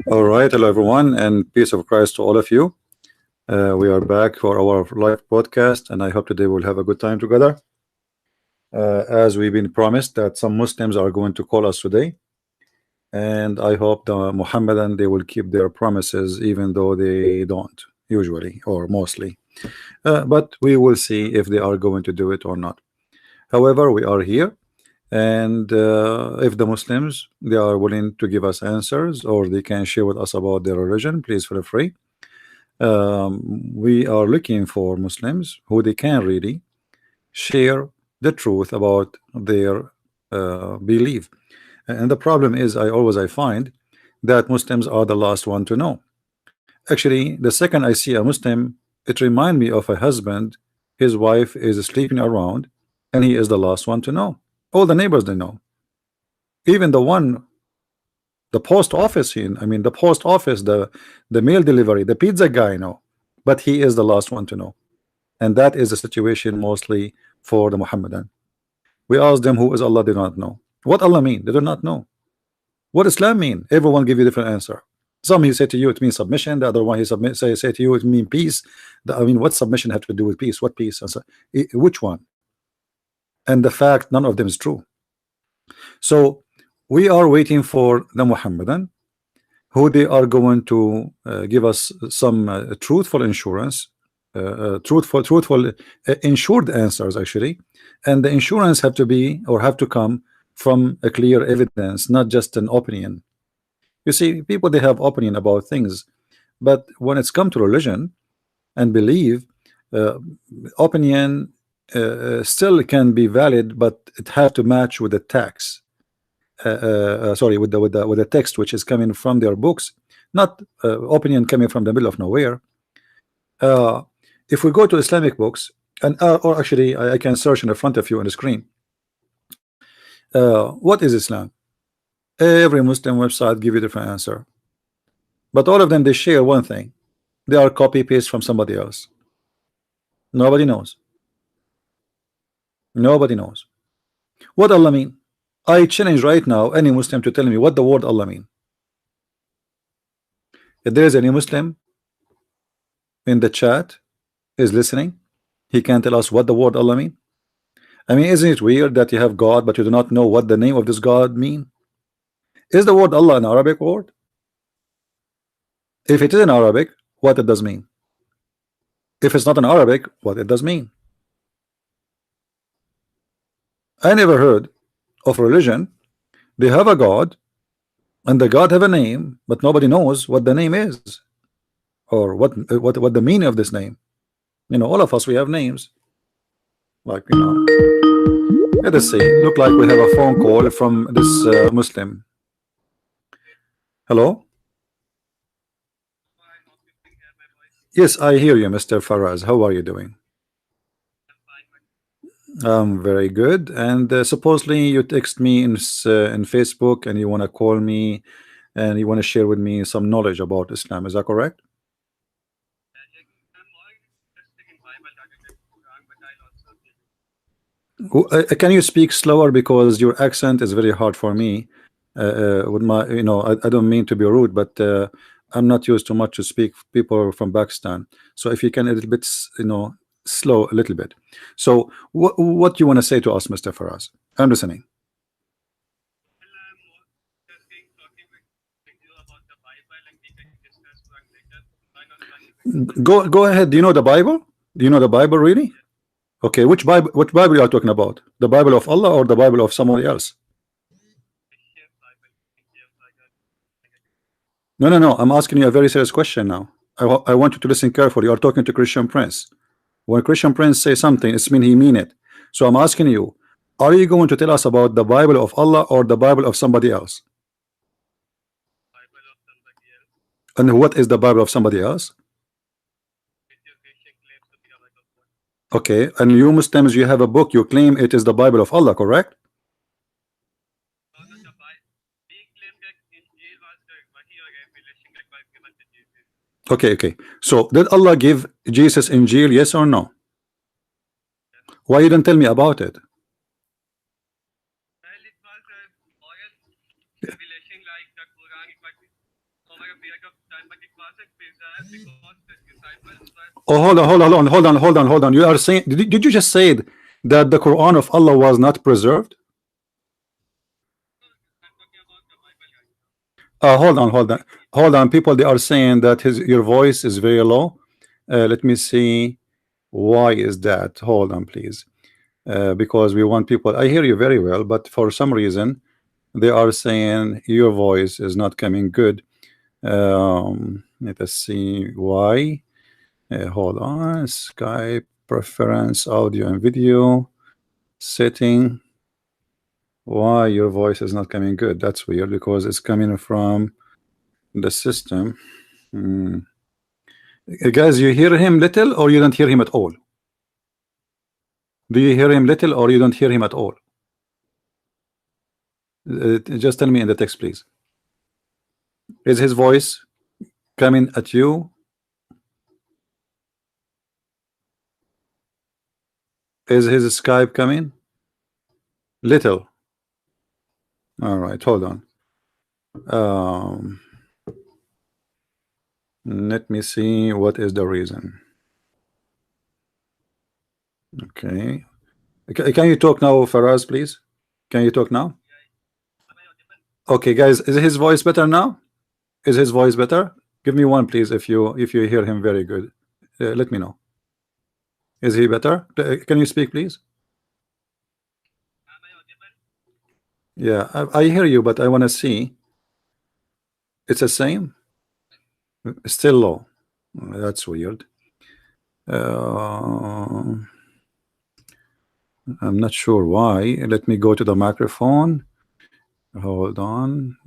All right, hello everyone, and peace of Christ to all of you. We are back for our live podcast, and I hope today we'll have a good time together. As we've been promised that some Muslims are going to call us today, and I hope the Muhammadan they will keep their promises, even though they don't usually or mostly. But we will see if they are going to do it or not. However, we are here. And if the Muslims they are willing to give us answers or they can share with us about their religion, please feel free. We are looking for Muslims who they can really share the truth about their belief. And the problem is I find that Muslims are the last one to know. Actually, the second I see a Muslim, it reminds me of a husband. His wife is sleeping around and he is the last one to know. All the neighbors they know, even the post office the post office, the mail delivery, the pizza guy know, but he is the last one to know. And that is the situation mostly for the Muhammadan. We ask them who is Allah, they do not know. What Allah mean, they do not know. What Islam mean, everyone give you different answer. Some he say to you it means submission, the other one he say to you it mean peace. What submission have to do with peace? What peace? Which one? And the fact none of them is true. So we are waiting for the Muhammadan who they are going to give us some truthful insurance, truthful insured answers actually. And the insurance have to be or have to come from a clear evidence, not just an opinion. You see, people they have opinion about things, but when it's come to religion and belief, opinion still can be valid, but it has to match with the text. Sorry, with the text which is coming from their books, not opinion coming from the middle of nowhere. If we go to Islamic books, and or actually I can search in the front of you on the screen. What is Islam? Every Muslim website give you a different answer, but all of them they share one thing: they are copy paste from somebody else. Nobody knows. Nobody knows what Allah mean. I challenge right now any Muslim to tell me what the word Allah mean. If there is any Muslim in the chat is listening, he can tell us what the word Allah mean. Isn't it weird that you have God but you do not know what the name of this God mean? Is the word Allah an Arabic word? If it is in Arabic, what it does mean? If it's not in Arabic, what it does mean? I never heard of religion they have a God and the God have a name, but nobody knows what the name is or what the meaning of this name. All of us we have names, like let us see. Look like we have a phone call from this Muslim. Hello. Yes, I hear you, Mr. Faraz. How are you doing? Very good. And supposedly you text me in Facebook and you want to call me and you want to share with me some knowledge about Islam. Is that correct? Can you speak slower, because your accent is very hard for me. With my, I don't mean to be rude, but I'm not used to much to speak people from Pakistan. So if you can a little bit, slow a little bit. So what you want to say to us, Mr. Faraz? I'm listening. Go ahead. Do you know the Bible? Do you know the Bible really? Okay, which Bible you are talking about? The Bible of Allah or the Bible of somebody else? No. I'm asking you a very serious question now. I want you to listen carefully. You are talking to Christian Prince. When Christian Prince say something, it's mean he mean it. So I'm asking you, are you going to tell us about the Bible of Allah or the Bible of somebody else? And what is the Bible of somebody else? Okay, and you Muslims, you have a book, you claim it is the Bible of Allah, correct? Okay. So did Allah give Jesus Injil, yes or no? Why you don't tell me about it? Oh, hold on. You are saying, did you just say that the Quran of Allah was not preserved? Hold on. People, they are saying that your voice is very low. Let me see. Why is that? Hold on, please. Because we want people. I hear you very well, but for some reason they are saying your voice is not coming good. Let us see why. Hold on. Skype preference, audio and video setting. Why your voice is not coming good? That's weird because it's coming from the system. Guys, you hear him little or you don't hear him at all? Do you hear him little or you don't hear him at all? Just tell me in the text, please. Is his voice coming at you? Is his Skype coming? Little. All right, hold on. Let me see what is the reason. Okay. Can you talk now, Faraz, please? Can you talk now? Okay, guys, is his voice better now? Is his voice better? Give me one, please, if you hear him very good. Let me know. Is he better? Can you speak, please? Yeah, I hear you, but I want to see. It's the same. Still low. That's weird. I'm not sure why. Let me go to the microphone. Hold on.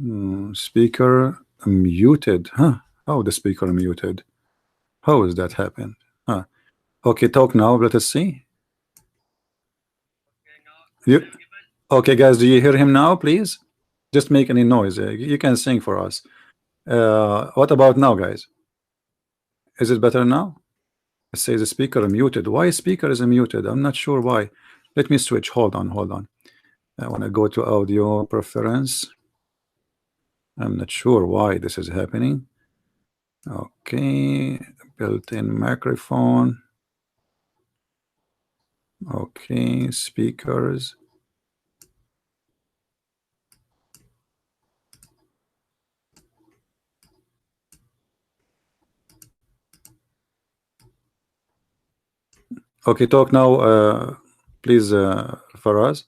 Speaker muted. Huh? How the speaker muted? How is that happen? Huh? Okay, talk now. Let us see. You okay, guys? Do you hear him now? Please, just make any noise. You can sing for us. What about now, guys? Is it better now? It says the speaker muted. Why speaker is muted? I'm not sure why. Let me switch. Hold on. I want to go to audio preference. I'm not sure why this is happening. Okay, built-in microphone. Okay, speakers. Okay, talk now, please, Faraz.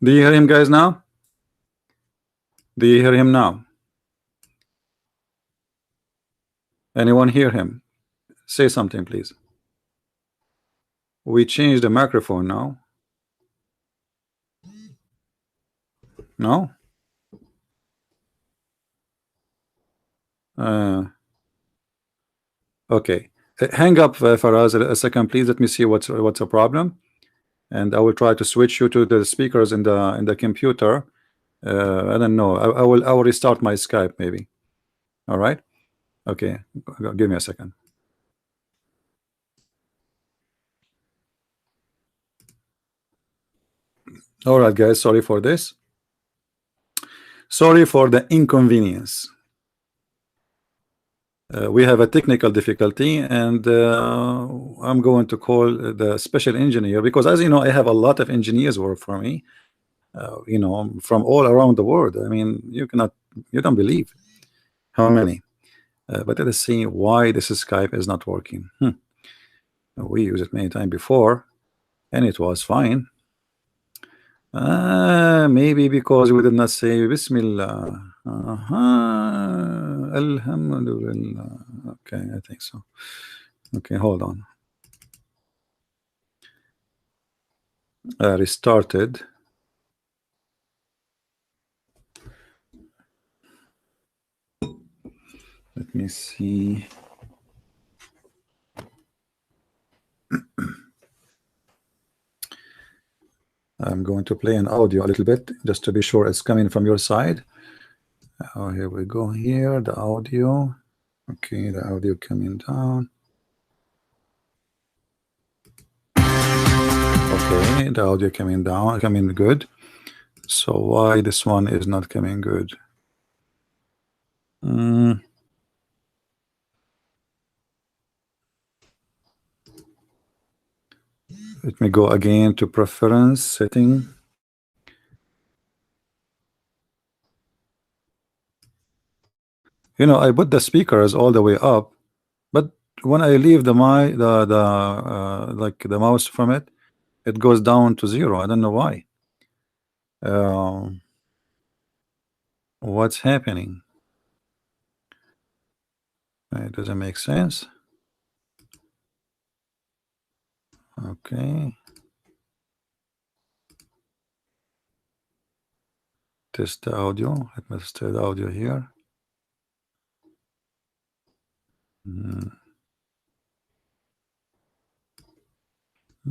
Do you hear him, guys, now? Do you hear him now? Anyone hear him? Say something, please. We changed the microphone now. No? Okay. Hang up, Faraz, a second, please. Let me see what's the problem, and I will try to switch you to the speakers in the computer. I don't know. I will restart my Skype maybe. All right. Okay. Give me a second. All right, guys. Sorry for this. Sorry for the inconvenience. We have a technical difficulty, and I'm going to call the special engineer because, as you know, I have a lot of engineers work for me. You know, from all around the world. I mean, you don't believe how many. But let us see why this Skype is not working. We used it many times before, and it was fine. Maybe because we did not say Bismillah. Alhamdulillah. Okay, I think so. Okay, hold on. Restarted. Let me see. I'm going to play an audio a little bit just to be sure it's coming from your side. Oh, here we go. Here, the audio. Okay, the audio coming down. Okay, the audio coming down, coming good. So why this one is not coming good? Mm. Let me go again to preference setting. You know, I put the speakers all the way up, but when I leave the like the mouse from it, it goes down to 0. I don't know why. What's happening? It doesn't make sense. Okay. Test the audio. Let me test the audio here.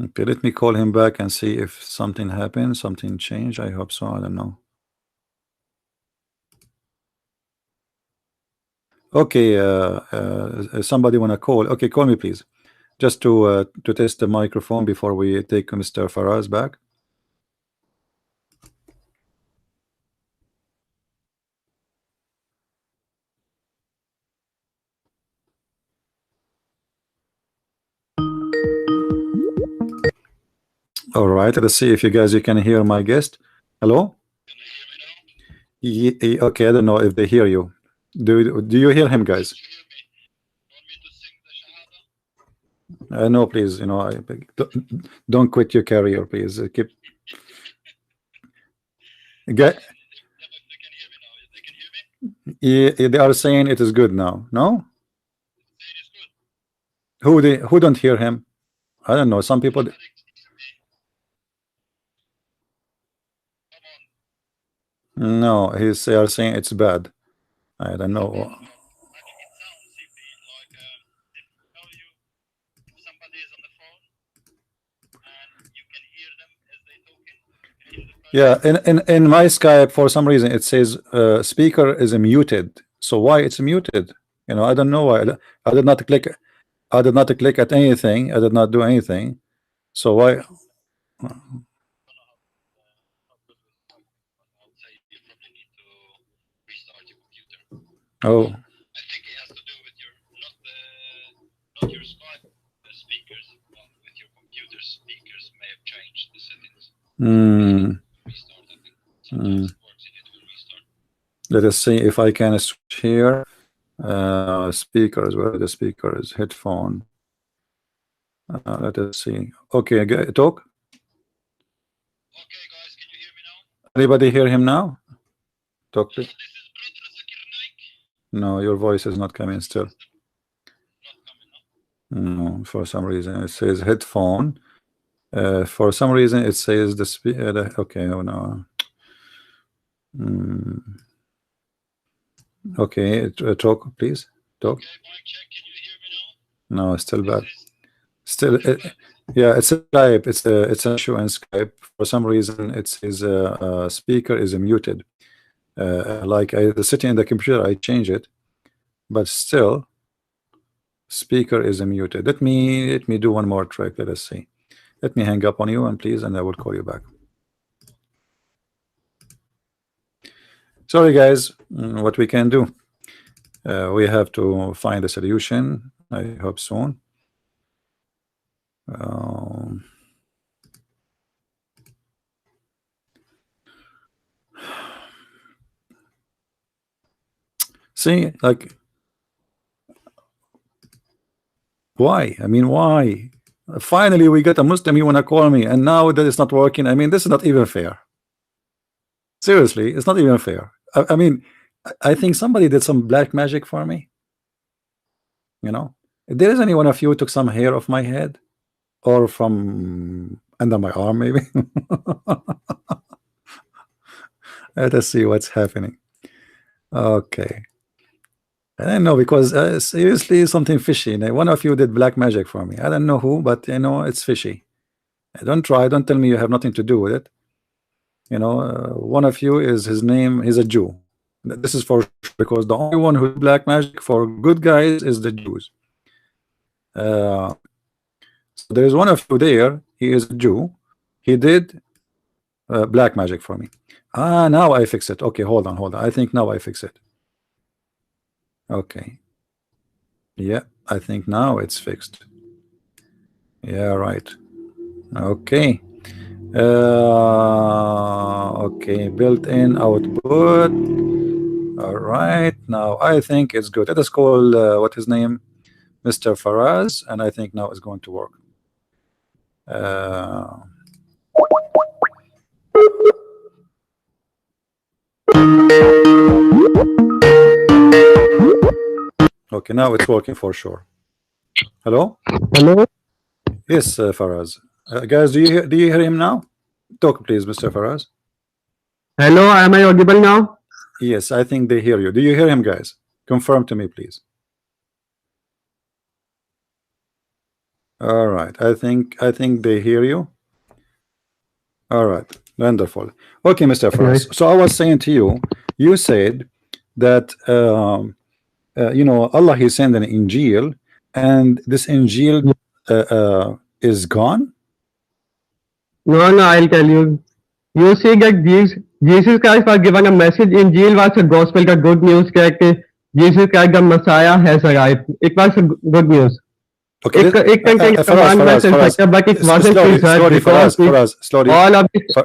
Okay, let me call him back and see if something happened, something changed. I hope so. I don't know. Okay, somebody wanna call? Okay, call me please, just to test the microphone before we take Mr. Faraz back. All right, let's see if you can hear my guest. Hello? Okay, I don't know if they hear you. Do you hear him, guys? No, please, you know, don't quit your career, please. Keep. Get. Yeah, they are saying it is good now. No? Who don't hear him? I don't know. Some people. No, they are saying it's bad. I don't know. Yeah, in my Skype for some reason it says speaker is muted. So why it's muted? You know, I don't know why. I did not click. I did not click at anything. I did not do anything. So why? Oh. Hmm. Hmm. Let us see if I can switch here. Speakers, where are the speakers? Headphone. Let us see. Okay, talk. Anybody hear him now? Talk, please. No, your voice is not coming still. No, for some reason it says headphone. For some reason it says the speaker. Okay, oh no. Okay, talk, please. Talk. No, still bad. Still, yeah, it's a Skype. It's an issue in Skype. For some reason, it says speaker is muted. Like I sitting in the computer, I change it, but still, speaker is muted. Let me do one more trick. Let us see. Let me hang up on you, and please, and I will call you back. Sorry, guys. What we can do? We have to find a solution. I hope soon. See, like, why? I mean, why? Finally, we get a Muslim. You wanna call me, and now that it's not working. I mean, this is not even fair. Seriously, it's not even fair. I mean, I think somebody did some black magic for me. You know, if there is any one of you who took some hair off my head or from under my arm, maybe. Let us see what's happening. Okay. I don't know because seriously, something fishy. One of you did black magic for me. I don't know who, but you know, it's fishy. Don't try. Don't tell me you have nothing to do with it. You know, one of you is his name. He's a Jew. This is for sure, because the only one who did black magic for good guys is the Jews. So there is one of you there. He is a Jew. He did black magic for me. Ah, now I fix it. Okay, hold on. I think now I fix it. Okay. Yeah, I think now it's fixed. Yeah, right. Okay. Okay, built-in output. All right, now I think it's good. Let us call what his name, Mr. Faraz, and I think now it's going to work. Okay, now it's working for sure. Hello? Hello? Yes, Faraz. Guys, do you hear him now? Talk, please, Mr. Faraz. Hello, am I audible now? Yes, I think they hear you. Do you hear him, guys? Confirm to me, please. All right, I think they hear you. All right, wonderful. Okay, Mr. Faraz. So I was saying to you, you said that you know, Allah, He sent an Injil, and this Injil is gone. No, I'll tell you. You see that Jesus Christ was given a message. Injil was a gospel, the good news that Jesus Christ, the Messiah, has arrived. It was a good news. Okay, it contains commandments and such, but it wasn't preserved.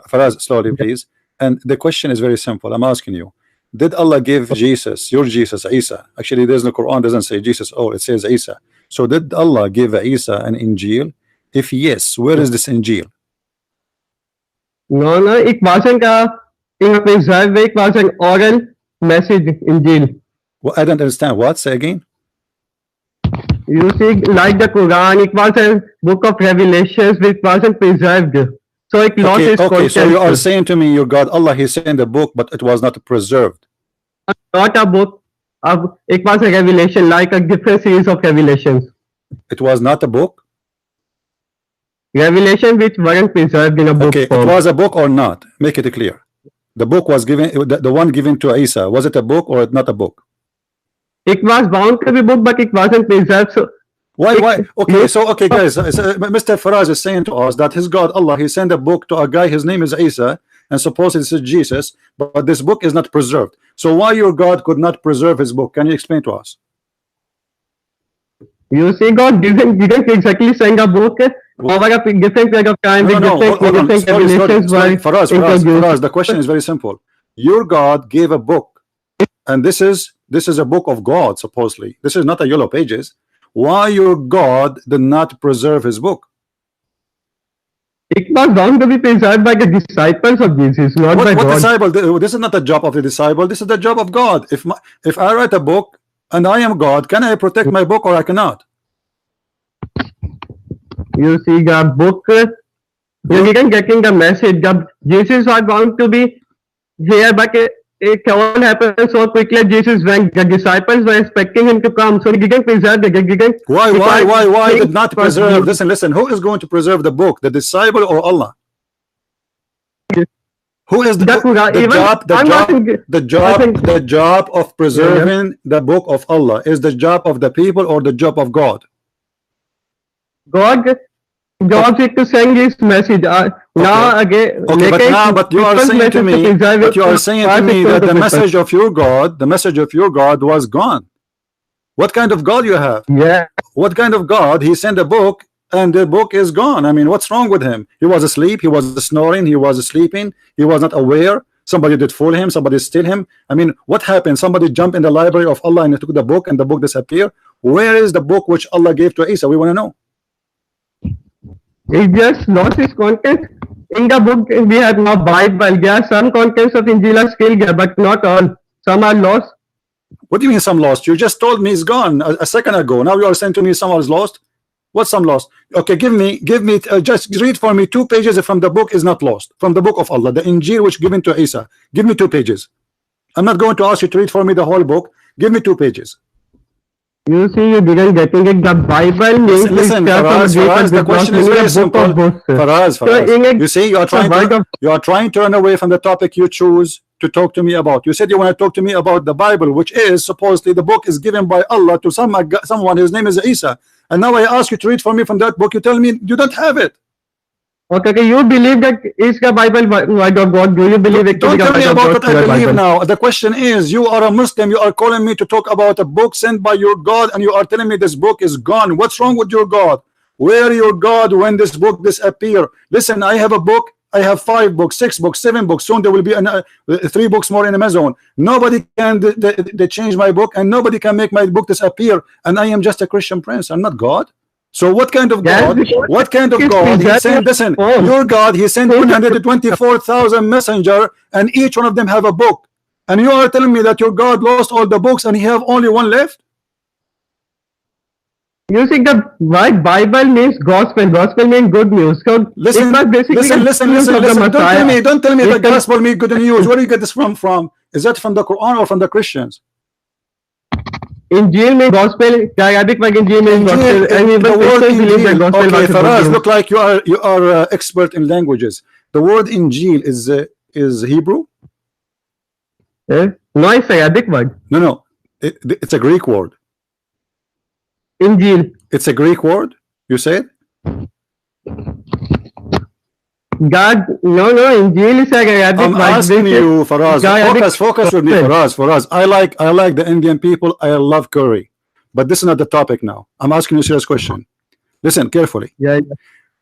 Faraz, slowly, please. And the question is very simple. I'm asking you, did Allah give Jesus, your Jesus, Isa? Actually, there's no Quran doesn't say Jesus. Oh, it says Isa. So did Allah give Isa an Injil? If yes, where is this Injil? No, it wasn't in a preserved way. It was an oral message, Injil. Well, I don't understand. What? Say again. You see, like the Quran, it was a book of revelations which wasn't preserved. So it lost its content. Okay, so you are saying to me, your God, Allah, He sent a book, but it was not preserved. Not a book. It was a revelation, like a different series of revelations. It was not a book? Revelation which weren't preserved in a book form. It was a book or not? Make it clear. The book was given, the one given to Isa, was it a book or not a book? It was bound to be book, but it wasn't preserved. So why? Okay, so okay, guys, Mr. Faraz is saying to us that his God Allah, He sent a book to a guy, his name is Isa, and supposedly this is Jesus, but this book is not preserved. So why your God could not preserve His book? Can you explain to us? You see, God didn't exactly send a book over a different period of time. Faraz, the question is very simple. Your God gave a book, and this is a book of God, supposedly. This is not a yellow pages. Why your God did not preserve His book? It was bound to be preserved by the disciples of Jesus, not by God. What disciple? This is not the job of the disciple. This is the job of God. If I write a book and I am God, can I protect my book or I cannot? You see, the book, you didn't getting the message. Jesus was bound to be here, but it all happened so quickly. Jesus went. The disciples were expecting Him to come, so He didn't preserve it. Why did not preserve? Listen. Who is going to preserve the book? The disciple or Allah? Who is the job of preserving the book of Allah? Is the job of the people or the job of God? God job is to send His message. Now again, but you are saying to me, that the message of your God was gone. What kind of God you have? Yeah. What kind of God? He sent a book and the book is gone. I mean, what's wrong with him? He was asleep, he was snoring, he was sleeping, he was not aware. Somebody did fool him, somebody steal him. I mean, what happened? Somebody jumped in the library of Allah and took the book and the book disappeared. Where is the book which Allah gave to Isa? We want to know. He just lost its content. In the book, we have now Bible. There are some contents of Injil are still there, but not all. Some are lost. What do you mean some lost? You just told me it's gone a second ago. Now you are saying to me some is lost. What's some lost? Okay, give me. Just read for me 2 pages from the book is not lost. From the book of Allah, the Injil which given to Isa. Give me 2 pages. I'm not going to ask you to read for me the whole book. Give me 2 pages. You see, you didn't getting it. The Bible means listen, Faraz, the question is very simple. Faraz, you see, you are trying to run away from the topic you choose to talk to me about. You said you want to talk to me about the Bible, which is supposedly the book is given by Allah to someone. His name is Isa. And now I ask you to read for me from that book. You tell me you don't have it. Okay, okay, you believe that is the Bible word of God? Do you believe it to be Don't the tell me word of about God, what I your believe Bible? now. The question is, you are a Muslim, you are calling me to talk about a book sent by your God, and you are telling me this book is gone. What's wrong with your God? Where your God when this book disappear? Listen, I have a book, I have 5 books, 6 books, 7 books. Soon there will be 3 books more in Amazon. Nobody can they change my book, and nobody can make my book disappear. And I am just a Christian prince. I'm not God. So what kind of Yes, God? because What kind of it's God? He preserved in sent, listen, your phone. your God, he sent Who told 124,000 messenger, and each one of them have a book. And you are telling me that your God lost all the books and he have only one left? you see, the word Bible means gospel. Gospel means good news. So it was Listen, basically the listen, good listen, news listen, of the listen. Messiah. Don't tell me the It can, gospel means good news. Where do you get this from? Is that from the Quran or from the Christians? Injil means gospel. The Arabic word Injil means Injil, gospel, and the even word Christians believe that Injil. gospel Okay, was a good Faraz, news. look like you are expert in languages. The word Injil is Hebrew? Eh? No, it's Arabic word. No, no. It's a Greek word. Injil. It's a Greek word. You said? God, no, no, Injil is an Arabic I'm word. asking This is you, Faraz. the Arabic Focus with me, gospel. Faraz. I like the Indian people. I love curry, but this is not the topic now. I'm asking you a serious question. Listen carefully. Yeah,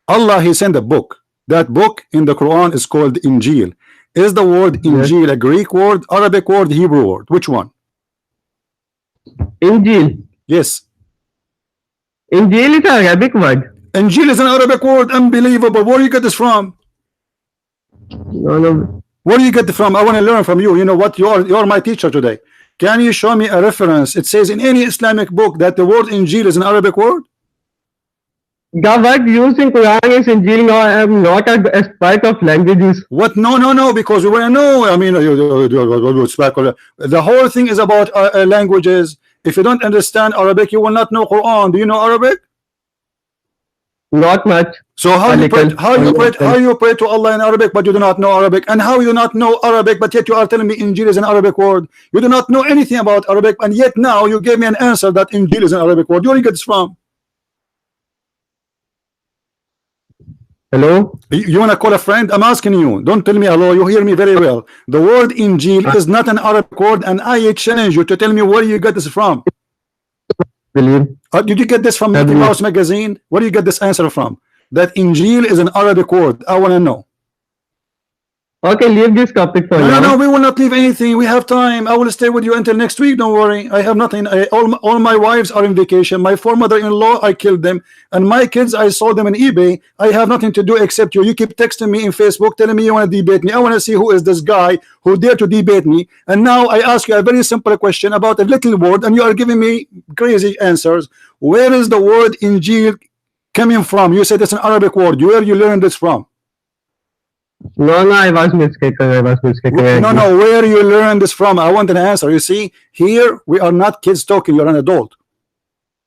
Allah, He sent a book. That book in the Quran is called Injil. Is the word yes. Injil a Greek word, Arabic word, Hebrew word? Which one? Injil. Yes. Injil is an Arabic word. Injil is an Arabic word. Unbelievable. Where do you get this from? No, no. Where do you get it from? I want to learn from you. You know what? You're my teacher today. Can you show me a reference? It says in any Islamic book that the word Injil is an Arabic word. The word used in Quran is Injil. No, I am not an expert of languages. What? No, no, no. Because we want to know. I mean, the whole thing is about languages. If you don't understand Arabic, you will not know Quran. Do you know Arabic? Not much. So how A you pray? little. How you pray? How you pray to Allah in Arabic, but you do not know Arabic? And how you do not know Arabic, but yet you are telling me Injil is an Arabic word? You do not know anything about Arabic, and yet now you gave me an answer that Injil is an Arabic word. Where do you get this from? Hello? You want to call a friend? I'm asking you. Don't tell me hello. You hear me very well. The word Injil I is not an Arabic word, and I challenge you to tell me where you get this from. believe. Did you get this from I Mickey believe. Mouse magazine? Where do you get this answer from? That Injil is an Arabic word. I want to know. Okay, leave this topic for No, no, no. now. We will not leave anything. We have time. I will stay with you until next week. Don't worry. I have nothing. All my wives are in vacation. My 4 mother-in-law, I killed them, and my kids, I sold them on eBay. I have nothing to do except you. You keep texting me in Facebook, telling me you want to debate me. I want to see who is this guy who dare to debate me. And now I ask you a very simple question about a little word, and you are giving me crazy answers. Where is the word Injil coming from? You said it's an Arabic word. Where you learned this from? No, no, I was mistaken. I was mistaken. I No, agree. no, where you learn this from? I want an answer. You see, here we are not kids talking. You're an adult.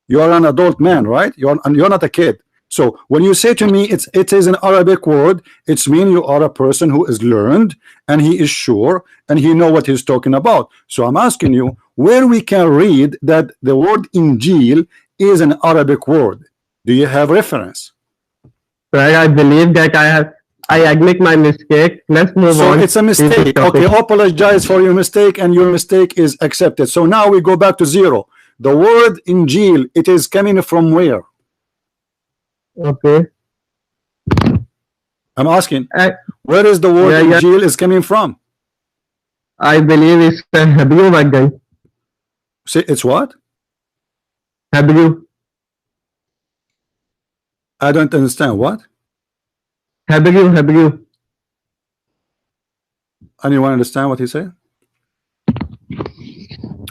You are an adult man, right? You're not a kid. So when you say to me it is an Arabic word, it's mean you are a person who is learned and he is sure and he know what he's talking about. So I'm asking you where we can read that the word Injil is an Arabic word. Do you have reference? Right, I believe that I admit my mistake. Let's move So on. it's a Leave this mistake. topic. Okay, apologize for your mistake, and your mistake is accepted. So now we go back to zero. The word Injil, it is coming from where? Okay. I'm asking, I, where is the word yeah, yeah. Injil is coming from? I believe it's Hebrew word then. Say it's what? Hebrew. I don't understand what. Hebrew. Hebrew. Anyone understand what he said?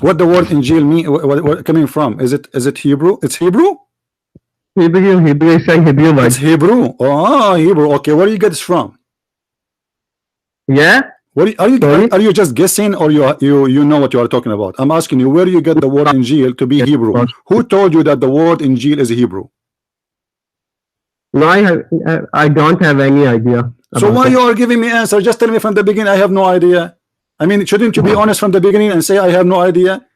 What the word Injil mean? What coming from? Is it Hebrew? It's Hebrew. Hebrew. Hebrew is a Hebrew It's word. Hebrew. Oh, Hebrew. Okay, where do you get this from? Yeah? What Sorry? are you just guessing, or you know what you are talking about? I'm asking you, where do you get the word Injil to be Hebrew? Who told you that the word Injil is Hebrew? No, I don't have any idea So about why it. you are giving me answer? Just tell me from the beginning. I have no idea. I mean, shouldn't you be honest from the beginning and say I have no idea?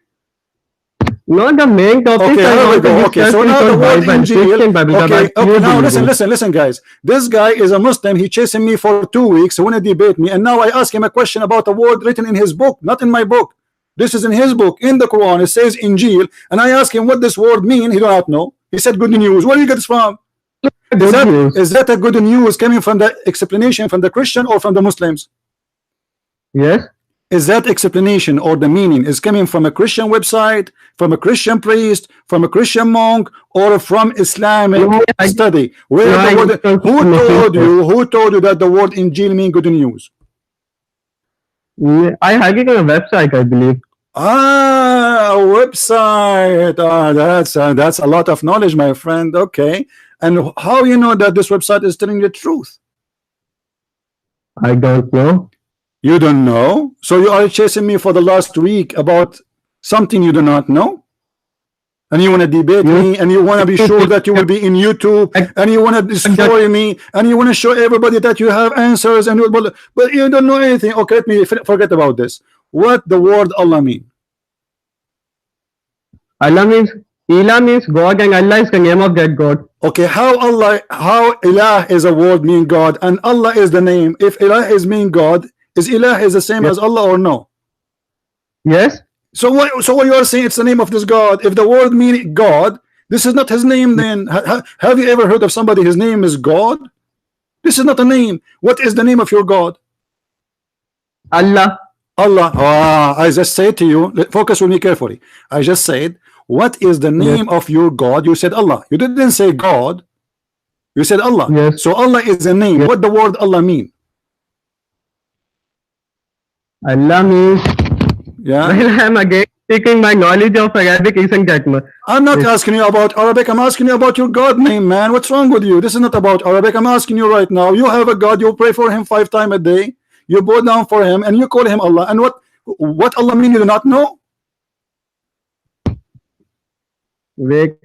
No, the main topic Okay, I here we want to go. discuss Okay, so is now the on word Bible, Injil. Christian Bible, the Okay, Bible you now believe in. listen, guys. This guy is a Muslim. He chasing me for 2 weeks. He want to debate me, and now I ask him a question about a word written in his book, not in my book. This is in his book, in the Quran. It says Injil, and I ask him what this word mean. He do not know. He said good news. Where do you get this from? Good news. Is that a good news coming from the explanation from the Christian or from the Muslims? Yes. Is that explanation or the meaning is coming from a Christian website, from a Christian priest, from a Christian monk, or from Islamic No, study? Where no, the word, I who told you that the word Injil mean good news? I had it on a website, I believe. Ah, a website. Ah, that's a lot of knowledge, my friend. Okay, and how you know that this website is telling the truth? I don't know. You don't know, so you are chasing me for the last week about something you do not know, and you want to debate me, and you want to be sure that you will be in YouTube, and you want to destroy me, and you want to show everybody that you have answers, and but you don't know anything. Okay, let me forget about this. What the word Allah mean? Allah means Ilah means God, and Allah is the name of that God. Okay, how Ilah is a word mean God, and Allah is the name. If Ilah is mean God, is Ilah is the same as Allah or no? Yes. So what you are saying, it's the name of this God. If the word mean God, this is not his name. Then have you ever heard of somebody his name is God? This is not a name. What is the name of your God? Allah. Allah. Ah, I just said to you, focus with me carefully. I just said, what is the name of your God? You said Allah. You didn't say God. You said Allah. Yes. So Allah is a name. Yes. What the word Allah mean? Allah means. Yeah. Well, I'm again taking my knowledge of Arabic isn't that much. I'm not asking you about Arabic. I'm asking you about your God name, man. What's wrong with you? This is not about Arabic. I'm asking you right now. You have a God. You pray for him 5 times a day. You bow down for him, and you call him Allah. And what Allah mean? You do not know. Wait.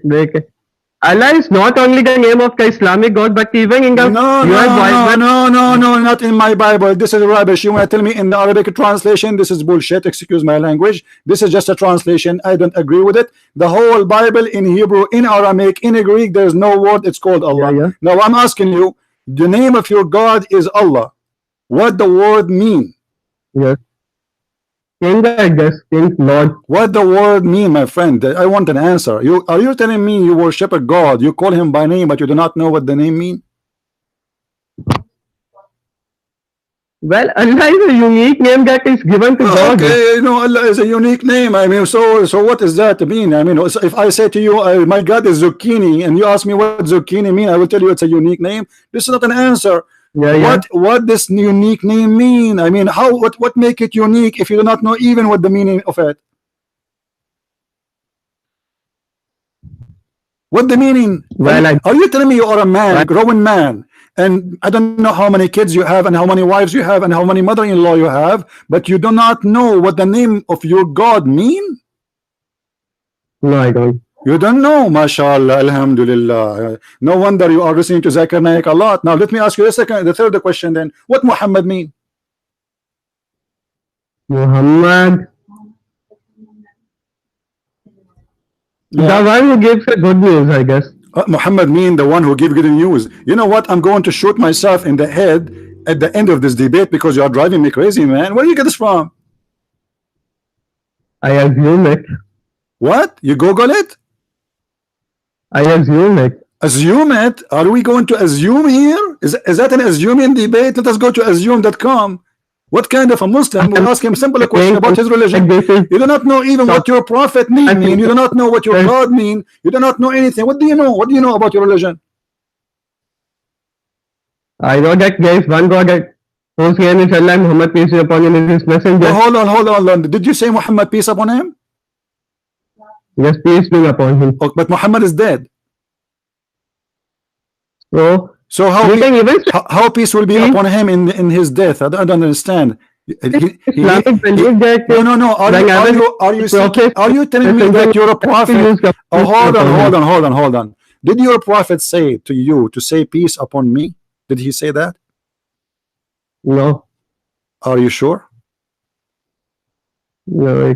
Allah is not only the name of the Islamic God, but even in the No, not in my Bible. This is rubbish. You want to tell me in the Arabic translation? This is bullshit. Excuse my language. This is just a translation. I don't agree with it. The whole Bible in Hebrew, in Aramaic, in Greek, there's no word. It's called Allah. Yeah. Now I'm asking you, the name of your God is Allah. What the word mean? Yes. King, I guess. King, Lord. What the word mean, my friend? I want an answer. Are you telling me you worship a God, you call him by name, but you do not know what the name mean? Well, Allah is a unique name that is given to God. Okay, you know, Allah is a unique name. I mean, so what does that mean? I mean, if I say to you, my God is zucchini, and you ask me what zucchini mean, I will tell you it's a unique name. This is not an answer. What this unique name mean? I mean, what make it unique if you do not know even what the meaning of it? What the meaning? Well, are you telling me you are a man, grown man, and I don't know how many kids you have and how many wives you have and how many mother-in-law you have, but you do not know what the name of your God mean? No, I don't. You don't know, mashallah, alhamdulillah. No wonder you are listening to Zakir Naik a lot. Now let me ask you the third question then. What Muhammad mean? Muhammad. The one who gives the good news, I guess. Muhammad mean the one who give good news. You know what? I'm going to shoot myself in the head at the end of this debate because you are driving me crazy, man. Where do you get this from? I assume it. What? You Google it? I assume it. Assume it? Are we going to assume here? Is that an assuming debate? Let us go to assume.com. What kind of a Muslim will ask him simple question about his religion? You do not know even what your prophet mean. You do not know what your God mean. You do not know anything. What do you know? What do you know about your religion? I know that there is one God whose name is Allah, Muhammad peace be upon him is his messenger. Oh, hold on. Did you say Muhammad peace upon him? Yes, peace be upon him. Oh, but Muhammad is dead. So how peace will be upon him in his death? I don't understand. No. Are you telling me that you're a prophet? Oh, hold on. Did your prophet say to you to say peace upon me? Did he say that? No. Are you sure? No.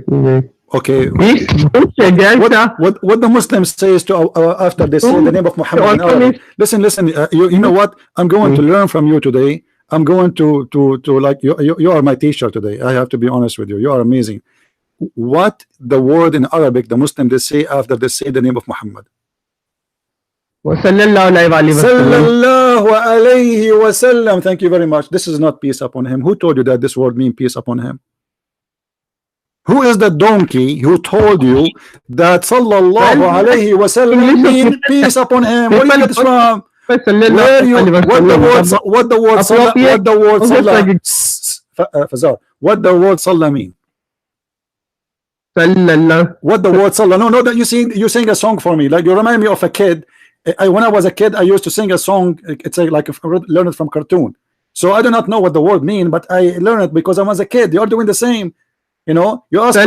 Okay, Please don't suggest what the Muslims says to after they say the name of Muhammad in Arabic. Listen, you know what? I'm going to learn from you today. I'm going to like you are my teacher today. I have to be honest with you. You are amazing. What the word in Arabic the Muslim they say after they say the name of Muhammad? Sallallahu alayhi wa sallam. Thank you very much. This is not peace upon him. Who told you that this word means peace upon him? Who is the donkey who told you that sallallahu alayhi wa sallam mean peace upon him? Where you get this from? Where you what the word Fazar, what the word sallah mean? What the word sallah? No, that you sing a song for me. Like you remind me of a kid. When I was a kid, I used to sing a song. It's like learn it from cartoon. So I do not know what the word mean, but I learned it because I was a kid. You are doing the same. You know, you ask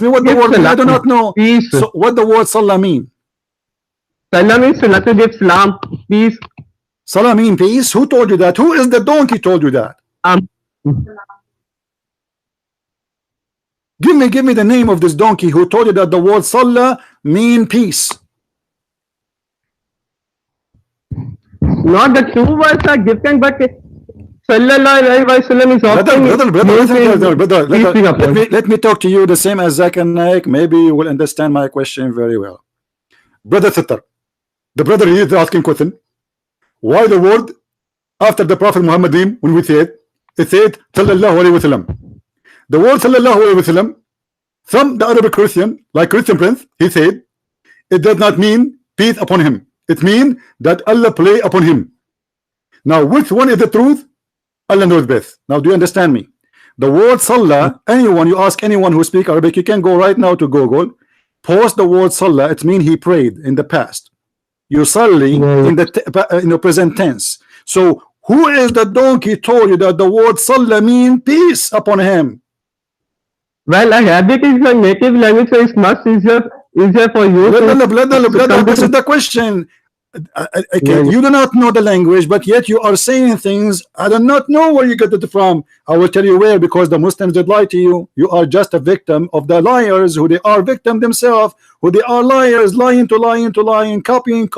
me what the word mean. I do not know. So what the word salah mean? Salah means to give salam, peace. Salah mean peace. Who told you that? Who is the donkey told you that? Give me the name of this donkey who told you that the word salah mean peace. Not the two words are different, but sallallahu alaihi wasallam is brother, let me talk to you the same as Zach and Naik. Maybe you will understand my question very well. Brother Thitter, the brother here is asking question. Why the word after the Prophet Muhammad when we say it said sallallahu alaihi wasallam. The word sallallahu alaihi wasallam, some the Arabic Christian, like Christian Prince, he said it does not mean peace upon him. It means that Allah play upon him. Now, which one is the truth? Allah knows best. Now, do you understand me? The word Salah, you ask anyone who speaks Arabic, you can go right now to Google, post the word Salah, it means he prayed in the past. You Salli in the present tense. So, who is the donkey told you that the word Salah means peace upon him? Well, Arabic is my native language, so it's much easier for you. This is the question. Okay, you do not know the language, but yet you are saying things. I do not know where you get it from. I will tell you where, because the Muslims did lie to you. You are just a victim of the liars, who they are victim themselves, who they are liars, lying, copying,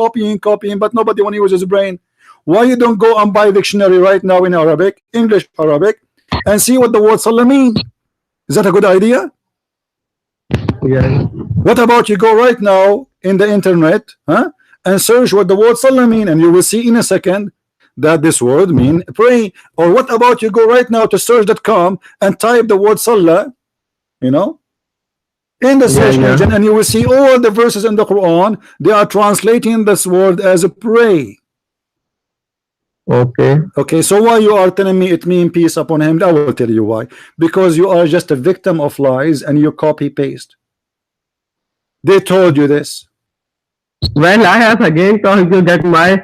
but nobody want to use his brain. Why you don't go and buy a dictionary right now in Arabic, English Arabic, and see what the word Salah mean? Is that a good idea? Yeah. What about you go right now in the internet, and search what the word Salah mean, and you will see in a second that this word mean pray. Or what about you go right now to search.com and type the word Salah, in the search engine, and you will see all the verses in the Quran. They are translating this word as a pray. Okay, so why you are telling me it means peace upon him? I will tell you why. Because you are just a victim of lies and you copy paste. They told you this. Well, I have again told you that my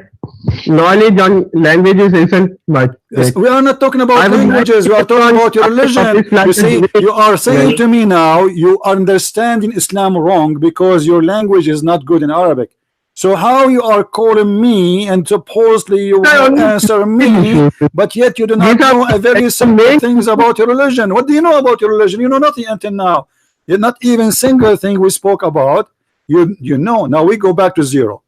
knowledge on languages isn't much. Yes, we are not talking about languages. We are talking about your religion. You see, you are saying to me now you are understanding Islam wrong because your language is not good in Arabic. So how you are calling me and supposedly you will answer me, but yet you do not know a very simple things about your religion. What do you know about your religion? You know nothing until now. You're not even single thing we spoke about. You know. Now we go back to zero.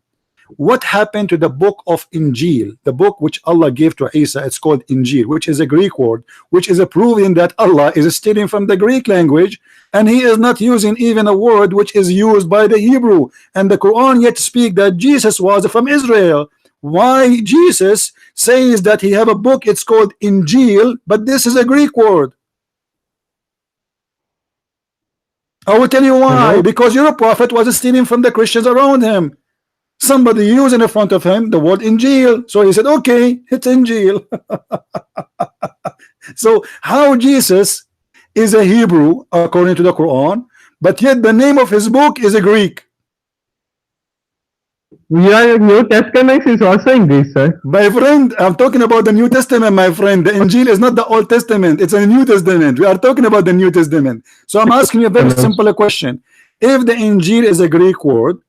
What happened to the book of Injil, the book which Allah gave to Isa? It's called Injil, which is a Greek word, which is a proving that Allah is stealing from the Greek language, and he is not using even a word which is used by the Hebrew. And the Quran yet speak that Jesus was from Israel. Why Jesus says that he have a book, it's called Injil, but this is a Greek word? I will tell you why. Because your prophet was stealing from the Christians around him. Somebody used in front of him the word Injil, so he said, okay, it's Injil. So how Jesus is a Hebrew according to the Quran, but yet the name of his book is a Greek? Your New Testament is also in Greek, sir. My friend, I'm talking about the New Testament, my friend. The Injil is not the Old Testament, it's a New Testament. We are talking about the New Testament. So I'm asking you a very simple question. If the Injil is a Greek word,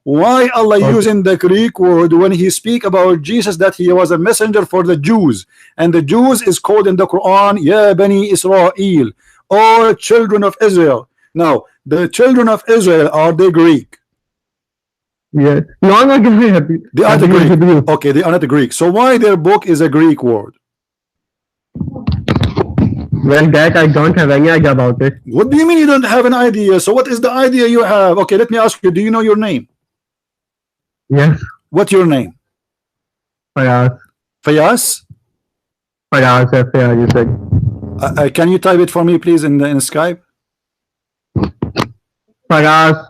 why Allah using the Greek word when he speak about Jesus that he was a messenger for the Jews, and the Jews is called in the Quran Ya Bani Israel, all children of Israel? Now the children of Israel, are they Greek? Yes. No, no, They are the Hebrew, Greek. Hebrew. Okay, they are not the Greek. So why their book is a Greek word? Well, that I don't have any idea about it. What do you mean you don't have an idea? So what is the idea you have? Okay, let me ask you, do you know your name? Yes. What's your name? Faraz. Fayas? Faraz, F-A-R, you said. Can you type it for me, please, in Skype? Faraz.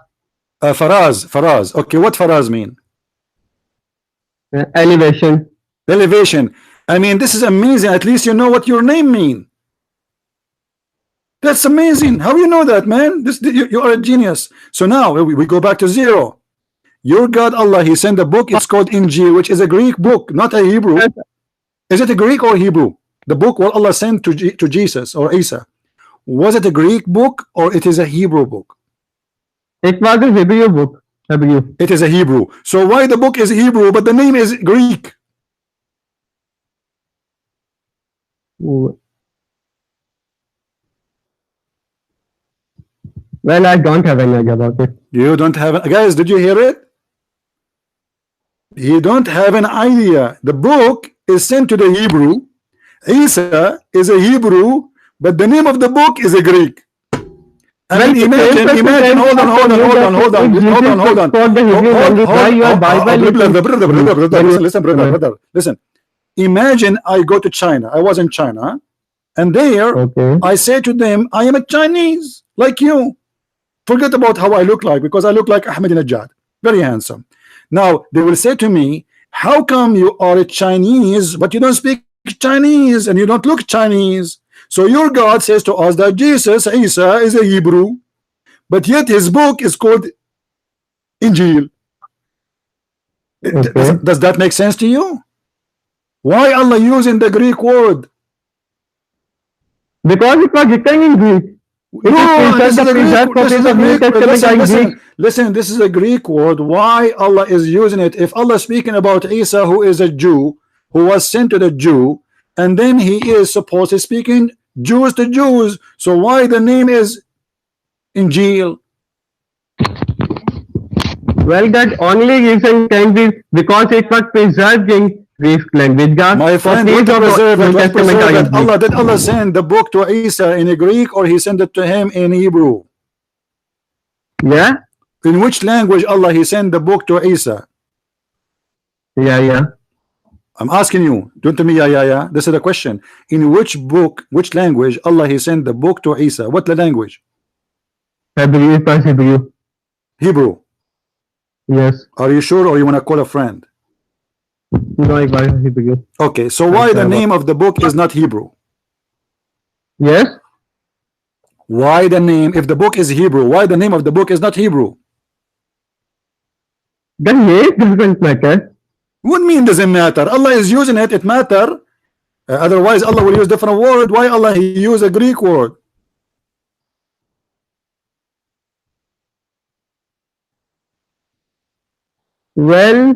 Faraz. Faraz. Okay, what Faraz mean? Elevation. Elevation. I mean, this is amazing. At least you know what your name mean. That's amazing. How you know that, man? You are a genius. So now we go back to zero. Your God Allah, He sent a book. It's called Injil, which is a Greek book, not a Hebrew. Is it a Greek or Hebrew? The book what Allah sent to Jesus or Isa, was it a Greek book or it is a Hebrew book? It was a Hebrew book. Hebrew. It is a Hebrew. So why the book is Hebrew but the name is Greek? Well, I don't have any idea about it. You don't have, guys, did you hear it? You don't have an idea. The book is sent to the Hebrew. Isa is a Hebrew, but the name of the book is a Greek. I mean, imagine, hold on. Listen. Imagine I go to China. I was in China, and there I say to them, I am a Chinese, like you. Forget about how I look like, because I look like Ahmadinejad, very handsome. Now they will say to me, how come you are a Chinese but you don't speak Chinese and you don't look Chinese? So your God says to us that Jesus, Isa, is a Hebrew, but yet his book is called Injil. Does that make sense to you? Why Allah using the Greek word? Because it was written in Greek. Listen, this is a Greek word. Why Allah is using it? If Allah is speaking about Isa, who is a Jew, who was sent to the Jew, and then he is supposed to speaking Jews to Jews, so why the name is Injil? Well, that only reason can be because it was preserved in Greek language. My friend, what preserved it? Allah, did Allah send the book to Isa in Greek or he sent it to him in Hebrew? Yeah. In which language Allah He sent the book to Isa? Yeah. I'm asking you. Don't tell me yeah. This is the question. In which book, which language Allah He sent the book to Isa? What the language? Hebrew. It was Hebrew. Hebrew. Yes. Are you sure, or you want to call a friend? No, it was Hebrew. Okay, so why the name of the book is not Hebrew? Yes. Why the name, if the book is Hebrew, why the name of the book is not Hebrew? The name doesn't matter. What mean doesn't matter? Allah is using it, it matter. Otherwise Allah will use different word. Why Allah He use a Greek word? Well,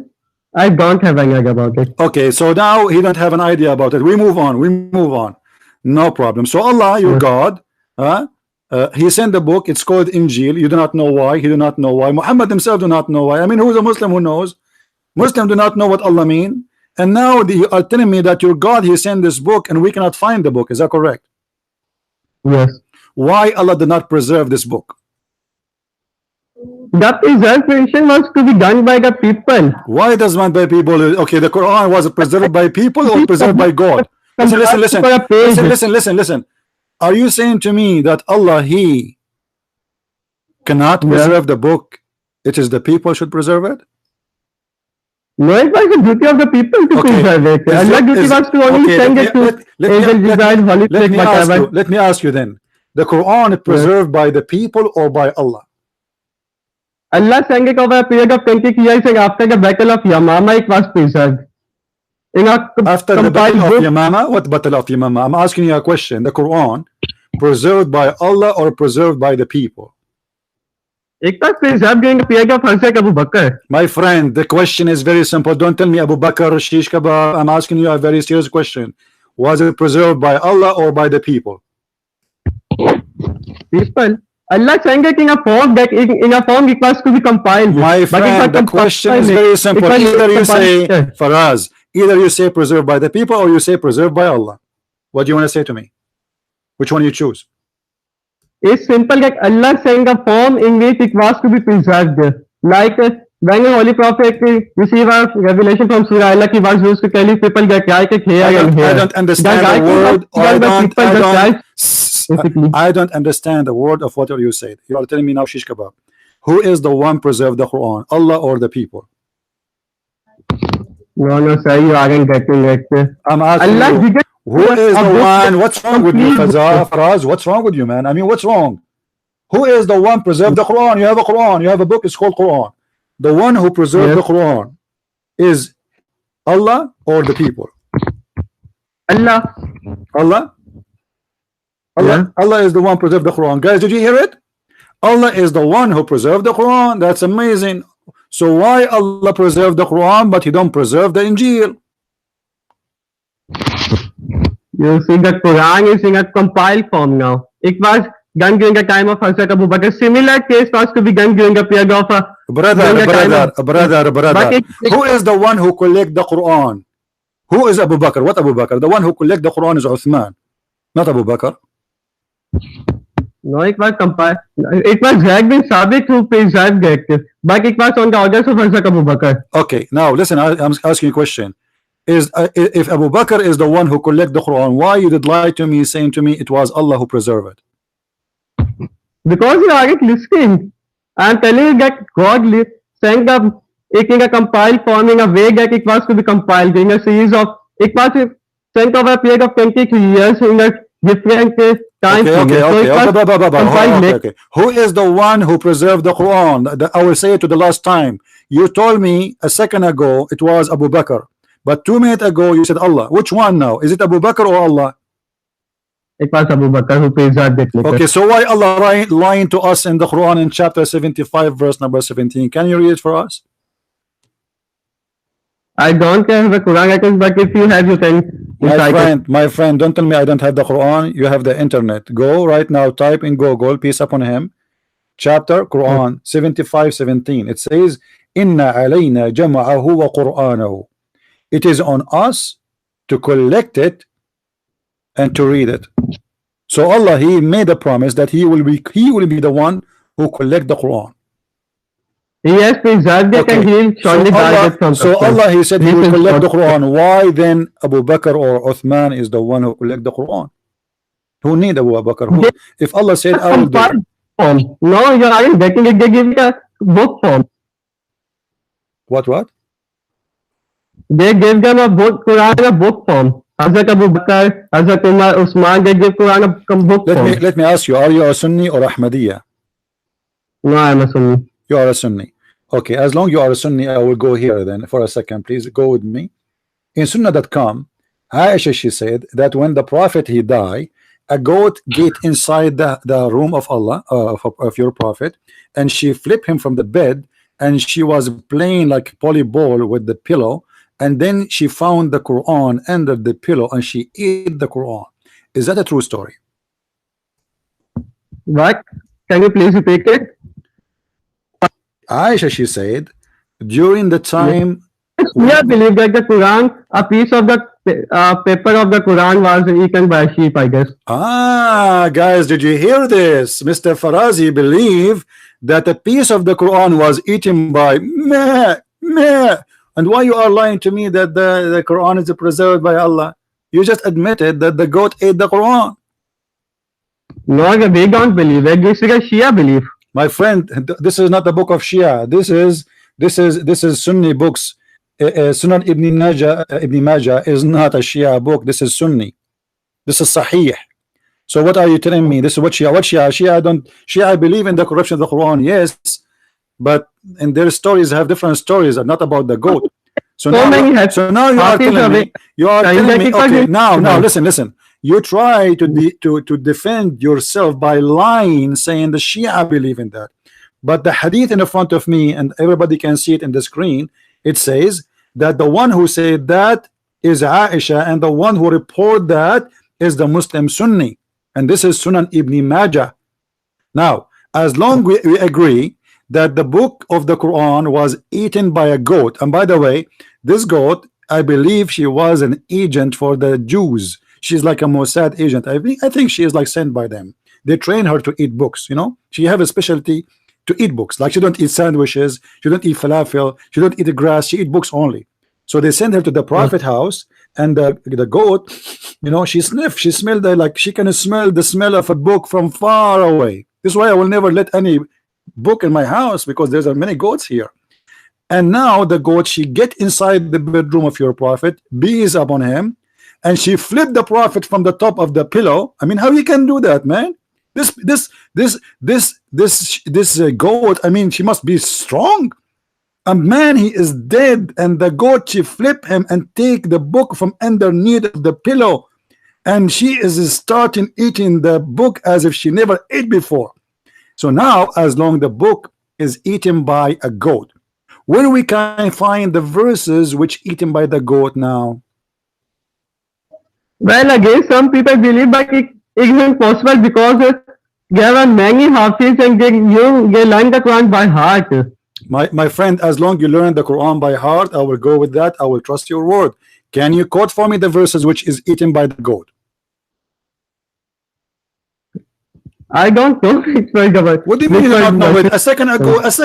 I don't have any idea about it. Okay, so now he don't have an idea about it. We move on. No problem. So Allah, your God, He sent the book. It's called Injil. You do not know why. He do not know why. Muhammad himself do not know why. I mean, who is a Muslim who knows? Muslim do not know what Allah mean. And now you are telling me that your God He sent this book and we cannot find the book. Is that correct? Yes. Why Allah did not preserve this book? The preservation was to be done by the people. Why does man by people? Okay, the Quran was preserved by people or preserved by God? Listen. Are you saying to me that Allah He cannot preserve the book? It is the people should preserve it? No, it was the duty of the people to preserve it. Allah duty was to only send it to let me ask you then. The Quran is preserved by the people or by Allah? Allah sang it over a period of 20 years, and after the battle of Yamama it was preserved. After the battle of Yamama? What battle of Yamama? I'm asking you a question. The Quran preserved by Allah or preserved by the people? It was preserved during the period of Hazrat Abu Bakr. My friend, the question is very simple. Don't tell me Abu Bakr, Shish Kebab. I'm asking you a very serious question. Was it preserved by Allah or by the people? People. Allah saying it in a form that in a form it was to be compiled. My friend, the question is very simple. Either you say, Faraz, either you say preserved by the people or you say preserved by Allah. What do you want to say to me? Which one you choose? It's simple that Allah saying a form in which it was to be preserved. Like when a holy prophet received a revelation from Surah, Allah he was used to tell his people that here and here. I don't understand the word. I don't understand the word of what you said. You are telling me now shish kebab. Who is the one preserved the Quran? Allah or the people? No, sir, you aren't getting it. I'm asking Allah you, who is the one? What's wrong with you, Faraz? What's wrong with you, man? I mean, what's wrong? Who is the one preserved the Quran? You have a Quran. You have a book. It's called Quran. The one who preserved the Quran is Allah or the people? Allah. Allah? Allah is the one preserved the Quran. Guys, did you hear it? Allah is the one who preserved the Quran. That's amazing. So why Allah preserved the Quran but he don't preserve the Injil? You see, the Quran is in a compiled form now. It was done during the time of Hazrat Abu Bakr. Similar case was to be done during the period of brother. Who is the one who collect the Quran? Who is Abu Bakr? What Abu Bakr? The one who collect the Quran is Uthman, not Abu Bakr. No, it was compiled. It was Zaid bin Sabit who preserved it, but it was on the orders of Hazrat Abu Bakr. Okay, now listen, I'm asking you a question. Is if Abu Bakr is the one who collect the Quran, why you did lie to me saying to me it was Allah who preserved it? Because you aren't listening. I'm telling you that God sent it in a compiled form in a way that it was to be compiled in a series of, it was sent over a period of 23 years in a different time. Okay. Who is the one who preserved the Quran? I will say it to the last time. You told me a second ago it was Abu Bakr, but 2 minutes ago you said Allah. Which one now? Is it Abu Bakr or Allah? It was Abu Bakr who preserved it. Okay, so why Allah lying to us in the Quran in chapter 75 verse number 17? Can you read it for us? I don't have the Quran, but if you have, you can. My friend, don't tell me I don't have the Quran. You have the internet. Go right now, type in Google, peace upon him, chapter Quran 75:17. It says, Inna alayna jama'ahu wa Qur'anahu. It is on us to collect it and to read it. So Allah, he made a promise that he will be the one who collect the Quran. He has preserved it and he will surely guide it from so Allah, he said he will collect the Quran. Why then Abu Bakr or Uthman is the one who collect the Quran? Who need Abu Bakr? If Allah said I will do it. No, you aren't getting it. They give it a book form. What? They gave them a book, Quran in a book form. Hazrat Abu Bakr, Hazrat Umar, Usman, they give Quran a book form. Let me ask you, are you a Sunni or Ahmadiyya? No, I'm a Sunni. You are a Sunni. Okay, as long you are a Sunni, I will go here then for a second. Please go with me. In Sunnah.com, Aisha, she said that when the Prophet he died, a goat get inside the room of Allah, of your Prophet, and she flipped him from the bed, and she was playing like volleyball with the pillow, and then she found the Quran under the pillow and she ate the Quran. Is that a true story? What? Can you please repeat it? Aisha, she said, during the time. I believe that the Quran, a piece of the paper of the Quran was eaten by a sheep, I guess. Guys, did you hear this? Mr. Farazi believe that a piece of the Quran was eaten by meh. And why you are lying to me that the Quran is preserved by Allah? You just admitted that the goat ate the Quran. No, they don't believe it. This is a Shia belief. My friend, this is not the book of Shia. This is Sunni books. Sunan Ibn Majah is not a Shia book. This is Sunni. This is Sahih. So what are you telling me? This is what Shia? Shia believe in the corruption of the Quran, yes, but in their stories have different stories, and not about the goat. So now you are telling me. Okay, now listen. You try to defend yourself by lying, saying the Shia believe in that. But the hadith in front of me, and everybody can see it in the screen, it says that the one who said that is Aisha, and the one who report that is the Muslim Sunni, and this is Sunan Ibn Majah. Now, as long we agree that the book of the Quran was eaten by a goat. And by the way, this goat, I believe she was an agent for the Jews. She's like a Mossad agent. I think she is like sent by them. They train her to eat books, you know. She have a specialty to eat books. Like she don't eat sandwiches, she don't eat falafel, she don't eat the grass, she eat books only. So they send her to the prophet house, and the goat, you know, she smelled like she can smell the smell of a book from far away. This is why I will never let any book in my house, because there's many goats here. And now the goat, she get inside the bedroom of your prophet, bees upon him, and she flipped the prophet from the top of the pillow. I mean, how you can do that, man? This goat, I mean, she must be strong. A man, he is dead, and the goat, she flip him and take the book from underneath the pillow, and she is starting eating the book as if she never ate before. So now, as long the book is eaten by a goat, where we can find the verses which eaten by the goat now? Well, again, some people believe that it isn't possible because there are many Hafiz and they learn the Quran by heart. My friend, as long you learn the Quran by heart, I will go with that. I will trust your word. Can you quote for me the verses which is eaten by the goat? I don't know. What do you mean you don't know it? A second ago, less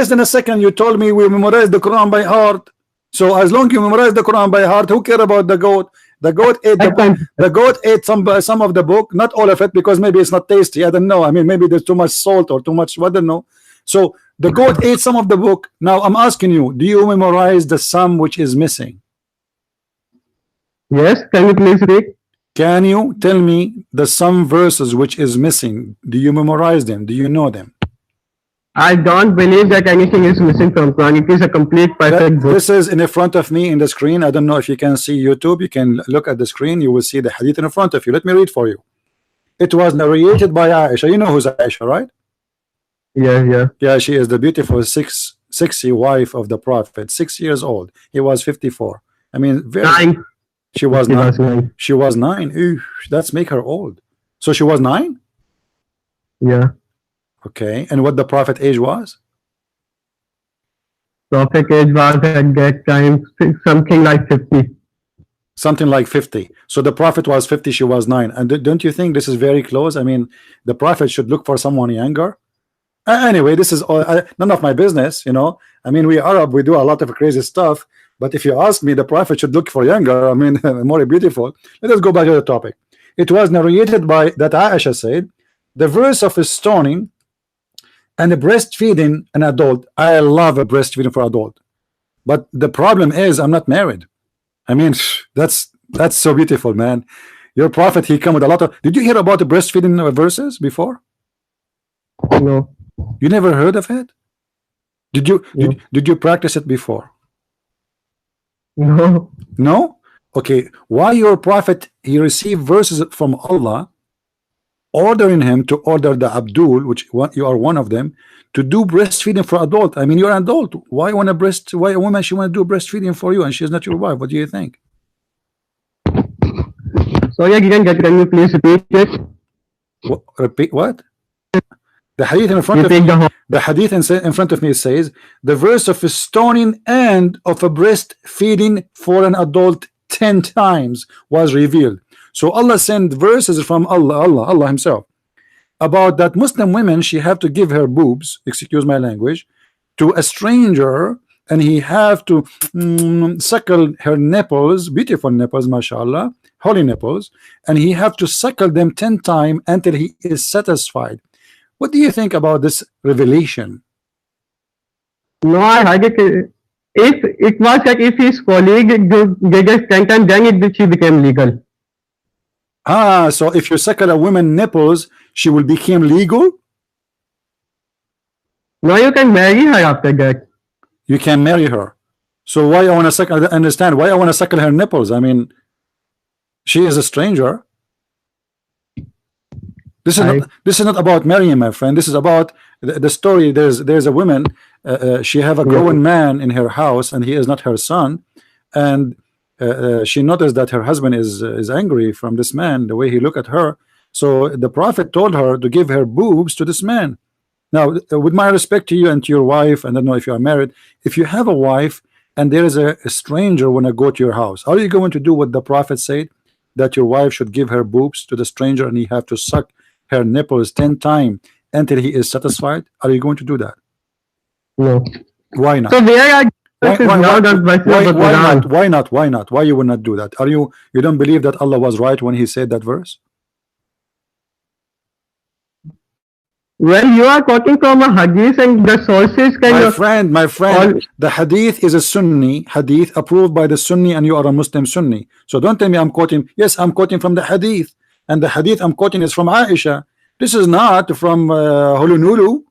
than a second, you told me we memorize the Quran by heart. So as long you memorize the Quran by heart, who care about the goat? The goat ate the goat ate some of the book, not all of it, because maybe it's not tasty. I don't know. I mean, maybe there's too much salt or too much. I don't know. So the goat ate some of the book. Now I'm asking you, do you memorize the sum which is missing? Yes, can you please read? Can you tell me the some verses which is missing? Do you memorize them? Do you know them? I don't believe that anything is missing from Quran. It is a complete perfect book. This is in front of me in the screen. I don't know if you can see YouTube. You can look at the screen. You will see the hadith in front of you. Let me read for you. It was narrated by Aisha. You know who's Aisha, right? Yeah, she is the beautiful sexy wife of the Prophet. 6 years old. He was 54. I mean, very. She was 9. She was 9. Ew, that's make her old. So she was 9? Yeah. Okay. And what the Prophet age was? Prophet age was at that time something like 50. Something like 50. So the Prophet was 50, she was 9. And don't you think this is very close? I mean, the Prophet should look for someone younger. Anyway, this is all, none of my business, you know. I mean, we Arab, we do a lot of crazy stuff. But if you ask me, the Prophet should look for younger, I mean, more beautiful. Let us go back to the topic. It was narrated by that Aisha said, the verse of stoning and the breastfeeding an adult. I love a breastfeeding for adult, but the problem is I'm not married. I mean, that's so beautiful, man. Your Prophet, he come with a lot of. Did you hear about the breastfeeding verses before? No. You never heard of it? Did you? No. Did you practice it before? No. No? Okay. Why your Prophet, he received verses from Allah ordering him to order the Abdul, which you are one of them, to do breastfeeding for adult. I mean, you're an adult. Why a woman she want to do breastfeeding for you and she's not your wife? What do you think? Sorry, I didn't get it. Can you please repeat it? Repeat what? The hadith in front of me, the hadith in front of me says the verse of a stoning and of a breastfeeding for an adult 10 times was revealed. So Allah sent verses from Allah himself about that Muslim women, she have to give her boobs, excuse my language, to a stranger, and he have to suckle her nipples, beautiful nipples, mashallah, holy nipples, and he have to suckle them 10 times until he is satisfied. What do you think about this revelation? No, I heard it. If it was like if his colleague did it 10 times, then she became legal. Ah, so if you suckle a woman nipples, she will become legal? No, you can marry her after that. You can marry her. So why I want to suckle? I understand why I want to suckle her nipples. I mean, she is a stranger. This is not about marrying, my friend. This is about the story. There's a woman. She have a grown man in her house, and he is not her son. And she noticed that her husband is angry from this man, the way he look at her. So the Prophet told her to give her boobs to this man. Now, with my respect to you and to your wife, and I don't know if you are married, if you have a wife and there is a stranger when I go to your house, are you going to do what the Prophet said, that your wife should give her boobs to the stranger and he have to suck her nipples 10 times until he is satisfied? Are you going to do that? No. Why not? So where are Why, verses now that verses of the why not? Quran? Why not? Why not? Why you will not do that? Are you don't believe that Allah was right when he said that verse? Well, you are quoting from a hadith and the sources kind of My friend, the hadith is a Sunni hadith approved by the Sunni, and you are a Muslim Sunni. So don't tell me I'm quoting. Yes, I'm quoting from the hadith, and the hadith I'm quoting is from Aisha. This is not from Hulunulu.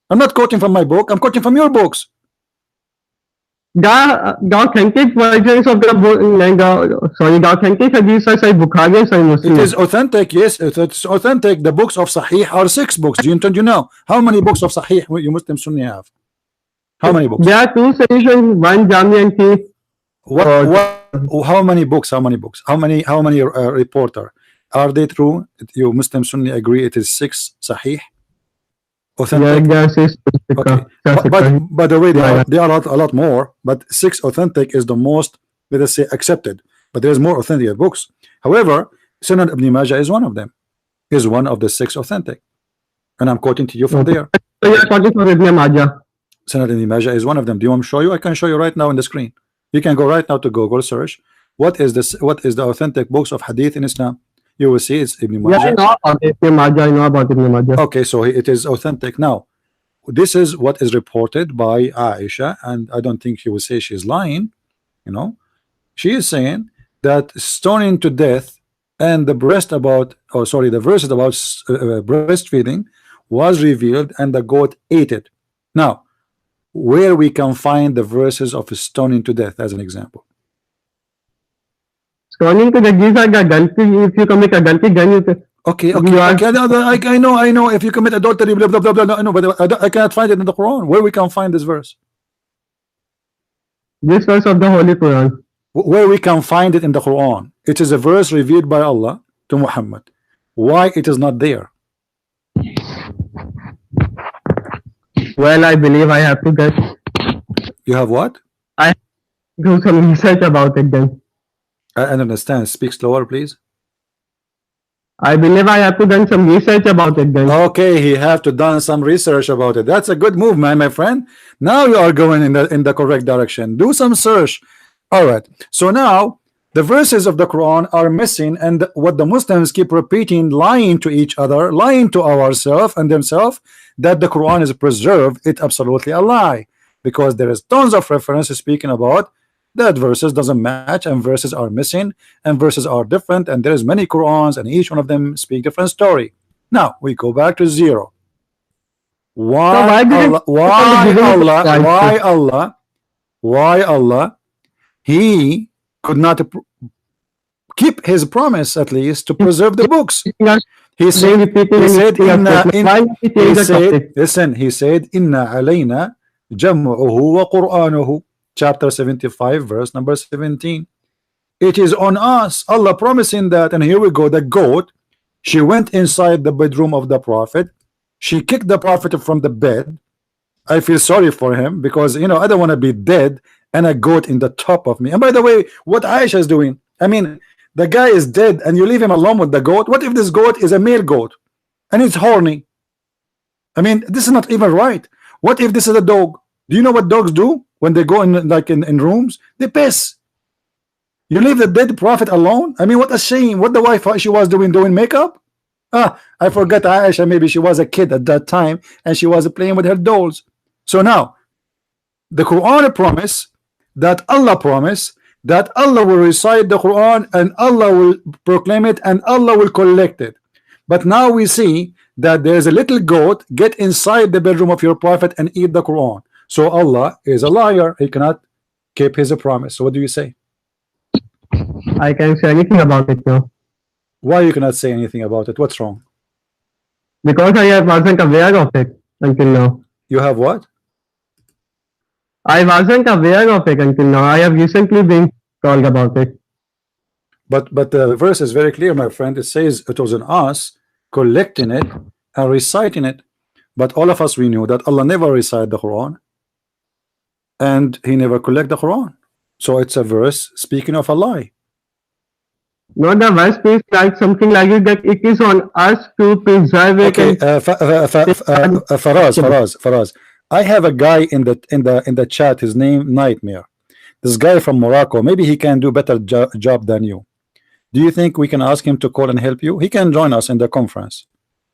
I'm not quoting from my book. I'm quoting from your books. the authentic versions of the book, the authentic hadiths are Sahih Bukhari and Sahih Muslim. It is authentic. Yes, it's authentic. The books of Sahih are 6 books. Do you know how many books of Sahih you Muslim Sunni have? How many books? There are 2 solutions, one Jami and 3. How many books? How many books? How many reporter? Are they true? You Muslim Sunni agree it is 6 Sahih? Authentic. Okay. But by the way, there are a lot more, but 6 authentic is the most, let us say, accepted. But there's more authentic books. However, Sunan Ibn Majah is one of them. Is one of the 6 authentic, and I'm quoting to you from there. So you're quoting from Ibn Majah. Sunan Ibn Majah is one of them. Do you want me to show you? I can show you right now on the screen. You can go right now to Google, search what is this, what is the authentic books of hadith in Islam. You will see it's Ibn Majah. Yeah, I know about Ibn Majah. I know about Ibn Majah. Okay, so it is authentic. Now, this is what is reported by Aisha, and I don't think she will say she's lying. You know, she is saying that stoning to death and the verses about breastfeeding was revealed, and the goat ate it. Now, where we can find the verses of stoning to death as an example? Stoning to death, these are the adultery. If you commit adultery, then you can. Okay. I know. If you commit adultery, blah blah blah blah. I know, but I cannot find it in the Quran. Where we can find this verse? This verse of the Holy Quran. Where we can find it in the Quran? It is a verse revealed by Allah to Muhammad. Why it is not there? Well, I believe I have to get. You have what? I do some research about it then. I don't understand. Speak slower, please. I believe I have to done some research about it then. Okay, he have to done some research about it. That's a good move, man, my friend. Now you are going in the correct direction. Do some search. All right. So now the verses of the Quran are missing, and what the Muslims keep repeating, lying to each other, lying to ourselves and themselves, that the Quran is preserved. It's absolutely a lie, because there is tons of references speaking about that verses doesn't match, and verses are missing, and verses are different, and there's many Qurans, and each one of them speak different story. Now we go back to zero. Why Allah he could not keep his promise, at least to preserve the books? He said inna alayna jam'uhu wa qur'anuhu, chapter 75 verse number 17. It is on us, Allah promising that. And here we go, the goat, she went inside the bedroom of the Prophet, she kicked the Prophet from the bed. I feel sorry for him, because I don't want to be dead and a goat in the top of me. And by the way, what Aisha is doing, I mean, the guy is dead and you leave him alone with the goat. What if this goat is a male goat and it's horny? I mean, this is not even right. What if this is a dog? Do you know what dogs do when they go in rooms? They piss. You leave the dead Prophet alone? I mean, what a shame. What the wife she was doing makeup? I forgot Aisha, maybe she was a kid at that time and she was playing with her dolls. So now the Quran promise that Allah will recite the Quran and Allah will proclaim it and Allah will collect it. But now we see that there's a little goat get inside the bedroom of your Prophet and eat the Quran. So Allah is a liar. He cannot keep his promise. So what do you say? I can't say anything about it now. Why you cannot say anything about it? What's wrong? Because I wasn't aware of it until now. You have what? I wasn't aware of it until now. I have recently been told about it. But the verse is very clear, my friend. It says it was on us collecting it and reciting it. But all of us, we knew that Allah never recite the Quran and he never collect the Quran. So it's a verse speaking of a lie. No, the verse is like something like it, that it is on us to preserve it. Okay, Faraz. I have a guy in the chat. His name Nightmare. This guy from Morocco. Maybe he can do better job than you. Do you think we can ask him to call and help you? He can join us in the conference.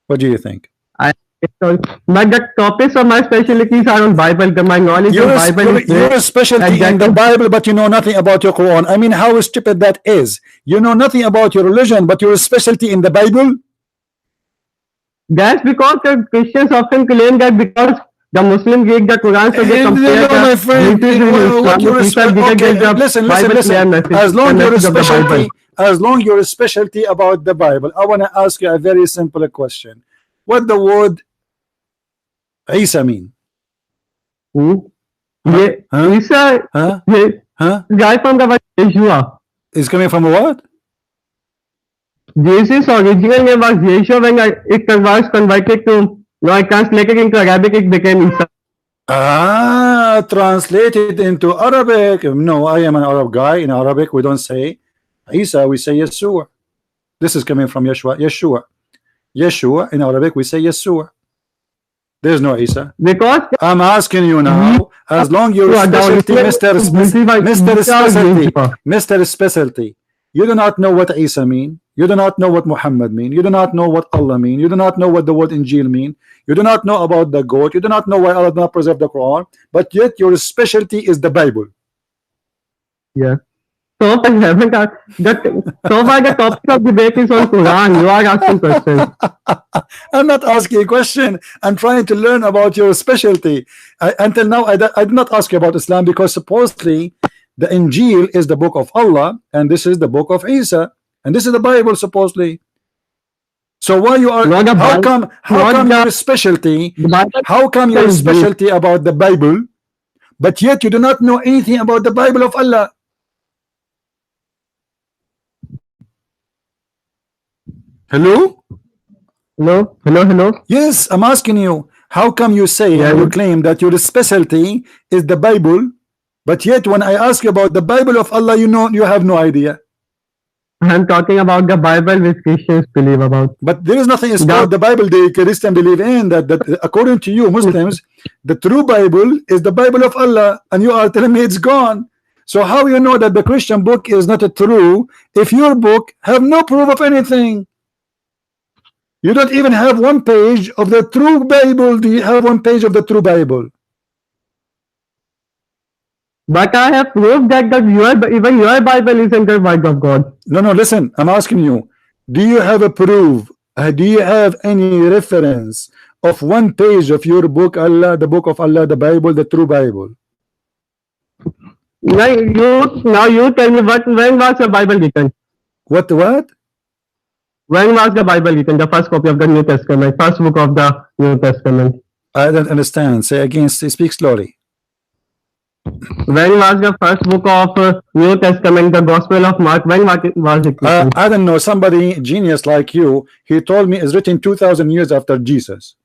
What do you think? But the topics of my specialties are on Bible. My knowledge of Bible is you're a specialty in the Bible, but you know nothing about your Quran. I mean, how stupid that is. You know nothing about your religion, but you're a specialty in the Bible. That's because the Christians often claim that because the Muslims read the Quran, so they compare my friend, listen. As long you're a specialty about the Bible, I want to ask you a very simple question. What the word Isa mean? Isa, guy from the word Yeshua. Is coming from a what? Jesus' original name was Yeshua. When it was converted to, translated into Arabic, it became Isa. Translated into Arabic. No, I am an Arab guy. In Arabic, we don't say Isa, we say Yeshua. This is coming from Yeshua. Yeshua, in Arabic, we say Yeshua. There's no Isa. Because I'm asking you now, as long you're specialty, Mr. Specialty, you do not know what Isa mean. You do not know what Muhammad mean. You do not know what Allah mean. You do not know what the word Injil mean. You do not know about the goat. You do not know why Allah did not preserve the Quran. But yet your specialty is the Bible. Yeah. So far the topic of debate is on Quran. You are asking questions. I'm not asking a question. I'm trying to learn about your specialty. Until now, I did not ask you about Islam because supposedly the Injil is the book of Allah and this is the book of Isa and this is the Bible supposedly. So why you are? How come your specialty? How come your specialty about the Bible, but yet you do not know anything about the Bible of Allah? Hello? Hello. Yes, I'm asking you. How come you say you claim that your specialty is the Bible, but yet when I ask you about the Bible of Allah, you have no idea. I'm talking about the Bible which Christians believe about. But there is nothing about the Bible the Christians believe in that according to you Muslims, the true Bible is the Bible of Allah, and you are telling me it's gone. So how you know that the Christian book is not true if your book have no proof of anything? You don't even have one page of the true Bible. Do you have one page of the true Bible? But I have proved that even your Bible isn't the word of God. No, listen. I'm asking you. Do you have a proof? Do you have any reference of one page of your book, Allah, the book of Allah, the Bible, the true Bible? Now you tell me when was the Bible written? What? When was the Bible written? The first copy of the New Testament, first book of the New Testament. I don't understand. Say again. Speak slowly. When was the first book of New Testament, the Gospel of Mark? When was it written? I don't know. Somebody genius like you, he told me it's written 2,000 years after Jesus.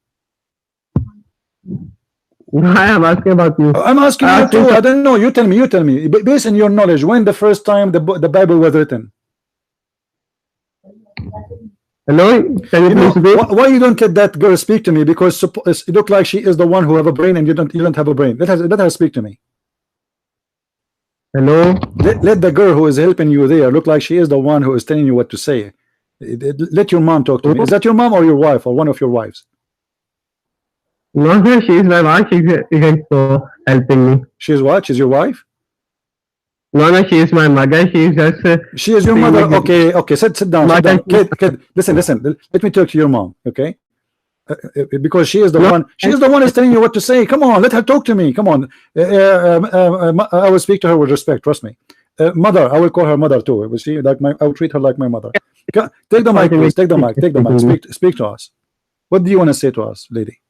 I am asking about you. I'm asking you too. I don't know. You tell me. Based on your knowledge, when the first time the Bible was written? Hello, can you please speak? Why you don't let that girl speak to me? Because it look like she is the one who have a brain and you don't have a brain. Let her speak to me. Hello. Let the girl who is helping you there look like she is the one who is telling you what to say. Let your mom talk to me. Is that your mom or your wife or one of your wives? No, sir, she is my wife. She isn't helping me. She is what? She's your wife? No, she is my mother. She is just. She is your mother. Okay. Sit down. Kid, listen. Let me talk to your mom. Okay. Because she is the one. She is the one who's telling you what to say. Come on, let her talk to me. Come on. I will speak to her with respect. Trust me. Mother, I will call her mother too. Will she I will treat her like my mother. Take the mic, please. Take the mic. Speak to us. What do you want to say to us, lady?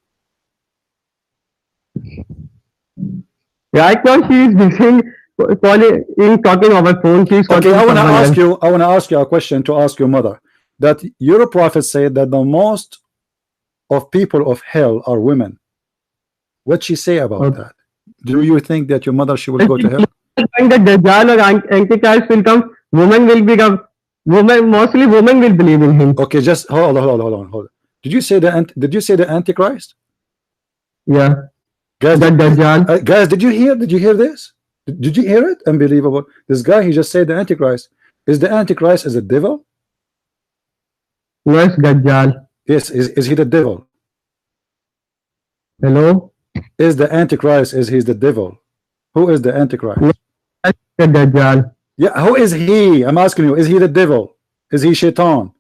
Right now, she is busy talking over phone. She's okay. I want to ask you a question to ask your mother. That your prophet said that the most of people of hell are women. What she say about that? Do you think that your mother she will go to hell? When the Dajjal or Antichrist will come, women will become women. Mostly women will believe in him. Okay, just hold on. Did you say the Antichrist? Yeah. Guys, The Dajjal. guys, did you hear this? Did you hear it? Unbelievable. This guy, he just said the Antichrist. Is the Antichrist is a devil? No, it's Dajjal. Yes, is he the devil? Hello? Is the Antichrist, is he the devil? Who is the Antichrist? No, that's the Dajjal. Yeah, who is he? I'm asking you, is he the devil? Is he Shaitan?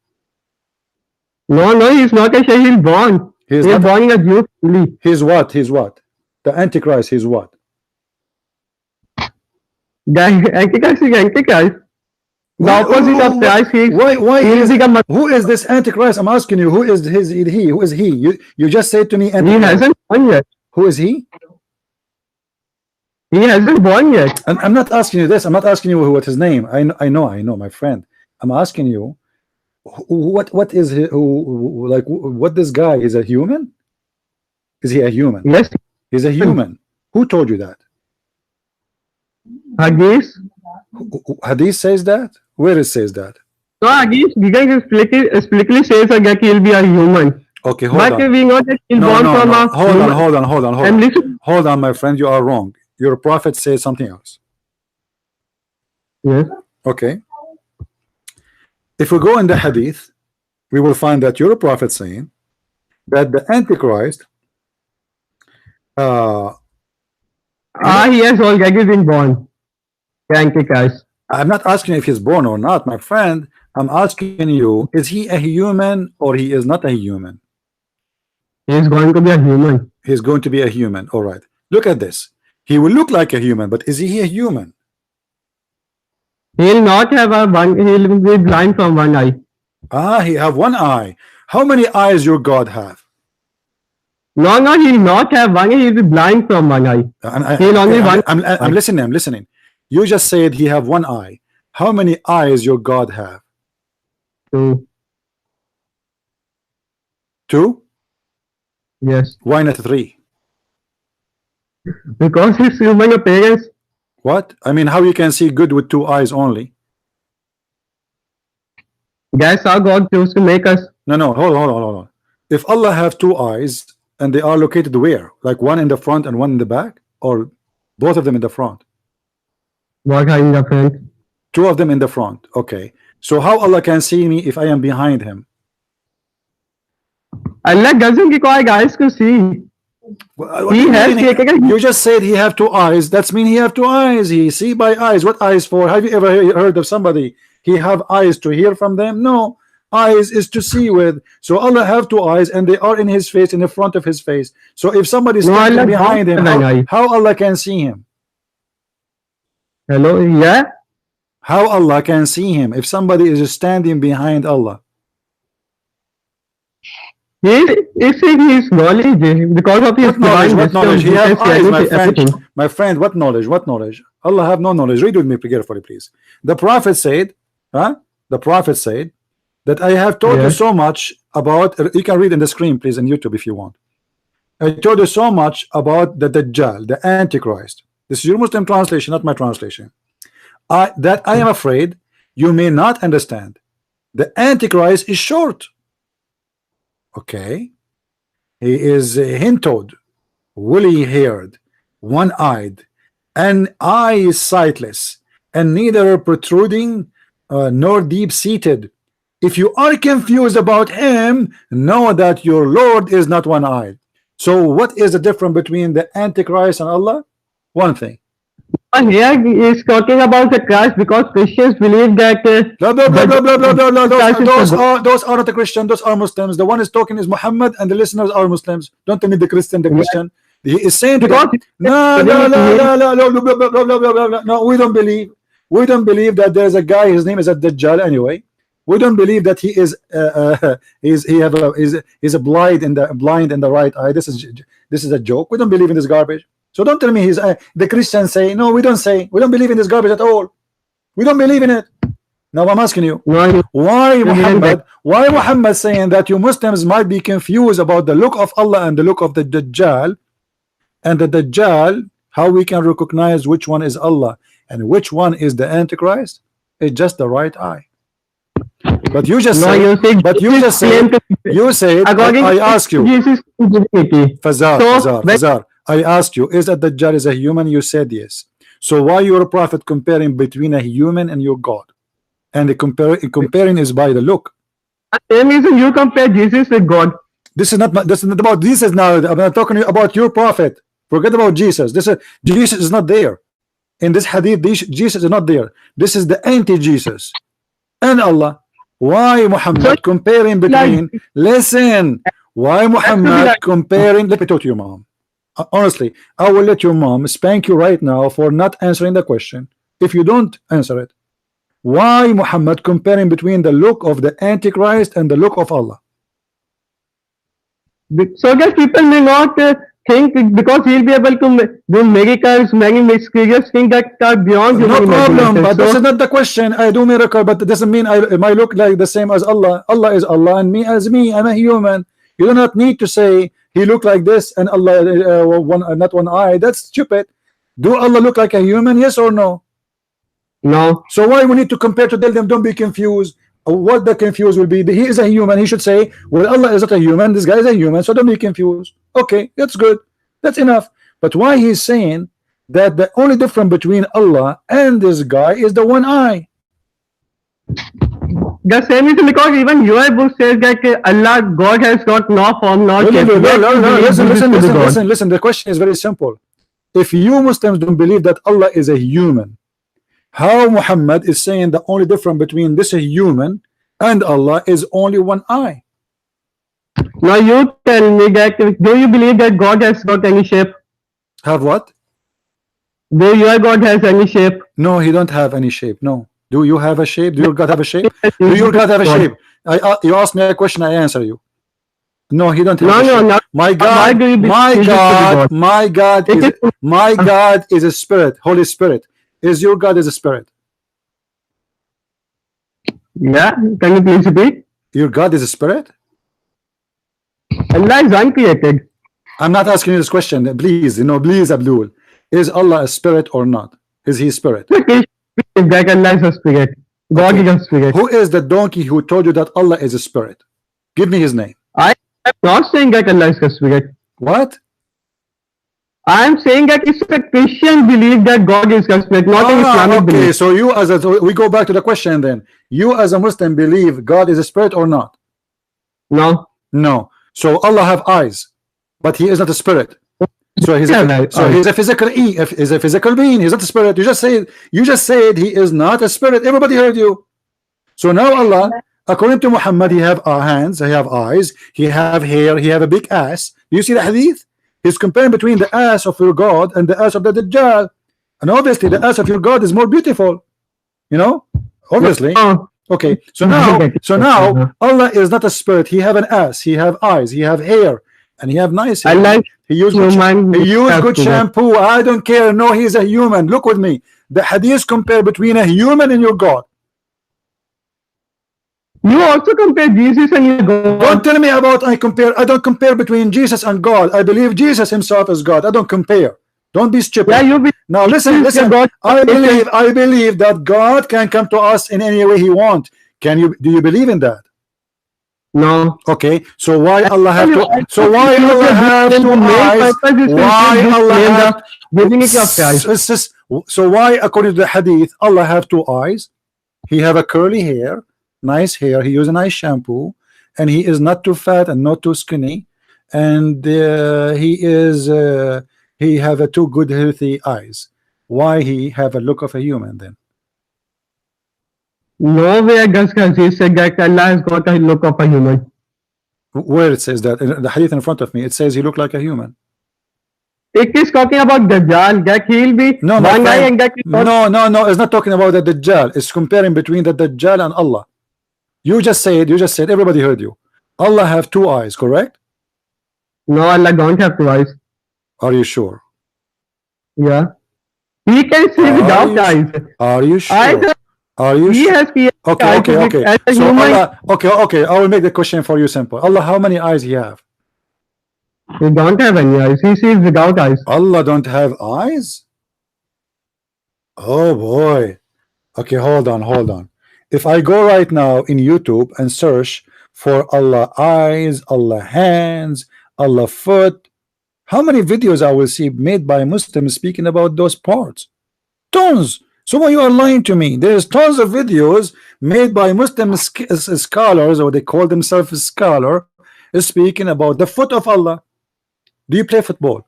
No, he's not a Shah. He's born. He's He's not. born in a Jewish family. He's what? He's what? The Antichrist, he's what? The Antichrist is Antichrist. The opposite of Christ. Who is this Antichrist? I'm asking you, who is he? Who is he? You just said to me He Antichrist. hasn't born yet. Who is he? He hasn't born yet. I'm not asking you this. I'm not asking you what his name. I know, my friend. I'm asking you, what is he? Like what this guy is a human? Is he a human? Yes. He's a human. Who told you that? Hadith. Hadith says that? Where it says that? No, Hadith because explicitly says that he'll be a human. Okay, hold But on. we know that he's born from a Hold on, my friend. You are wrong. Your prophet says something else. Yes. Okay. If we go in the hadith, we will find that your prophet saying that the Antichrist He has already been born. The Antichrist. I'm not asking if he's born or not, my friend. I'm asking you, is he a human or he is not a human? He is going to be a human. He's going to be a human. All right. Look at this. He will look like a human, but is he a human? He'll not have a one. He'll be blind from one eye. He have one eye. How many eyes your God have? No, he'll not have one. He'll be blind from one eye. He'll only one. I'm listening. I'm listening. You just said he have one eye. How many eyes your God have? Two. Two? Yes. Why not three? Because his human appearance. What? I mean, how you can see good with two eyes only? That's how God chose to make us. No. Hold on. If Allah have two eyes and they are located where? Like one in the front and one in the back? Or both of them in the front? What are in the front? Two of them in the front. Okay. So how Allah can see me if I am behind him? Allah doesn't require eyes to see. You just said he have two eyes. That's mean he have two eyes. He see by eyes. What eyes for? Have you ever heard of somebody he have eyes to hear from them? No. Eyes is to see with. So Allah have two eyes and they are in his face, in the front of his face. So if somebody is standing behind him, how Allah can see him? Hello, yeah. How Allah can see him if somebody is standing behind Allah? It's in his knowledge because of his knowledge. What knowledge? He have eyes, my friend. Everything. My friend, what knowledge? What knowledge? Allah have no knowledge. Read with me carefully, please. The Prophet said, the Prophet said that I have told you so much about. You can read in the screen, please, on YouTube if you want. I told you so much about the Dajjal, the Antichrist. This is your Muslim translation, not my translation. That I am afraid you may not understand. The Antichrist is short. Okay, he is hint-toed, woolly-haired, one-eyed, and eye sightless, and neither protruding nor deep-seated. If you are confused about him, know that your Lord is not one-eyed. So what is the difference between the Antichrist and Allah? One thing. Here he is talking about the Christ because Christians believe that those are not the Christian, those are Muslims. The one is talking is Muhammad and the listeners are Muslims. Don't tell me the Christian. He is saying to them, no, we don't believe that there's a guy, his name is a Dajjal anyway. We don't believe that he is he's a blind in the right eye. This is a joke. We don't believe in this garbage. So don't tell me he's the Christians say no. We don't believe in this garbage at all. We don't believe in it. Now I'm asking you, No, why Muhammad saying that you Muslims might be confused about the look of Allah and the look of the Dajjal, and the Dajjal, how we can recognize which one is Allah and which one is the Antichrist? It's just the right eye. But you just no, said, you say but you just said, you said, according I to ask you, Jesus divinity. Fazar, So when Fazar, I asked you, is that Dajjal is a human? You said yes. So why your prophet comparing between a human and your God? And the comparing is by the look. same reason you compare Jesus with God. This is not about Jesus now. I'm not talking about your prophet. Forget about Jesus. Jesus is not there. In this hadith, Jesus is not there. This is the anti-Jesus. And Allah. Why Muhammad comparing between? Listen. Why Muhammad comparing? Let me talk to your mom. Honestly, I will let your mom spank you right now for not answering the question. If you don't answer it, why Muhammad comparing between the look of the Antichrist and the look of Allah? So that people may not think because he'll be able to do miracles, many mysterious things that are beyond No human problem, imagination. but this So is not the question. I do miracle, but it doesn't mean I look like the same as Allah. Allah is Allah and me as me. I'm a human. You do not need to say he look like this and Allah not one eye. That's stupid. Do Allah look like a human? Yes or no? no, So why we need to compare to tell them don't be confused? What the confused will be? He is a human. He should say, well, Allah is not a human. This guy is a human, so don't be confused. Okay, that's good. That's enough. But why he's saying that the only difference between Allah and this guy is the one eye? the same reason because even your book says that Allah, God has got no form, no No, shape. no, no, Yet no, you no. believe Listen, Jesus listen, to be listen, God. listen, listen. The question is very simple. If you Muslims don't believe that Allah is a human, how Muhammad is saying the only difference between this human and Allah is only one eye? Now you tell me that do you believe that God has got any shape? Have what? Do your God has any shape? No, he don't have any shape. No. Do you have a shape? Do your God have a shape? Yes, Do your God have a God. shape? You ask me a question, I answer you. No, he don't have No, a no, shape. no. My Why God, do you believe my Jesus to be God, God? my God It is is my God is a spirit, Holy Spirit. Is your God is a spirit? yeah. Can you please repeat? Your God is a spirit? Allah is uncreated. I'm not asking you this question. Please, please, Abdul. Is Allah a spirit or not? Is he spirit? But it is that Allah is a spirit. God Okay. is a spirit. Who is the donkey who told you that Allah is a spirit? Give me his name. I am not saying that Allah is a spirit. What? I am saying that it's a Christian belief that God is a spirit, not an Islamic Okay. belief. So we go back to the question then. You as a Muslim believe God is a spirit or not? No. No. So Allah have eyes, but he is not a spirit. So he's a physical is a physical being. He's not a spirit. You just said he is not a spirit. Everybody heard you. So now Allah, according to Muhammad, he have hands, he have eyes, he have hair, he have a big ass. Do you see the hadith? He's comparing between the ass of your God and the ass of the Dajjal. And obviously the ass of your God is more beautiful. Obviously. No. Okay. So now Allah is not a spirit. He have an ass, he have eyes, he have hair, and he have nice hair. Allah He used good shampoo. I don't care. No, he's a human. Look with me. The hadith compare between a human and your God. You also compare Jesus and your God. Don't tell me about I don't compare between Jesus and God. I believe Jesus himself is God. I don't compare. Don't be stupid. Yeah, now listen. God. I believe that God can come to us in any way he wants. Do you believe in that? No. Okay, so why Allah have to? So why Allah have two eyes? Why Allah have? So why, according to the hadith, Allah have two eyes? He have a curly hair, nice hair. He use a nice shampoo, and he is not too fat and not too skinny, and he have a two good healthy eyes. Why he have a look of a human then? Nowhere does he said that Allah has got a look of a human. Where it says that? In the hadith in front of me, it says he look like a human. It is talking about Dajjal, that he'll be no, one eye and that no, it's not talking about the Dajjal. It's comparing between the Dajjal and Allah. You just said, everybody heard you. Allah have two eyes, correct? No, Allah don't have two eyes. Are you sure? Yeah. He can see without eyes. Are you sure? Are you sure? Okay, okay, okay. As a So human, Allah, okay, okay. I will make the question for you simple. Allah, how many eyes he have? he don't have any eyes. He sees without eyes. Allah don't have eyes? Oh boy. Okay, hold on, hold on. If I go right now in YouTube and search for Allah eyes, Allah hands, Allah foot, how many videos I will see made by Muslims speaking about those parts? Tons. So you are lying to me. There's tons of videos made by Muslim scholars, or they call themselves a scholar, speaking about the foot of Allah. Do you play football?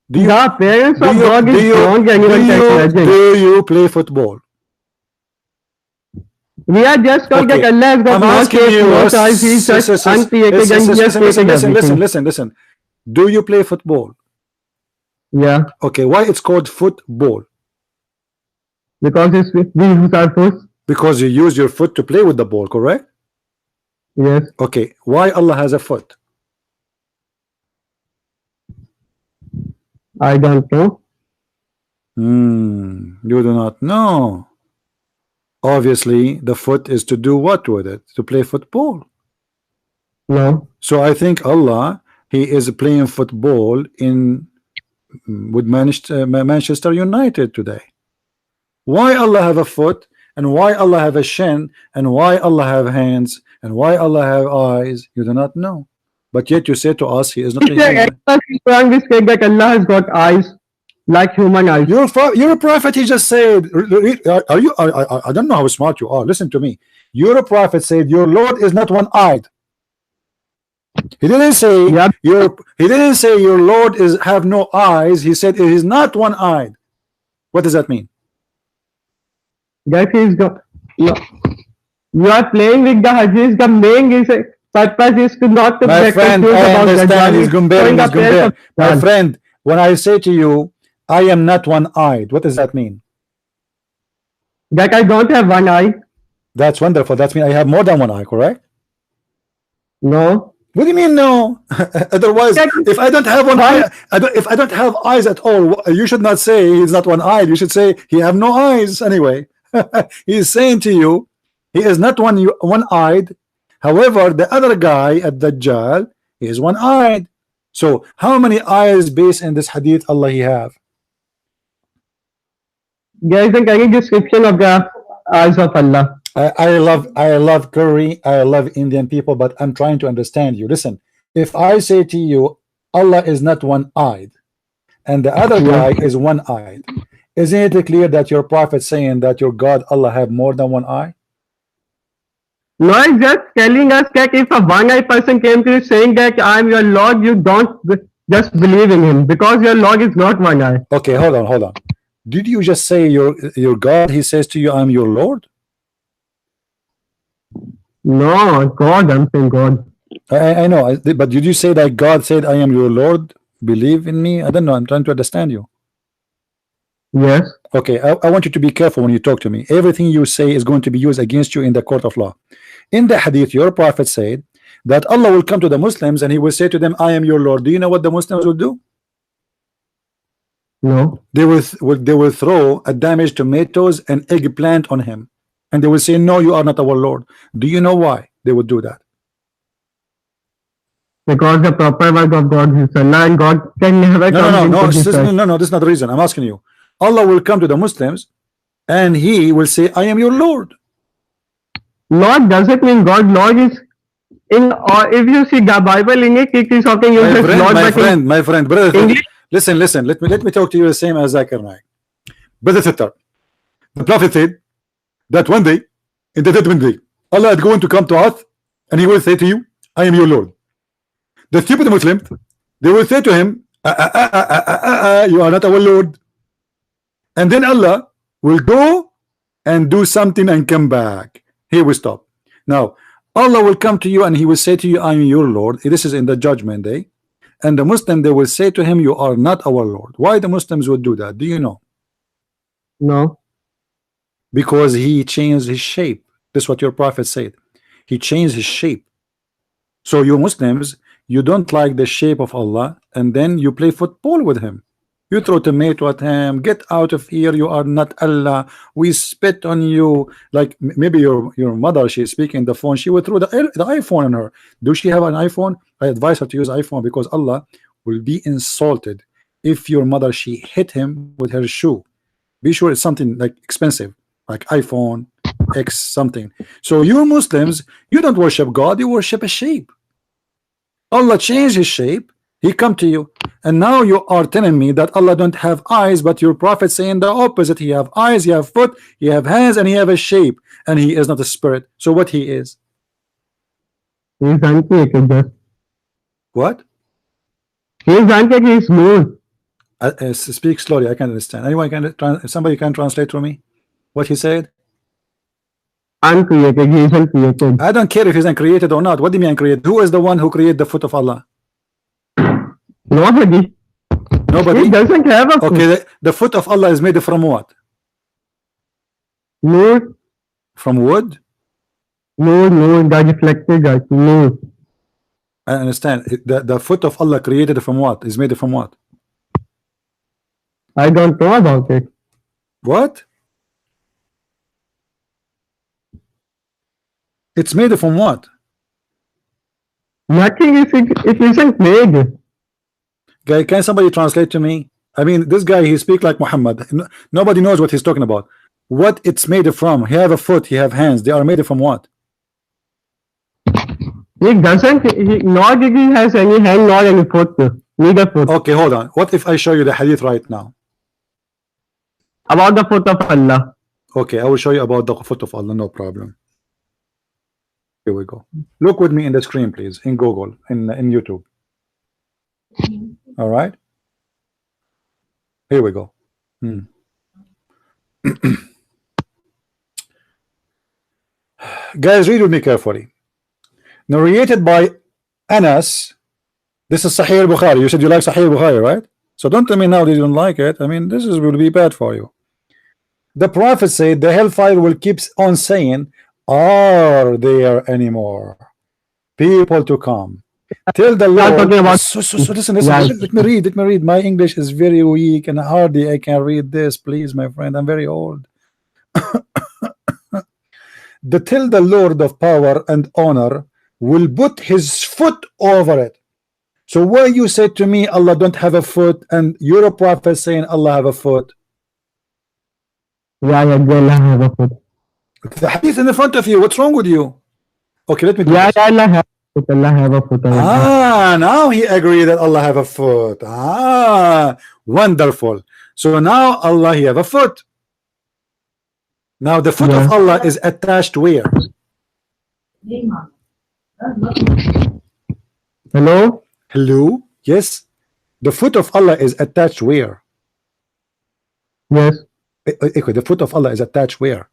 Do you The parents do of you God do is you wrong and do even you technology. do you play football? We are just told that Okay, Allah has got I'm no asking shape, you. no size. He's just uncreated and he has created everything. Listen. Do you play football? Yeah, Okay, why it's called football? because it's we use our foot. Because you use your foot to play with the ball, correct? Yes, Okay, why Allah has a foot? I don't know. You do not know. Obviously, the foot is to do what with it? To play football. No, So I think Allah, He is playing football in with Manchester United today. Why Allah have a foot, and why Allah have a shin, and why Allah have hands, and why Allah have eyes? You do not know. But yet you say to us, He is not a human. wrong we say that Allah has got eyes like human eyes. You're a prophet. He just said, are you? I don't know how smart you are. Listen to me. You're a prophet. Said your Lord is not one-eyed. He didn't say Yeah, He didn't say your Lord is have no eyes. He said it is not one-eyed. What does that mean? that he's got. No, you are playing with the hadith. The main purpose is to not to My get friend, confused I about understand. Dajjal. He's comparing. Showing He's the place comparing. of My Dajjal. friend, when I say to you, I am not one-eyed, what does that mean? That I don't have one eye. That's wonderful. That means I have more than one eye, correct? No. What do you mean no? Otherwise, if I don't have one eye, if I don't have eyes at all, you should not say he's not one-eyed. You should say he have no eyes anyway. He's saying to you, he is not one-eyed. However, the other guy at Dajjal is one-eyed. So how many eyes based in this hadith Allah he have? There isn't any description of the eyes of Allah. I love curry, I love Indian people, but I'm trying to understand you. Listen, if I say to you Allah is not one-eyed and the other guy is one-eyed, isn't it clear that your prophet saying that your God Allah have more than one eye? No, it's just telling us that if a one-eyed person came to you saying that I am your Lord, you don't just believe in him because your Lord is not one eye. Okay, hold on. Did you just say your God, he says to you, I'm your Lord? No, God, I'm saying God. I know, but did you say that God said, I am your Lord? Believe in me? I don't know. I'm trying to understand you. Yes. Okay, I want you to be careful when you talk to me. Everything you say is going to be used against you in the court of law. In the hadith, your prophet said that Allah will come to the Muslims and he will say to them, I am your Lord. Do you know what the Muslims will do? No. They will throw a damaged tomatoes and eggplant on him, and they will say, no, you are not our Lord. Do you know why they would do that? Because the proper word of God is Allah, and God can never come into this earth. No, this is not the reason. I'm asking you. Allah will come to the Muslims and he will say, I am your Lord. Lord doesn't mean God. Lord is in, or if you see the Bible in it, it is something you just Lord. My friend, brother. Listen. Let me talk to you the same as Zakir Naik. Brother Sitter, the Prophet said that one day, in the judgment day, Allah is going to come to us and he will say to you, I am your Lord. The stupid Muslims, they will say to him, you are not our Lord. And then Allah will go and do something and come back. Here we stop. Now, Allah will come to you and he will say to you, I am your Lord. This is in the judgment day. And the Muslim, they will say to him, you are not our Lord. Why the Muslims would do that? Do you know? No. Because he changed his shape. That's what your prophet said. He changed his shape. So you Muslims, you don't like the shape of Allah, and then you play football with him. You throw tomato at him. Get out of here. You are not Allah. We spit on you. Like maybe your mother, she's speaking the phone. She would throw the iPhone on her. Do she have an iPhone? I advise her to use iPhone because Allah will be insulted if your mother she hit him with her shoe. Be sure it's something like expensive, like iPhone X something. So you Muslims, you don't worship God, you worship a sheep. Allah changed his shape, he come to you, and now you are telling me that Allah don't have eyes, but your prophet saying the opposite. He have eyes, he have foot, he have hands, and he have a shape, and he is not a spirit. So what he is? He's uncreated. What? He's uncreated, he's smooth. Speak slowly, I can't understand. Anyone can somebody can translate for me what he said? Uncreated, he is uncreated. I don't care if he's uncreated or not. What do you mean uncreated? Who is the one who created the foot of Allah? Nobody. Nobody? He doesn't have a foot. Okay, the foot of Allah is made from what? Mood, From wood? mood, that reflected that. Mood. I understand. The foot of Allah created from what? Is made from what? I don't know about it. What? It's made from what? Nothing is it isn't made. Guy, can somebody translate to me? I mean, this guy, he speak like Muhammad. Nobody knows what he's talking about. What it's made from? He have a foot, he have hands. They are made from what? He doesn't, nor did he has any hand nor any foot. Neither foot. Okay, hold on. What if I show you the hadith right now? About the foot of Allah. Okay, I will show you about the foot of Allah, no problem. Here we go. Look with me in the screen, please, in Google, in YouTube. All right. Here we go. Guys, read with me carefully. Narrated by Anas. This is Sahih al-Bukhari. You said you like Sahih al-Bukhari, right? So don't tell me now that you don't like it. I mean, this is will be bad for you. The Prophet said the hellfire will keep on saying, are there any more people to come? Till the Lord. So listen, let me read. My English is very weak and hardly I can read this. Please, my friend, I'm very old. Till the Lord of power and honor will put his foot over it. So why you said to me Allah don't have a foot and you're a prophet saying Allah have a foot? Yeah, Allah have a foot. The hadith in the front of you. What's wrong with you? Okay, let me do this. Allah have a foot. Allah have a foot. Now he agreed that Allah have a foot. Wonderful. So now Allah he have a foot. Now the foot of Allah is attached where? Hello? Hello? Yes. The foot of Allah is attached where? Yes. Okay, the foot of Allah is attached where?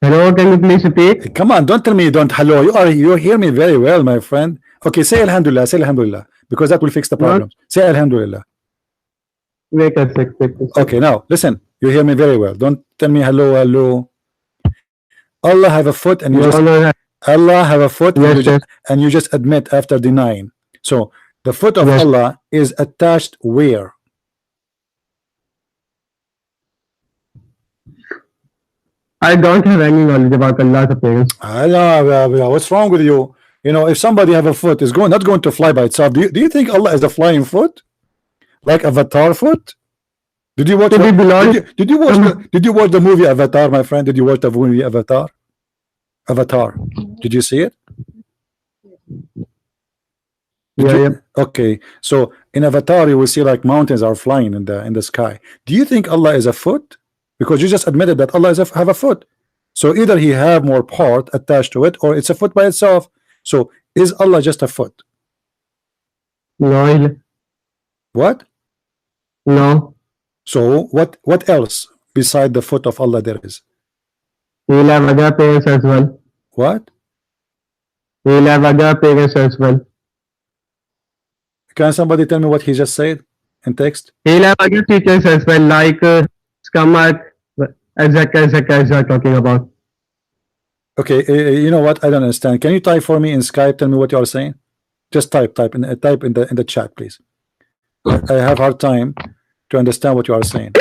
Hello, can you please repeat? Come on, don't tell me you don't. Hello, you hear me very well, my friend. Okay, say Alhamdulillah, because that will fix the problem. Say Alhamdulillah. Wait a sec. Okay, now listen, you hear me very well. Don't tell me hello. Allah have a foot and you Allah have a foot and you just admit after denying. So the foot of Allah is attached where? I don't have any knowledge about Allah's appearance. Allah, what's wrong with you? You know, if somebody have a foot, is not going to fly by itself. Do you think Allah is a flying foot, like Avatar foot? Did you watch? Did you watch the movie Avatar, my friend? Did you watch the movie Avatar? Avatar. Did you see it? Okay, so in Avatar you will see like mountains are flying in the sky. Do you think Allah is a foot? Because you just admitted that Allah have a foot. So either he have more part attached to it or it's a foot by itself. So is Allah just a foot? No. What? No. So what else beside the foot of Allah there is? He'll have other appearance as well. What? He'll have other appearance as well. Can somebody tell me what he just said in text? He'll have other features as well, like stomach, exactly as you're talking about. Okay, you know what? I don't understand. Can you type for me in Skype? Tell me what you are saying. Just type in the chat, please. I have hard time to understand what you are saying.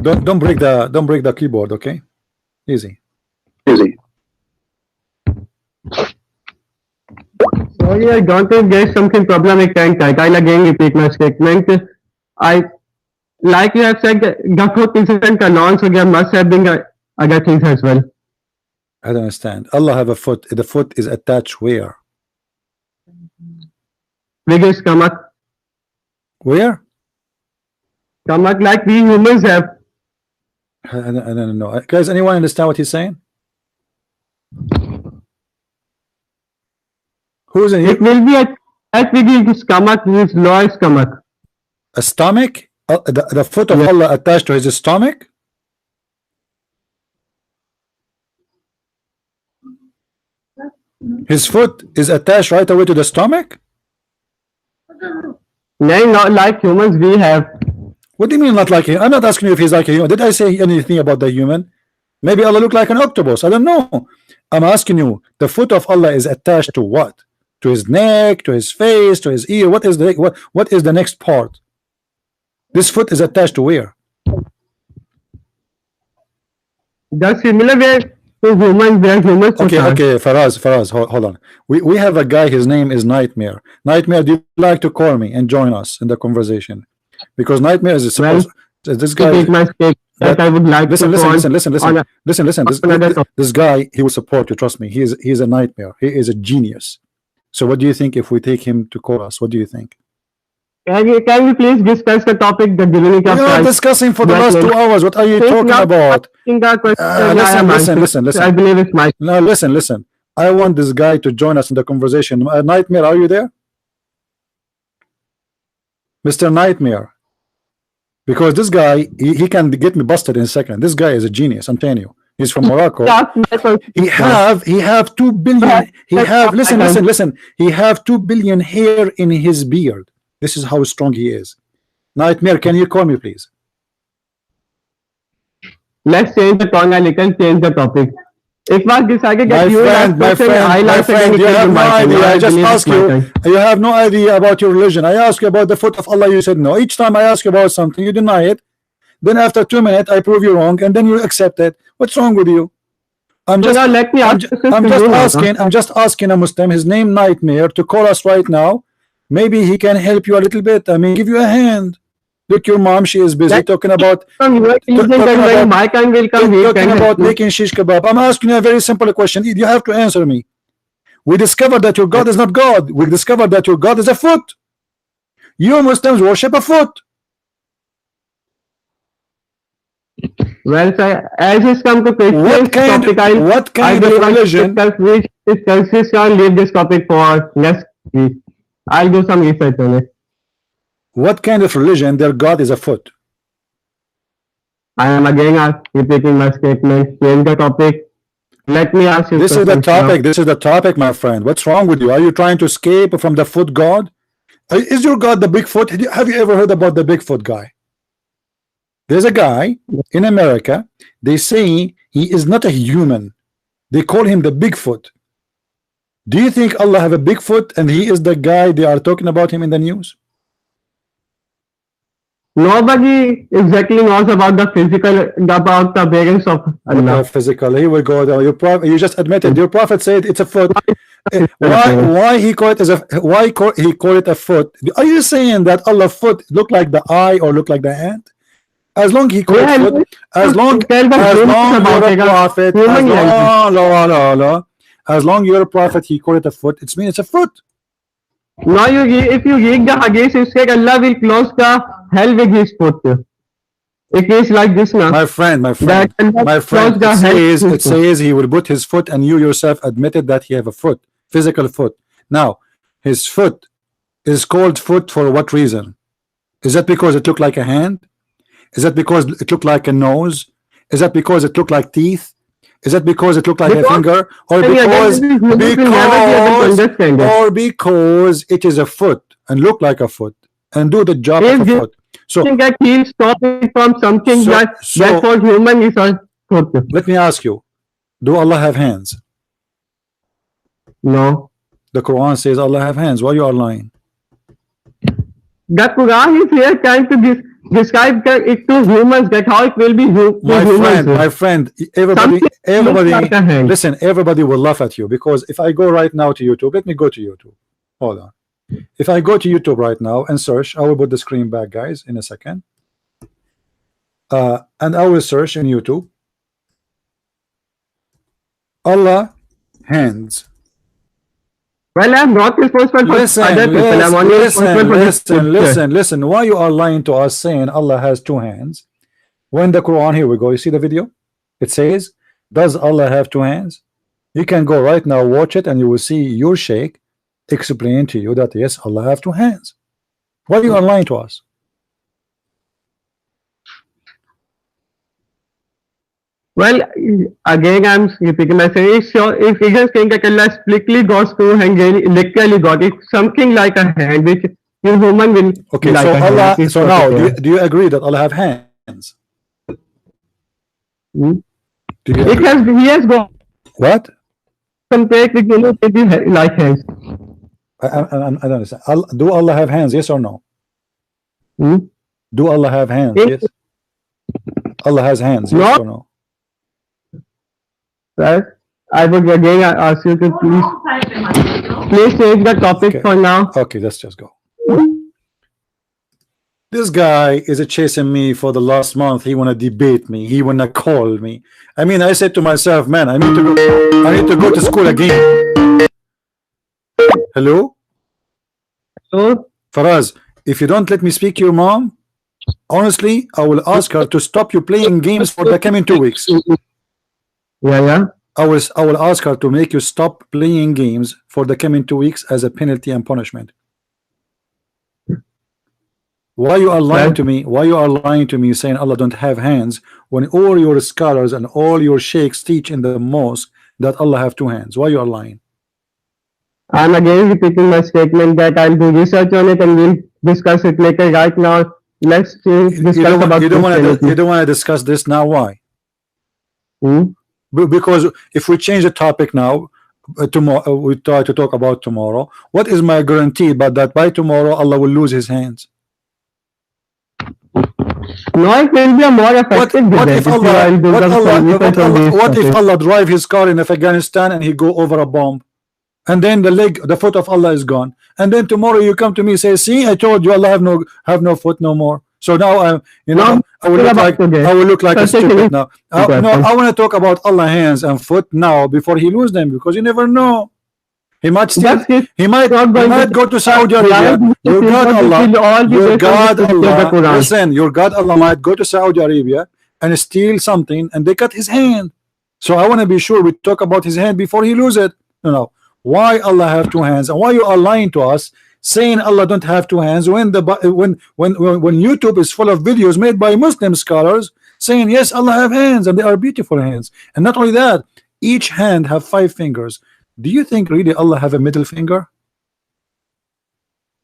Don't break the keyboard, okay? Easy. Sorry, I don't think there's something problematic. I'll again repeat my statement. I, like you have said, the foot isn't canon, so there must have been other things as well. I don't understand. Allah have a foot. The foot is attached where? With his stomach. Where? Stomach like we humans have. I don't know. Guys, anyone understand what he's saying? Who's in It here? will be attached with his stomach, his lower stomach. A stomach? The foot of Allah attached to his stomach? His foot is attached right away to the stomach? No, not like humans we have. What do you mean not like him? I'm not asking you if he's like a human. Did I say anything about the human? Maybe Allah look like an octopus. I don't know. I'm asking you, the foot of Allah is attached to what? To his neck, to his face, to his ear. What is the next part? This foot is attached to where? The similar way to humans, where humans Okay, Faraz, hold on. We have a guy, his name is Nightmare. Nightmare, do you like to call me and join us in the conversation? Because Nightmare is supposed this guy. I would like listen. This guy, he will support you. Trust me. He's a nightmare. He is a genius. So, what do you think if we take him to call us? What do you think? Can you please discuss the topic, the divinity of We are Christ? discussing for the last 2 hours. What are you talking about? Listen. I believe it's my. No, listen. I want this guy to join us in the conversation. Nightmare, are you there? Mr. Nightmare, because this guy he can get me busted in a second. This guy is a genius. I'm telling you. He's from Morocco. He have 2 billion. He have listen. He have 2 billion hair in his beard. This is how strong he is. Nightmare, can you call me, please? Let's change the tongue and change the topic. It was decided that my friend, you have no idea. I just ask you. You have no idea about your religion. I ask you about the foot of Allah. You said no. Each time I ask you about something, you deny it. Then after 2 minutes, I prove you wrong, and then you accept it. What's wrong with you? I'm just asking a Muslim. His name Nightmare to call us right now. Maybe he can help you a little bit. I mean, give you a hand. Look, your mom, she is busy talking about making shish kebab. I'm asking you a very simple question. You have to answer me. We discovered that your God is not God. We discovered that your God is a foot. You Muslims worship a foot. Well, sir, as it's come to Christian topic, what kind of religion? Leave this topic for next week. I'll do some research on it. What kind of religion their God is a foot? I am again repeating my statement. Change the topic. Let me ask you. This is the topic. This is the topic, my friend. What's wrong with you? Are you trying to escape from the foot God? Is your God the Bigfoot? Have you ever heard about the Bigfoot guy? There's a guy in America. They say he is not a human. They call him the Bigfoot. Do you think Allah have a Bigfoot and he is the guy they are talking about him in the news? Nobody exactly knows about the physical, about the appearance of Allah. Physical. Here we go. You just admitted. Your prophet said it's a foot. Why he call it as a he call it a foot? Are you saying that Allah's foot look like the eye or look like the hand? As long he call it foot, as long you're a prophet, as long you're a prophet, he call it a foot. It means it's a foot. Now if you read the hadith, it said Allah will close the hell with his foot. It is like this now. My friend, it says he will put his foot, and you yourself admitted that he have a foot, physical foot. Now, his foot is called foot for what reason? Is that because it looked like a hand? Is that because it looked like a nose? Is that because it looked like teeth? Is that because it looked like a finger? Or because it is a foot and look like a foot and do the job of a foot? So that he is stopping from something that for human is also. let me ask you, do Allah have hands? No. The Quran says Allah have hands. Why you are lying? The Quran is here trying to describe it to humans, that how it will be My friend, everybody, like listen, everybody will laugh at you, because if I go right now to YouTube, let me go to YouTube. Hold on. If I go to YouTube right now and search, I will put the screen back, guys, in a second. And I will search in YouTube. Allah hands. Well, I'm not responsible for other people. I'm only responsible for listen. Why you are lying to us saying Allah has two hands? When the Quran, here we go. You see the video? It says, does Allah have two hands? You can go right now, watch it, and you will see your sheikh explain to you that yes, Allah have two hands. Why you are lying to us? Well, again, I'm repeating myself. So if he is saying that Allah strictly goes to hand, literally got it, something like a hand, which in human will. Okay, like so Allah. Hand, so now, do you agree that Allah have hands? Hmm? Do you agree? He has got What? compared with like hands. I don't understand. Do Allah have hands? Yes or no? Hmm? Do Allah have hands? Yes. Allah has hands. Yes or no? Right. I would again ask you to please change the topic for now. Okay, let's just go. This guy is chasing me for the last month. He wanna debate me. He wanna call me. I mean, I said to myself, man, I need to go to school again. Hello? So, Faraz, if you don't let me speak to your mom, honestly, I will ask her to stop you playing games for the coming 2 weeks. yeah. I will ask her to make you stop playing games for the coming 2 weeks as a penalty and punishment. Why you are lying to me? Why you are lying to me saying Allah don't have hands when all your scholars and all your sheikhs teach in the mosque that Allah have two hands? Why you are lying? I'm again repeating my statement that I'll do research on it and we'll discuss it later. Right now, let's discuss about you don't want to discuss this now. Why? Because if we change the topic now, tomorrow we try to talk about tomorrow. What is my guarantee but that by tomorrow Allah will lose his hands? No, it will be a more effective. What if Allah drive his car in Afghanistan and he go over a bomb, and then the foot of Allah is gone, and then tomorrow you come to me and say, see, I told you Allah have no foot no more. So now I will look like a stupid now. No, I want to talk about Allah hands and foot now before he lose them, because you never know. He might go to Saudi Arabia. Your God Allah, listen, your God Allah might go to Saudi Arabia and steal something and they cut his hand. So I want to be sure we talk about his hand before he lose it. Why Allah have two hands, and why you are lying to us saying Allah don't have two hands when YouTube is full of videos made by Muslim scholars saying yes, Allah have hands and they are beautiful hands. And not only that, each hand have 5 fingers. Do you think really Allah have a middle finger?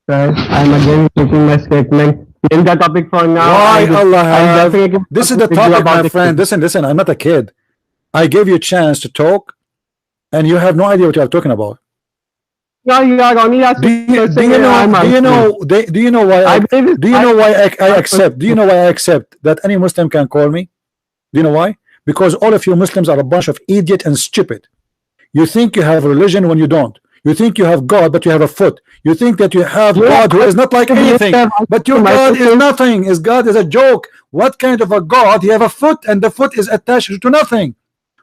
I'm again taking my statement. In the topic for now. Why Allah have? This is the topic, my friend. Listen, I'm not a kid. I gave you a chance to talk and you have no idea what you are talking about. Yeah, you are only asking. Do you know why I accept that any Muslim can call me? Do you know why? Because all of you Muslims are a bunch of idiot and stupid. You think you have religion when you don't. You think you have God, but you have a foot. You think that you have God who is not like anything, but your God is nothing. His God is a joke. What kind of a God? He have a foot and the foot is attached to nothing.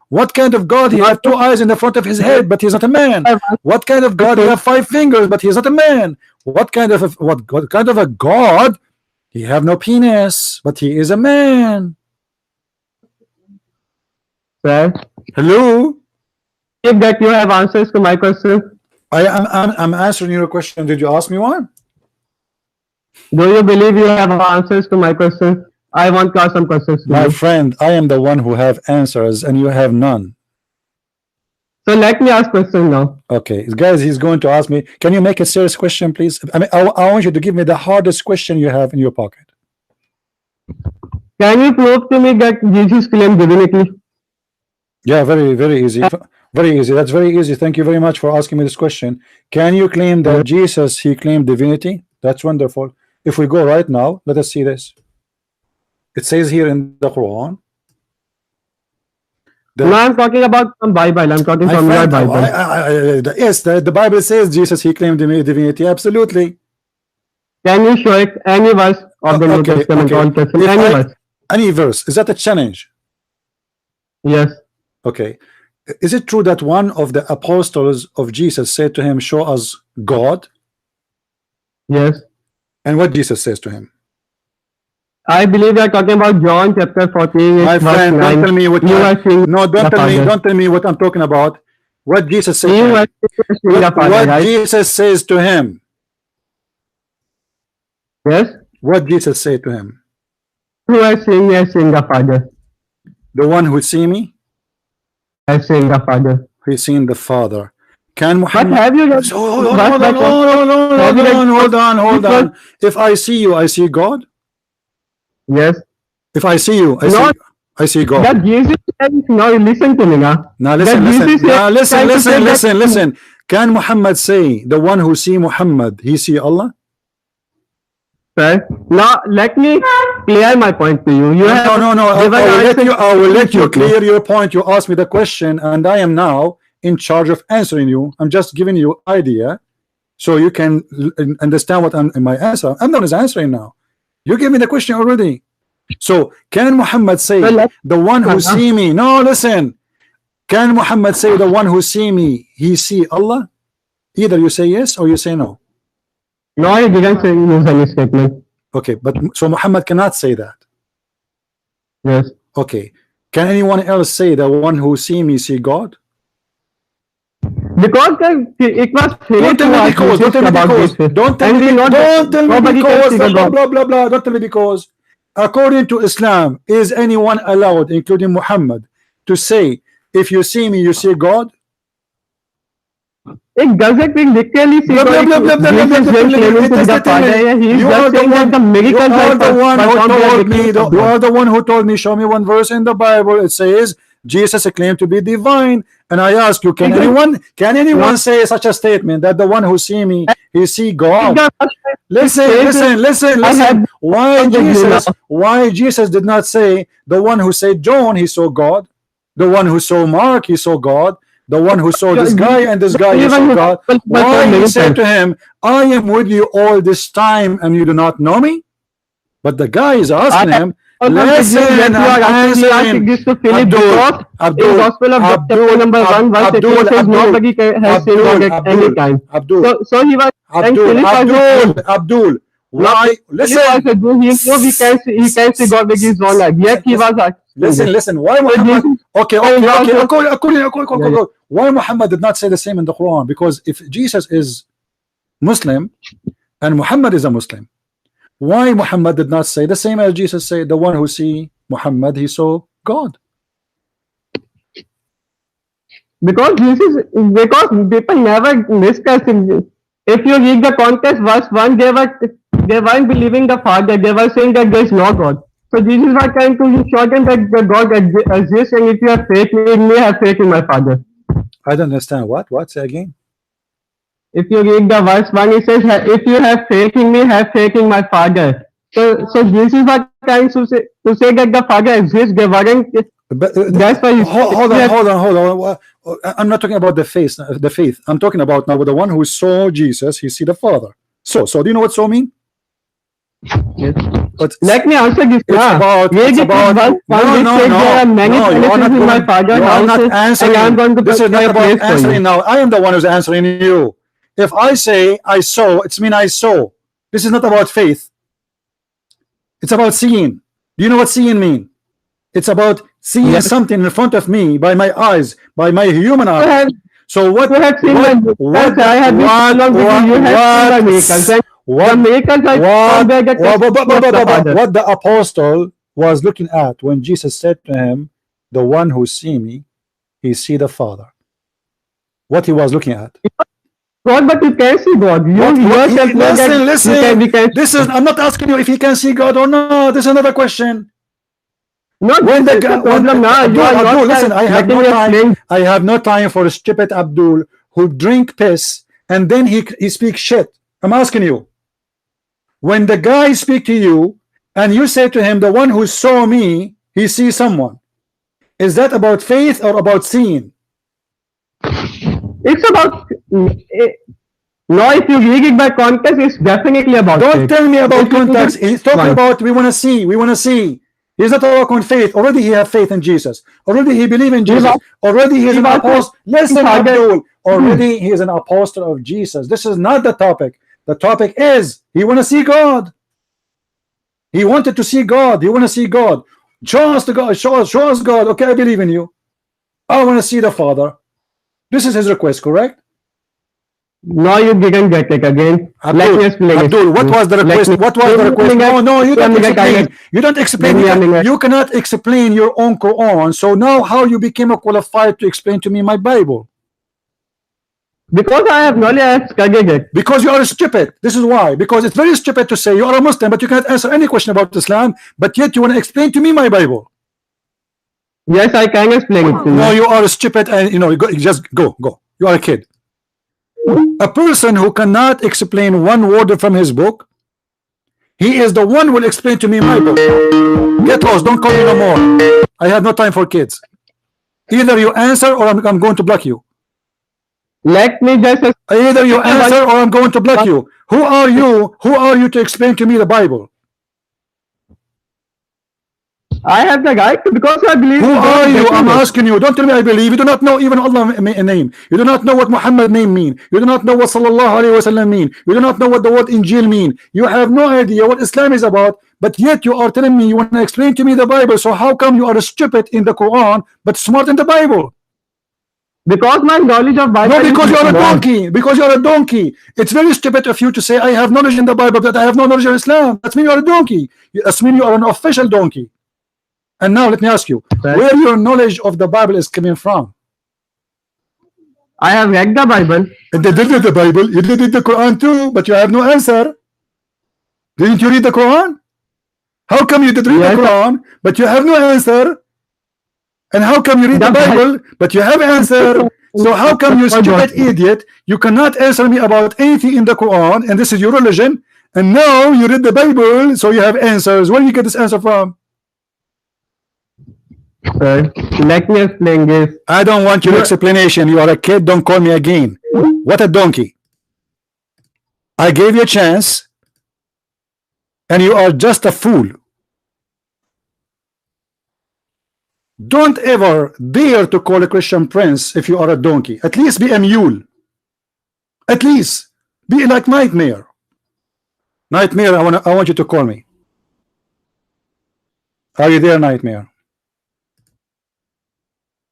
What kind of God? He have 2 eyes in the front of his head, but he's not a man. What kind of God? He have 5 fingers, but he's not a man. What kind of a God? He have no penis, but he is a man. Sir, hello. If that you have answers to my question. I'm answering your question. Did you ask me one? Do you believe you have answers to my question? I want to ask some questions. My friend, I am the one who have answers and you have none. So let me ask question now. Okay, guys, he's going to ask me. Can you make a serious question, please? I mean, I want you to give me the hardest question you have in your pocket. Can you prove to me that Jesus claimed divinity? Yeah, very easy. Very easy. That's very easy. Thank you very much for asking me this question. Can you claim that Yes. Jesus, he claimed divinity? That's wonderful. If we go right now, let us see this. It says here in the Quran No, that I'm talking about some Bible. I'm talking my from your friend, Bible. yes, the Bible says Jesus, he claimed divinity. Absolutely. Can you show it any verse of the New Okay, Testament, okay. Old Testament, If any I verse? any verse, is that a challenge? Yes, Okay. Is it true that one of the apostles of Jesus said to him, show us God? yes. And what Jesus says to him? I believe you are talking about John chapter 14, My it's verse friend, don't 9. tell me what You are seeing no, the Father. don't tell me what I'm talking about. What Jesus said to You are him. seeing the Father, What right? Jesus says to him. Yes? What Jesus said to him. You are seeing the Father. The one who see me, I seeing the Father. he's seen the Father. Can But Muhammad have you read so verse by verse? Have you read hold verse? on. If I see you, I see God. Yes. If I see you, No, I see God. that Jesus said, now listen to me now. Now That listen. Jesus said, Now trying to say that, listen. Can Muhammad say the one who see Muhammad, he see Allah? sir. Now let me clear my point to you. You have No. given I will let answer you. I will let you completely. clear your point. You asked me the question, and I am now in charge of answering you. I'm just giving you idea, so you can understand what I'm in my answer. I'm not answering now. You gave me the question already. So can Muhammad So say let the one who now. see me? No, listen. Can Muhammad say the one who see me, he see Allah? Either you say yes or you say no. No, he didn't say use any statement. Okay, but so Muhammad cannot say that. Yes. Okay, can anyone else say the one who see me see God? Because it was Don't finished tell to me us because. Don't Jesus tell me about because. this. Don't tell And me. we not Don't tell me nobody can because. see the Blah God. blah blah blah. Don't tell me because. According to Islam, is anyone allowed, including Muhammad, to say, "If you see me, you see God"? It doesn't literally say Blah blah God. blah blah blah blah blah Jesus blah isn't blah blah. claiming It to be is the Father. literally. He is You are just the saying that one. the You miracles are the one who performed there told because me. of You God. are the one who told me. Show me one verse in the Bible. It says Jesus claimed to be divine, and I ask you, can Not anyone say such a statement that the one who see me, he see God? the it says I Listen. have Why with you now. Jesus did not say the one who said John, he saw God, the one who saw Mark, he saw God, the one who saw this guy and this The guy, he saw even God? his Why he said miracles. to him, I am with you all this time and you do not know me? But the guy is I asking have him, problem with you listen, that you I'm are asking answering. this to Philip Abdul, because in Abdul, Gospel of John chapter Abdul, number 1 verse 18 says Abdul, nobody has seen God Abdul, at any Abdul, time. Abdul, So he was saying Philip was a Jew. Abdul. Now Why? Philip was Listen. a Jew. He knew he can see God with his own eyes. Yet he was asking this. Listen. Why So Muhammad? Jesus Okay. is also yeah, yeah. Why Muhammad did not say the same in the Quran? Because if Jesus is Muslim and Muhammad is a Muslim, why Muhammad did not say the same as Jesus said? The one who see Muhammad, he saw God. Because people never discuss it. If you read the context, verse 1, they weren't believing the Father, they were saying that there is no God. So Jesus was trying to show them that the God exists, and if you have faith in me, have faith in my Father. I don't understand. What? Say again. If you read the verse 1, it says, if you have faith in me, have faith in my Father. So Jesus was trying to say that the Father exists, they weren't, But that's why he said, if you have hold on. I'm not talking about the faith. The faith. I'm talking about now with the one who saw Jesus. He see the Father. So do you know what so mean? yes. It's Let me answer this it's now. about Read it with verse 1 which says there are many you are palaces not in my going. father's You are house not and I am answering. going to This is not prepare a about place for answering you. now. I am the one who's answering you. If I say I saw, it's mean I saw. This is not about faith. It's about seeing. Do you know what seeing mean? It's about seeing Yes. something in front of me by my eyes, by my human You eyes. have, So you have seen my miracles. I have been along with you. You have seen my miracles. And the miracles I performed were the testimony of the Father. what the apostle was looking at when Jesus said to him, the one who see me, he see the Father. What he was looking at. God, but you can see God. You What yourself know that listen. we can. This is, I'm not asking you if he can see God or not. This is another question. No, When this the is the guy, when problem now. You are Abdul, not listen, I have letting no me time. explain. I have no time for a stupid Abdul who drink piss and then he speaks shit. I'm asking you. When the guy speak to you and you say to him, the one who saw me, he sees someone. Is that about faith or about seeing? It's about no. If you read it by context, it's definitely about Don't faith. tell me about If you put context. it He's talking one, about we want to see. We want to see. He's not talking faith. Already he have faith in Jesus. Already he believe in he Jesus. was Already he is he an was apostle. saying Listen, target. Abdul. Already he is an apostle of Jesus. This is not the topic. The topic is he want to see God. He wanted to see God. He want to see God. Show us the God. Show us God. Okay, I believe in you. I want to see the Father. This is his request, correct? No, you didn't get it again. Let me explain it. Abdul, what was the Let request? me What was give the me a request? minute. No, no, you Give don't me a minute. explain. You don't Give explain. me a minute. You cannot explain your own Quran. So now how you became a qualified to explain to me my Bible? Because I have knowledge, I have studied it. Because you are stupid. This is why. Because it's very stupid to say you are a Muslim, but you cannot answer any question about Islam, but yet you want to explain to me my Bible. Yes, I can explain it to No, you. you are stupid, and you know, you just go. You are a kid. A person who cannot explain one word from his book, he is the one who will explain to me my book. Get lost. Don't call me no more. I have no time for kids. Either you answer or I'm going to block you. Let me just Either you explain answer or I'm going to block you. Who are you? Who are you to explain to me the Bible? I have the right to, because I believe Who in are God, you? I'm getting it. asking you. Don't tell me I believe. You do not know even Allah name. You do not know what Muhammad name mean. You do not know what Sallallahu Alaihi Wasallam mean. You do not know what the word Injil mean. You have no idea what Islam is about. But yet you are telling me you want to explain to me the Bible. So how come you are stupid in the Quran but smart in the Bible? Because my knowledge of No, Bible because is you're a more. donkey. Because you're a donkey. It's very stupid of you to say I have knowledge in the Bible, but I have no knowledge of Islam. That means you're a donkey. That means you are an official donkey. And now let me ask you, Right. where your knowledge of the Bible is coming from? I have read the Bible. And they did read the Bible. You did read the Quran too, but you have no answer. Didn't you read the Quran? How come you did read the Yes, Quran, but you have no answer? And how come you read the Bible, but you have answer? So how come you stupid idiot, you cannot answer me about anything in the Quran, and this is your religion, and now you read the Bible, so you have answers. Where do you get this answer from? Sir, let me explain this. I don't want your explanation. You are a kid. Don't call me again. What a donkey. I gave you a chance, and you are just a fool. Don't ever dare to call a Christian prince if you are a donkey. At least be a mule. At least be like Nightmare. Nightmare, I want you to call me. Are you there, Nightmare?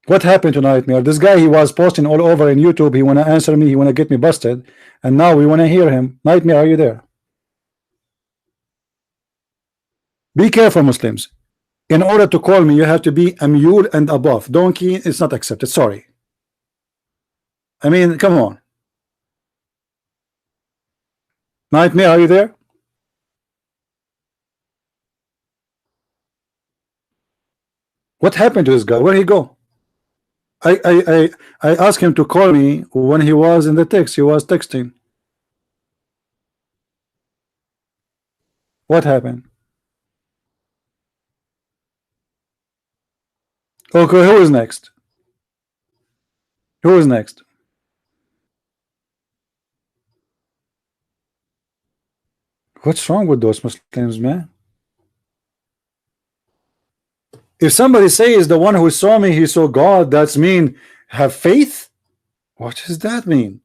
What happened to Nightmare? This guy, he was posting all over in YouTube. He wanna answer me. He wanna get me busted, and now we wanna hear him. Nightmare, are you there? Be careful, Muslims. In order to call me, you have to be a mule and above. Donkey is not accepted. Sorry. I mean, come on. Nightmare, are you there? What happened to this guy? Where'd he go? I asked him to call me when he was in the text. He was texting. What happened? Okay, who is next? Who is next? What's wrong with those Muslims, man? If somebody says the one who saw me, he saw God, that's mean have faith? What does that mean?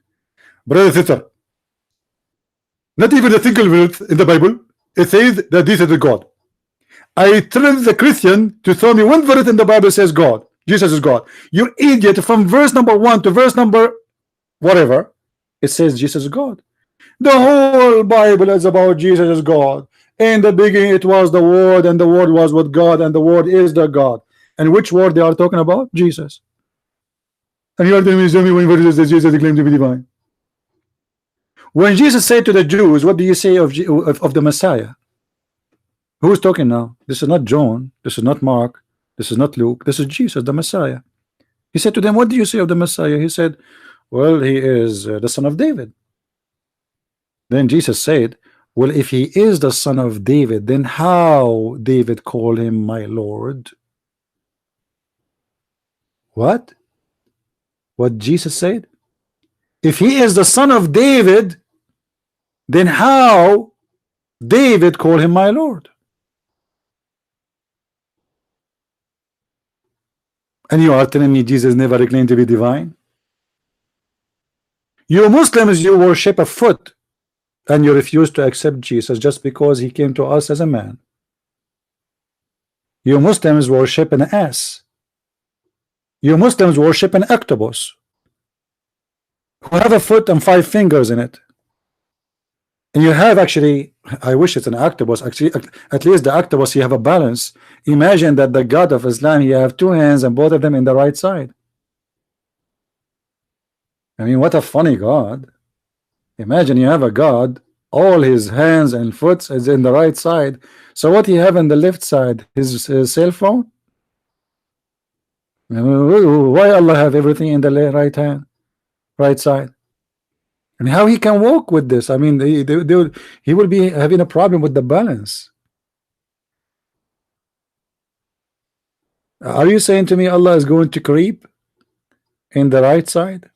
Brother sister, not even a single word in the Bible it says that this is God. I tell the Christian to show me one verse in the Bible says God, Jesus is God. You idiot, from verse number 1 to verse number whatever, it says Jesus is God. The whole Bible is about Jesus is God. In the beginning it was the Word, and the Word was with God, and the Word is the God. And which word they are talking about? Jesus. And you are telling me, show me one verse that says Jesus claimed to be divine. When Jesus said to the Jews, what do you say of the Messiah? Who's talking now? This is not John, this is not Mark, this is not Luke, this is Jesus, the Messiah. He said to them, what do you say of the Messiah? He said, well, he is the son of David. Then Jesus said, well, if he is the son of David, then how David called him my Lord? What? What Jesus said? If he is the son of David, then how David called him my Lord? And you are telling me Jesus never claimed to be divine? You Muslims, you worship a foot, and you refuse to accept Jesus just because he came to us as a man. You Muslims worship an ass. You Muslims worship an octopus who have a foot and 5 fingers in it. And you have actually, I wish it's an octopus, actually, at least the octopus, you have a balance. Imagine that the God of Islam, you have 2 hands and both of them in the right side. I mean, what a funny God. Imagine you have a God, all his hands and foot is in the right side. So what do you have in the left side? His cell phone? Why Allah have everything in the right hand, right side? And how he can walk with this? I mean, he will be having a problem with the balance. Are you saying to me Allah is going to creep in the right side?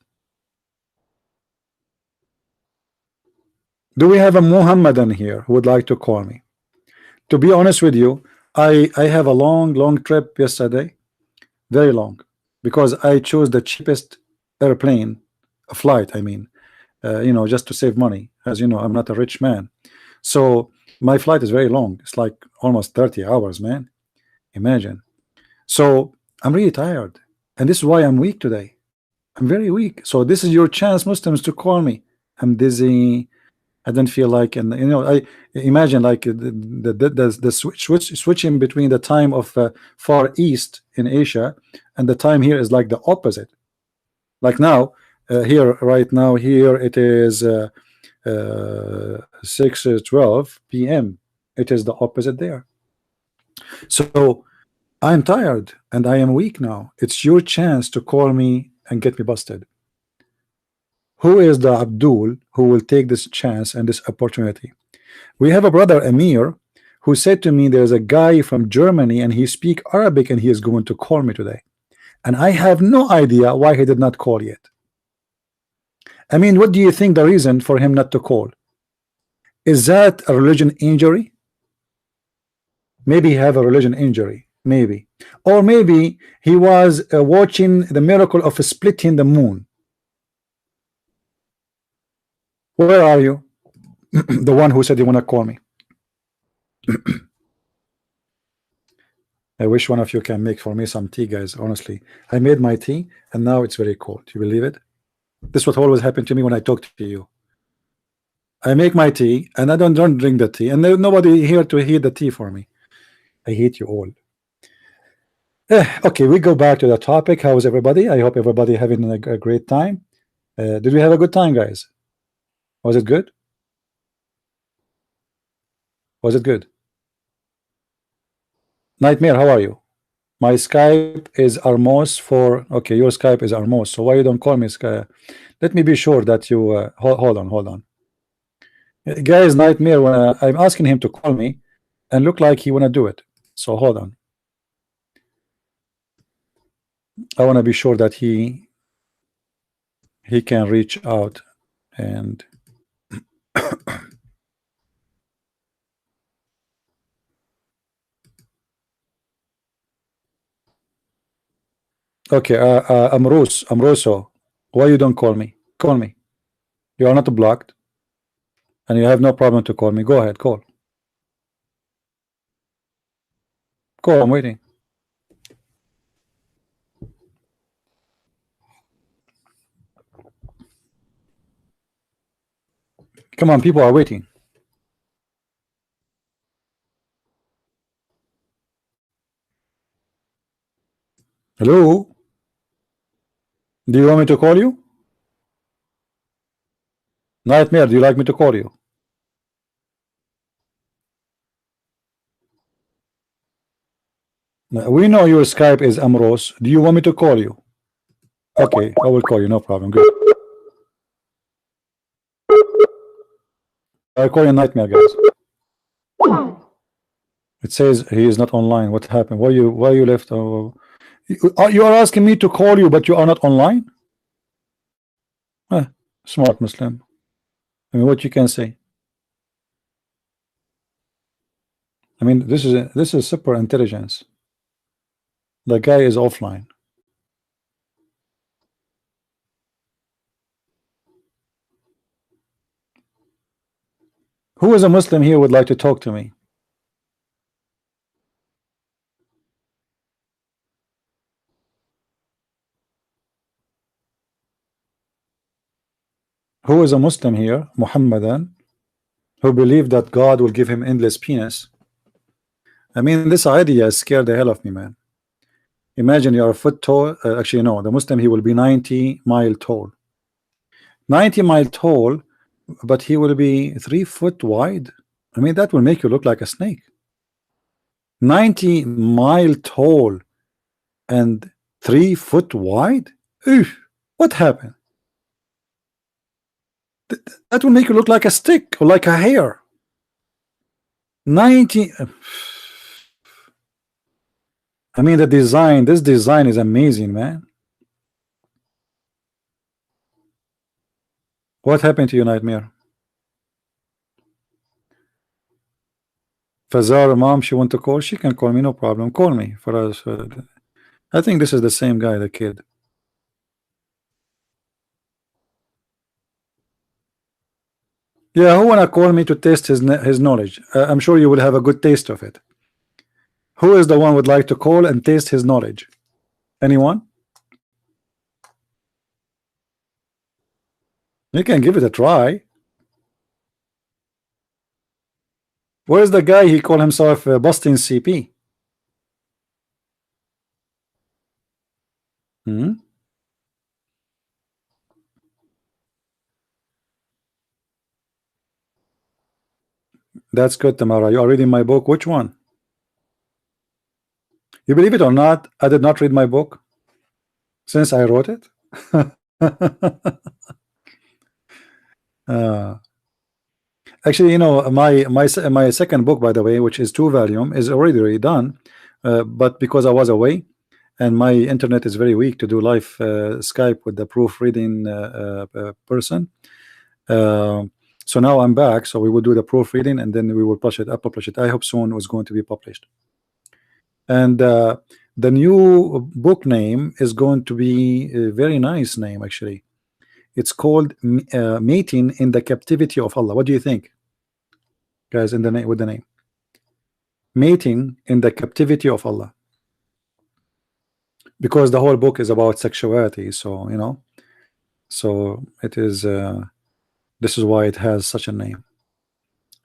Do we have a Muhammadan here who would like to call me? To be honest with you, I have a long trip yesterday, very long, because I chose the cheapest airplane, a flight, I mean, you know, just to save money. As you know, I'm not a rich man, so my flight is very long. It's like almost 30 hours, man. Imagine. So I'm really tired, and this is why I'm weak today. I'm very weak. So this is your chance, Muslims, to call me. I'm dizzy. I don't feel like, and you know, I imagine like the switching between the time of Far East in Asia and the time here is like the opposite. Like now, here right now, here it is 6:12 p.m. It is the opposite there. So I'm tired and I am weak now. It's your chance to call me and get me busted. Who is the Abdul who will take this chance and this opportunity? We have a brother Amir who said to me there's a guy from Germany and he speak Arabic and he is going to call me today, and I have no idea why he did not call yet. I mean, what do you think the reason for him not to call? Is that a religion injury? Maybe he have a religion injury, maybe, or maybe he was watching the miracle of splitting the moon. Where are you? The one who said you want to call me. I wish one of you can make for me some tea, guys. Honestly, I made my tea and now it's very cold. You believe it? This is what always happened to me when I talk to you. I make my tea and I don't drink the tea, and there's nobody here to heat the tea for me. I hate you all. Okay, we go back to the topic. How is everybody? I hope everybody having a great time. Did we have a good time, guys? Was it good? Was it good? Nightmare, how are you? My Skype is Armos for, okay, your Skype is Armos, so why you don't call me Sky? Let me be sure that you hold on. Guys, Nightmare, when I'm asking him to call me and look like he wanna do it, so hold on. I want to be sure that he can reach out and okay, Amroso, why you don't call me? Call me. You are not blocked and you have no problem to call me. Go ahead, call. I'm waiting. Come on, people are waiting. Hello? Do you want me to call you? Nightmare, do you like me to call you? We know your Skype is Amros. Do you want me to call you? Okay, I will call you, no problem. Good. I call you Nightmare, guys. It says he is not online. What happened? Why you left? Oh, you are asking me to call you, but you are not online? Smart Muslim. I mean, what you can say? I mean, this is super intelligence. The guy is offline. Who is a Muslim here would like to talk to me? Who is a Muslim here, Muhammadan, who believed that God will give him endless penis? I mean, this idea scared the hell of me, man. Imagine you're a foot tall. Actually, no, the Muslim, he will be 90-mile tall. 90-mile tall, but he will be 3 foot wide. I mean, that will make you look like a snake. 90-mile tall and 3 foot wide? Oof, what happened? That will make you look like a stick or like a hair. 90. I mean, this design is amazing, man. What happened to you, Nightmare? Fazar, mom, she want to call? She can call me, no problem. Call me, Faraz. I think this is the same guy, the kid. Yeah, who wanna call me to test his knowledge? I'm sure you will have a good taste of it. Who is the one would like to call and taste his knowledge? Anyone? You can give it a try. Where's the guy? He called himself Boston CP. Hmm? That's good, Tamara. You are reading my book. Which one? You believe it or not, I did not read my book since I wrote it. uh, Actually, you know, my second book, by the way, which is 2 volume, is already done. But because I was away and my internet is very weak to do live Skype with the proofreading person. So now I'm back. So we will do the proofreading and then we will publish it. I hope soon it's going to be published. And the new book name is going to be a very nice name, actually. It's called Mating in the Captivity of Allah. What do you think, guys? In the name, with the name Mating in the Captivity of Allah, because the whole book is about sexuality. So you know, so it is. This is why it has such a name,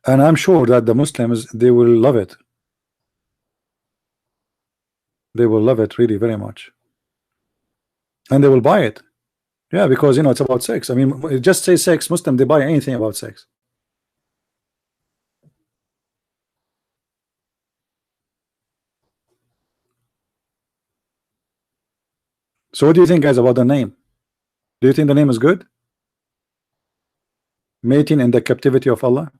and I'm sure that the Muslims, they will love it. They will love it really very much, and they will buy it. Yeah, because you know it's about sex. I mean, just say sex. Muslim, they buy anything about sex. So what do you think, guys, about the name? Do you think the name is good? Mating in the Captivity of Allah.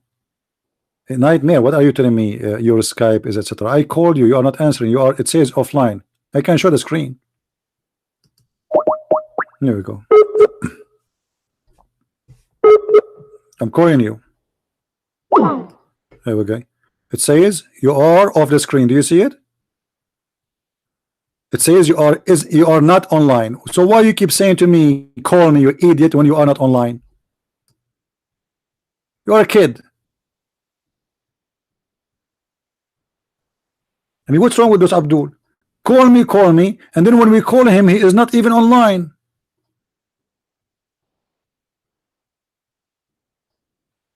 Nightmare, what are you telling me? Your Skype is etc. I called you, you are not answering. You are. It says offline. I can show the screen. There we go. I'm calling you. There we go. It says you are off the screen. Do you see it? It says you are not online. So why you keep saying to me, call me, you idiot, when you are not online? You are a kid. I mean, what's wrong with this Abdul? Call me, and then when we call him, he is not even online.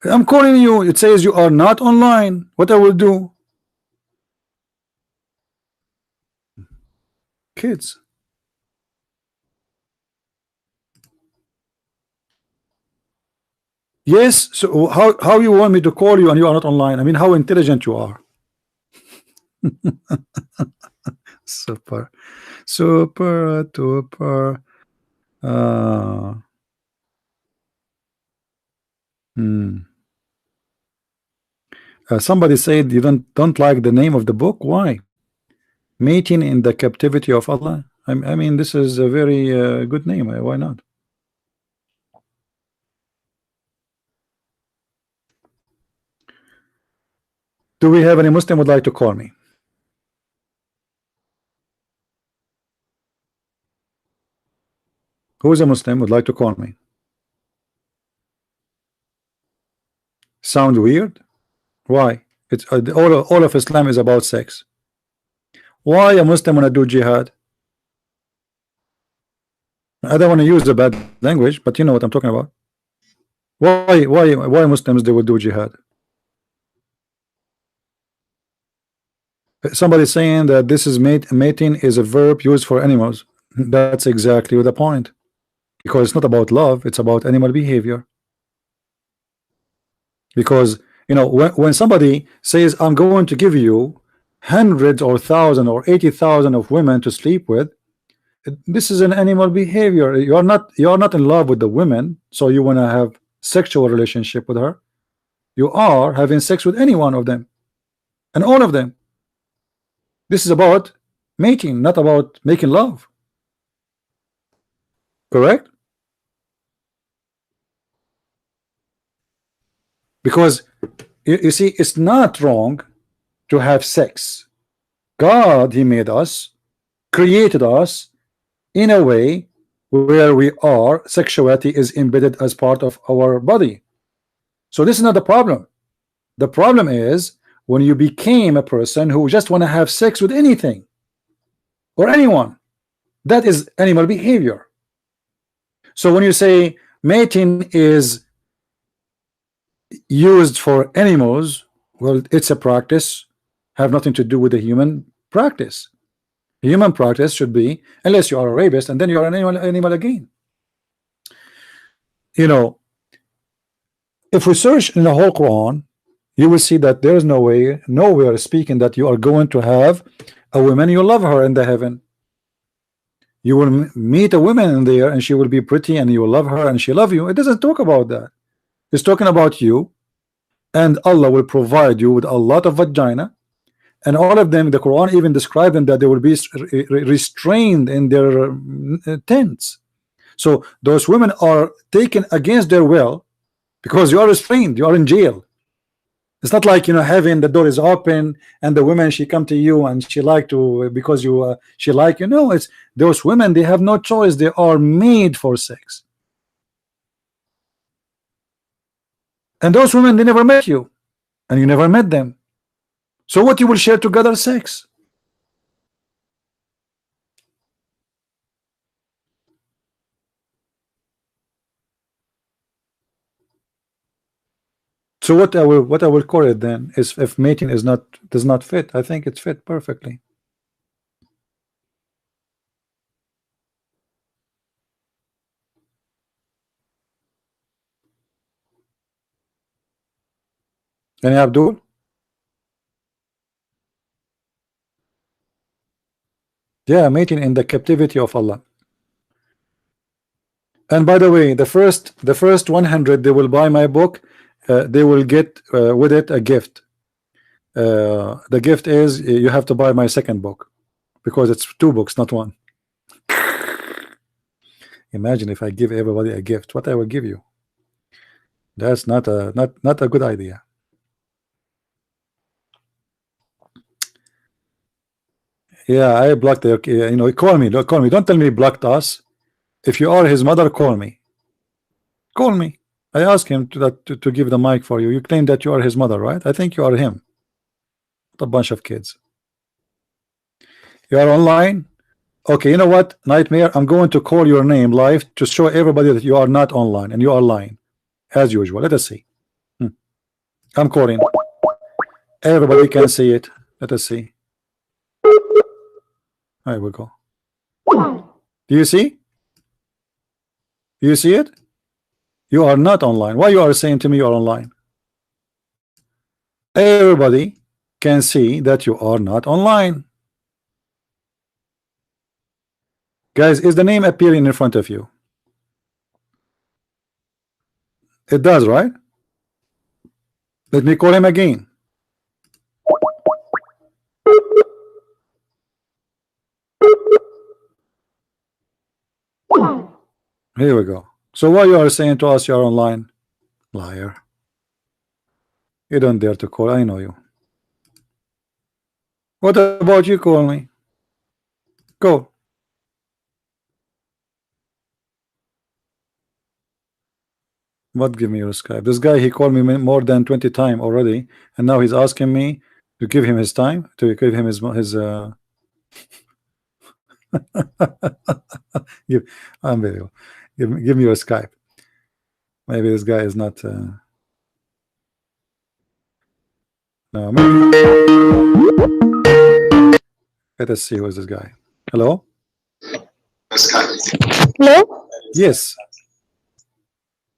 I'm calling you. It says you are not online. What I will do? Kids. Yes. So how you want me to call you and you are not online? I mean, how intelligent you are. Super, super, duper. Uh, hmm. Somebody said you don't like the name of the book. Why? Mating in the captivity of Allah. I mean, this is a very good name. Why not? Do we have any Muslim would like to call me? Who is a Muslim would like to call me? Sound weird? Why? It's all of Islam is about sex. Why a Muslim wanna do jihad? I don't want to use a bad language, but you know what I'm talking about. Why Muslims they will do jihad? Somebody saying that this is mating is a verb used for animals. That's exactly the point. Because it's not about love, it's about animal behavior. Because you know when somebody says I'm going to give you hundreds or thousand or 80,000 of women to sleep with, this is an animal behavior. You are not in love with the women, so you want to have sexual relationship with her. You are having sex with any one of them and all of them. This is about mating, not about making love. Correct? Because you see, it's not wrong to have sex. God, He made us, created us in a way where we are, sexuality is embedded as part of our body. So this is not the problem. The problem is when you became a person who just want to have sex with anything or anyone. That is animal behavior. So when you say mating is used for animals, well, it's a practice, have nothing to do with the human practice. Human practice should be, unless you are a rapist, and then you are an animal again. You know, if we search in the whole Quran, you will see that there is no way, nowhere speaking that you are going to have a woman you love her in the heaven. You will meet a woman in there and she will be pretty and you will love her and she love you. It doesn't talk about that. It's talking about you, and Allah will provide you with a lot of vagina, and all of them, the Quran even described them that they will be restrained in their tents. So those women are taken against their will because you are restrained, you are in jail. It's not like, you know, having the door is open and the women she come to you and she like to because you she like, you know, it's those women, they have no choice, they are made for sex. And those women, they never met you and you never met them. So what you will share together? Sex. So what I will call it then is, if mating is not does not fit, I think it's fit perfectly. And Abdul, yeah, mating in the captivity of Allah. And by the way, the first 100 they will buy my book, they will get with it a gift. The gift is you have to buy my second book because it's two books, not one. Imagine if I give everybody a gift, what I will give you. That's not a good idea. Yeah, I blocked the, you know, call me, call me. Don't tell me he blocked us. If you are his mother, call me. Call me. I asked him to give the mic for you. You claim that you are his mother, right? I think you are him. What a bunch of kids. You are online. Okay, you know what, Nightmare? I'm going to call your name live to show everybody that you are not online and you are lying, as usual. Let us see. I'm calling. Everybody can see it. Let us see. There we go. Do you see? Do you see it? You are not online. Why you are saying to me you are online? Everybody can see that you are not online. Guys, is the name appearing in front of you? It does, right? Let me call him again. Here we go. So why you are saying to us you are online? Liar. You don't dare to call. I know you. What about you? Call me. Go. What? Give me your Skype. This guy, he called me more than 20 times already, and now he's asking me to give him his time, to give him his give, unbelievable. Give me your Skype. Maybe this guy is not no, maybe. Let us see who is this guy. Hello? Hello? Yes.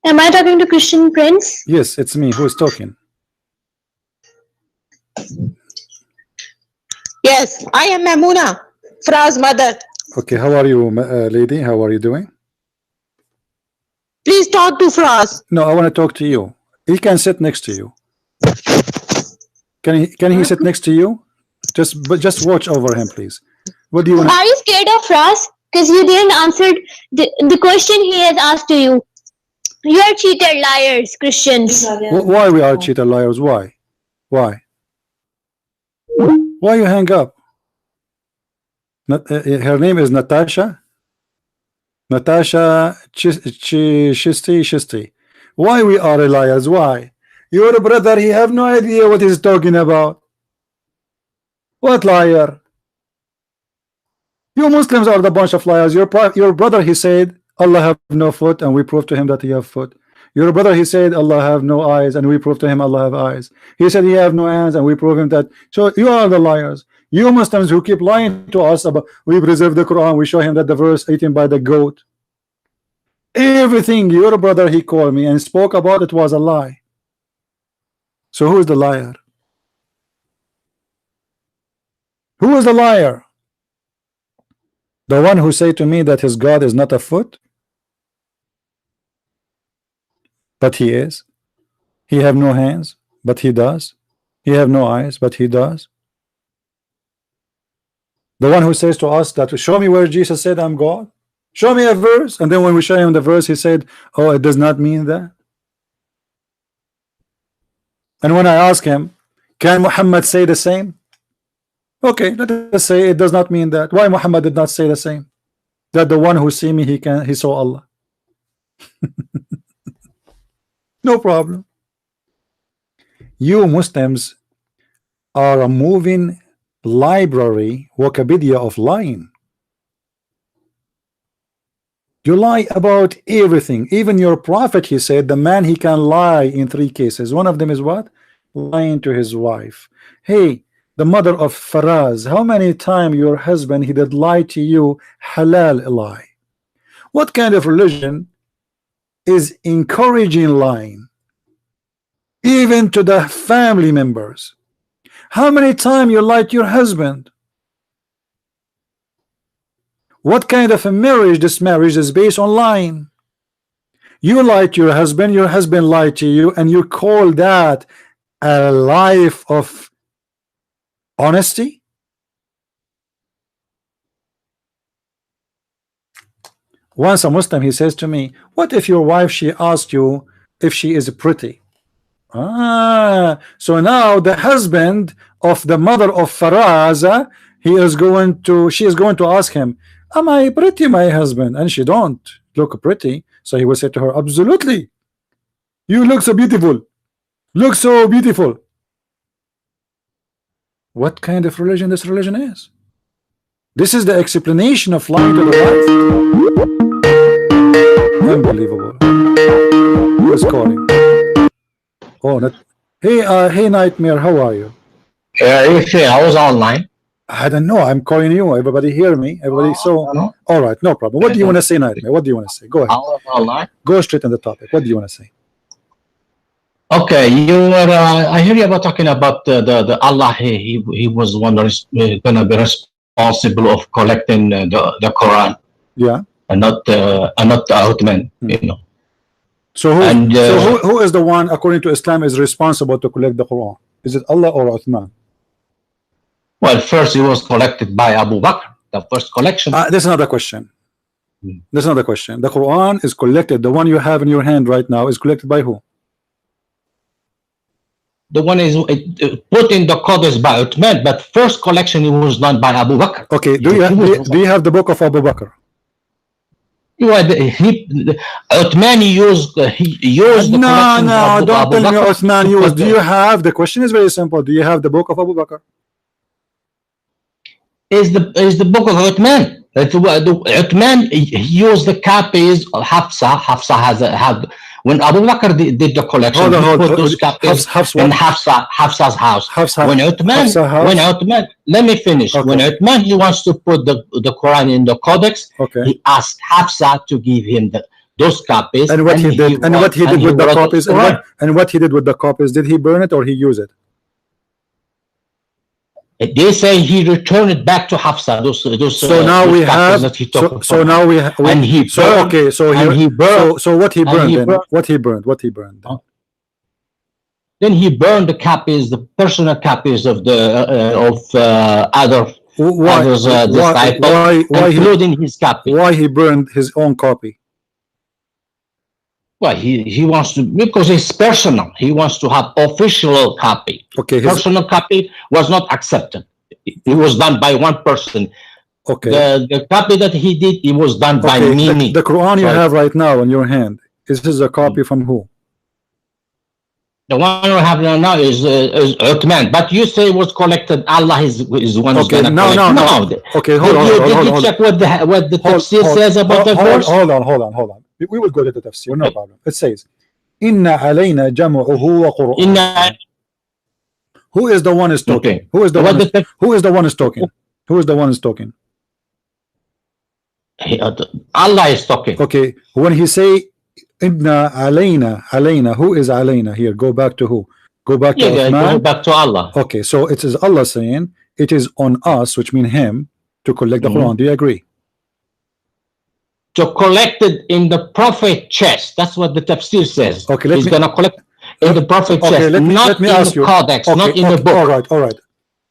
Am I talking to Christian Prince? Yes, it's me. Who is talking? Yes, I am Mamuna, Faraz's mother. Okay, how are you, lady? How are you doing? Please talk to Faraz. No, I want to talk to you. He can sit next to you. Can he sit next to you? Just watch over him, please. What do you want? Are you scared of Faraz? Because you didn't answer the question he has asked to you. You are cheated liars, Christians. Why we are cheater liars? Why? Why you hang up? Her name is Natasha. Natasha Shisti. Why we are liars? Why? Your brother, he have no idea what he's talking about. What liar? You Muslims are the bunch of liars. Your brother, he said Allah have no foot, and we prove to him that he have foot. Your brother, he said Allah have no eyes, and we prove to him Allah have eyes. He said he have no hands, and we prove him that. So you are the liars. You Muslims who keep lying to us about we preserve the Quran, we show him that the verse eaten by the goat. Everything your brother, he called me and spoke about it was a lie. So who is the liar? Who is the liar? The one who say to me that his God is not a foot? But he is. He have no hands, but he does. He have no eyes, but he does. The one who says to us that show me where Jesus said I'm God. Show me a verse, and then when we show him the verse, he said, oh, it does not mean that. And when I ask him, can Muhammad say the same? Okay, let us say it does not mean that. Why Muhammad did not say the same? That the one who see me, he saw Allah. No problem. You Muslims are a moving library, Wikipedia of lying. You lie about everything. Even your prophet, he said, the man, he can lie in 3 cases. One of them is what? Lying to his wife. Hey, the mother of Faraz, how many times your husband, he did lie to you, halal lie? What kind of religion is encouraging lying? Even to the family members. How many times you lied to your husband? What kind of a marriage? This marriage is based on lying. You lied to your husband lied to you, and you call that a life of honesty? Once a Muslim, he says to me, what if your wife, she asked you if she is pretty? So now the husband of the mother of Faraz, she is going to ask him, am I pretty, my husband? And she don't look pretty. So he will say to her, absolutely, you look so beautiful, look so beautiful. What kind of religion this religion is? This is the explanation of lying to the wife. Unbelievable. Who is calling? Oh, hey, Nightmare, how are you? Yeah, if I was online. I don't know. I'm calling you. Everybody hear me? Everybody. So, no. all right, no problem. What do you want to say, Nightmare? What do you want to say? Go ahead. Allah. Go straight on the topic. What do you want to say? Okay, you were. I hear you about talking about the Allah. He was one that is going to be responsible of collecting the Quran, Yeah. and not the Ottoman. You know. So, And, who is the one, according to Islam, is responsible to collect the Quran? Is it Allah or Uthman? Well, first it was collected by Abu Bakr, the first collection. That's another question. That's another question. The Quran is collected. The one you have in your hand right now is collected by who? The one is put in the Qadis by Uthman, but first collection it was done by Abu Bakr. Okay. Do you have the book of Abu Bakr? Uthman used the collection of don't Abu tell me Bakr. Uthman used. Do you have, the question is very simple. Do you have the book of Abu Bakr? Is the book of Uthman. Uthman used the copies of Hafsa. Hafsa had when Abu Bakr did the collection, he put those copies in Hafsa's house. When Uthman, let me finish. Okay. When Uthman he wants to put the Quran in the Codex, Okay. he asked Hafsa to give him those copies. And what he did, and what he did with the wrote copies, Quran. and what he did with the copies, did he burn it or he use it? They say he returned it back to Hafsa. So now we have. that he took So now we have. and he So burned, okay. So and he he burned. So what he burned he then? burned. What he burned? What he burned? Then? Then he burned the copies, the personal copies of the other others disciples, including his copy. Why he burned his own copy? Well, he wants to, because it's personal. He wants to have official copy. Okay. Personal copy was not accepted. It was done by one person. Okay. The copy that he did, it was done by Okay. Mimi. The Quran you have right now in your hand, is this a copy from who? The one we have now is Uthman, but you say it was collected. Allah is one who's Okay, going to no. collect. Okay, hold on. Did you check what the tafsir says about the verse? Hold on. We will go to the tafsir, no problem. It says, "Inna alayna jam'uhu wa Qur'an." Who is the one is talking? Okay. Who is the one is talking? Allah is talking. Okay, when he say Inna alayna, who is alayna here? Go back to who? Go back to Go Uthman. back to Allah. Okay, so it is Allah saying it is on us, which means him, to collect the Quran. Do you agree? To collect it in the prophet chest. That's what the tafsir says. Okay, he's going to collect in the prophet chest, let me not ask in you. the codex, Okay, not in the book.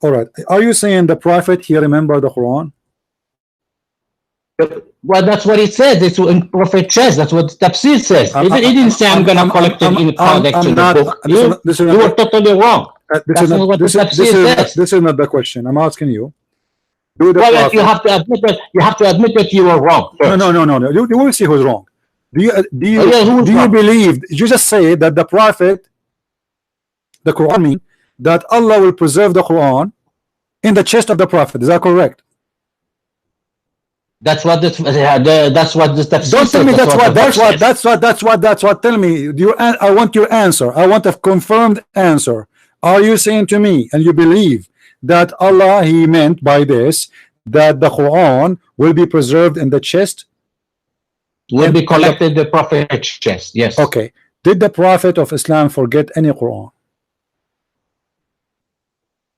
All right. Are you saying the prophet he remember the Quran? Well, that's what it says. It's in prophet chest. That's what the tafsir says. He didn't say I'm going to collect it in the codex in the book. You were totally wrong. This is not the question. I'm asking you. Well, you have to admit that you were wrong. First. No. You will see who's wrong. Do you believe? You just say that the prophet, the Quran mean that Allah will preserve the Quran in the chest of the prophet. Is that correct? That's what the tafsir Don't tell me says. that's what. Tell me. I want your answer. I want a confirmed answer. Are you saying to me, and you believe that Allah he meant by this that the Quran will be preserved in the chest? Will be collected in the prophet's chest. Yes. Okay. Did the Prophet of Islam forget any Quran?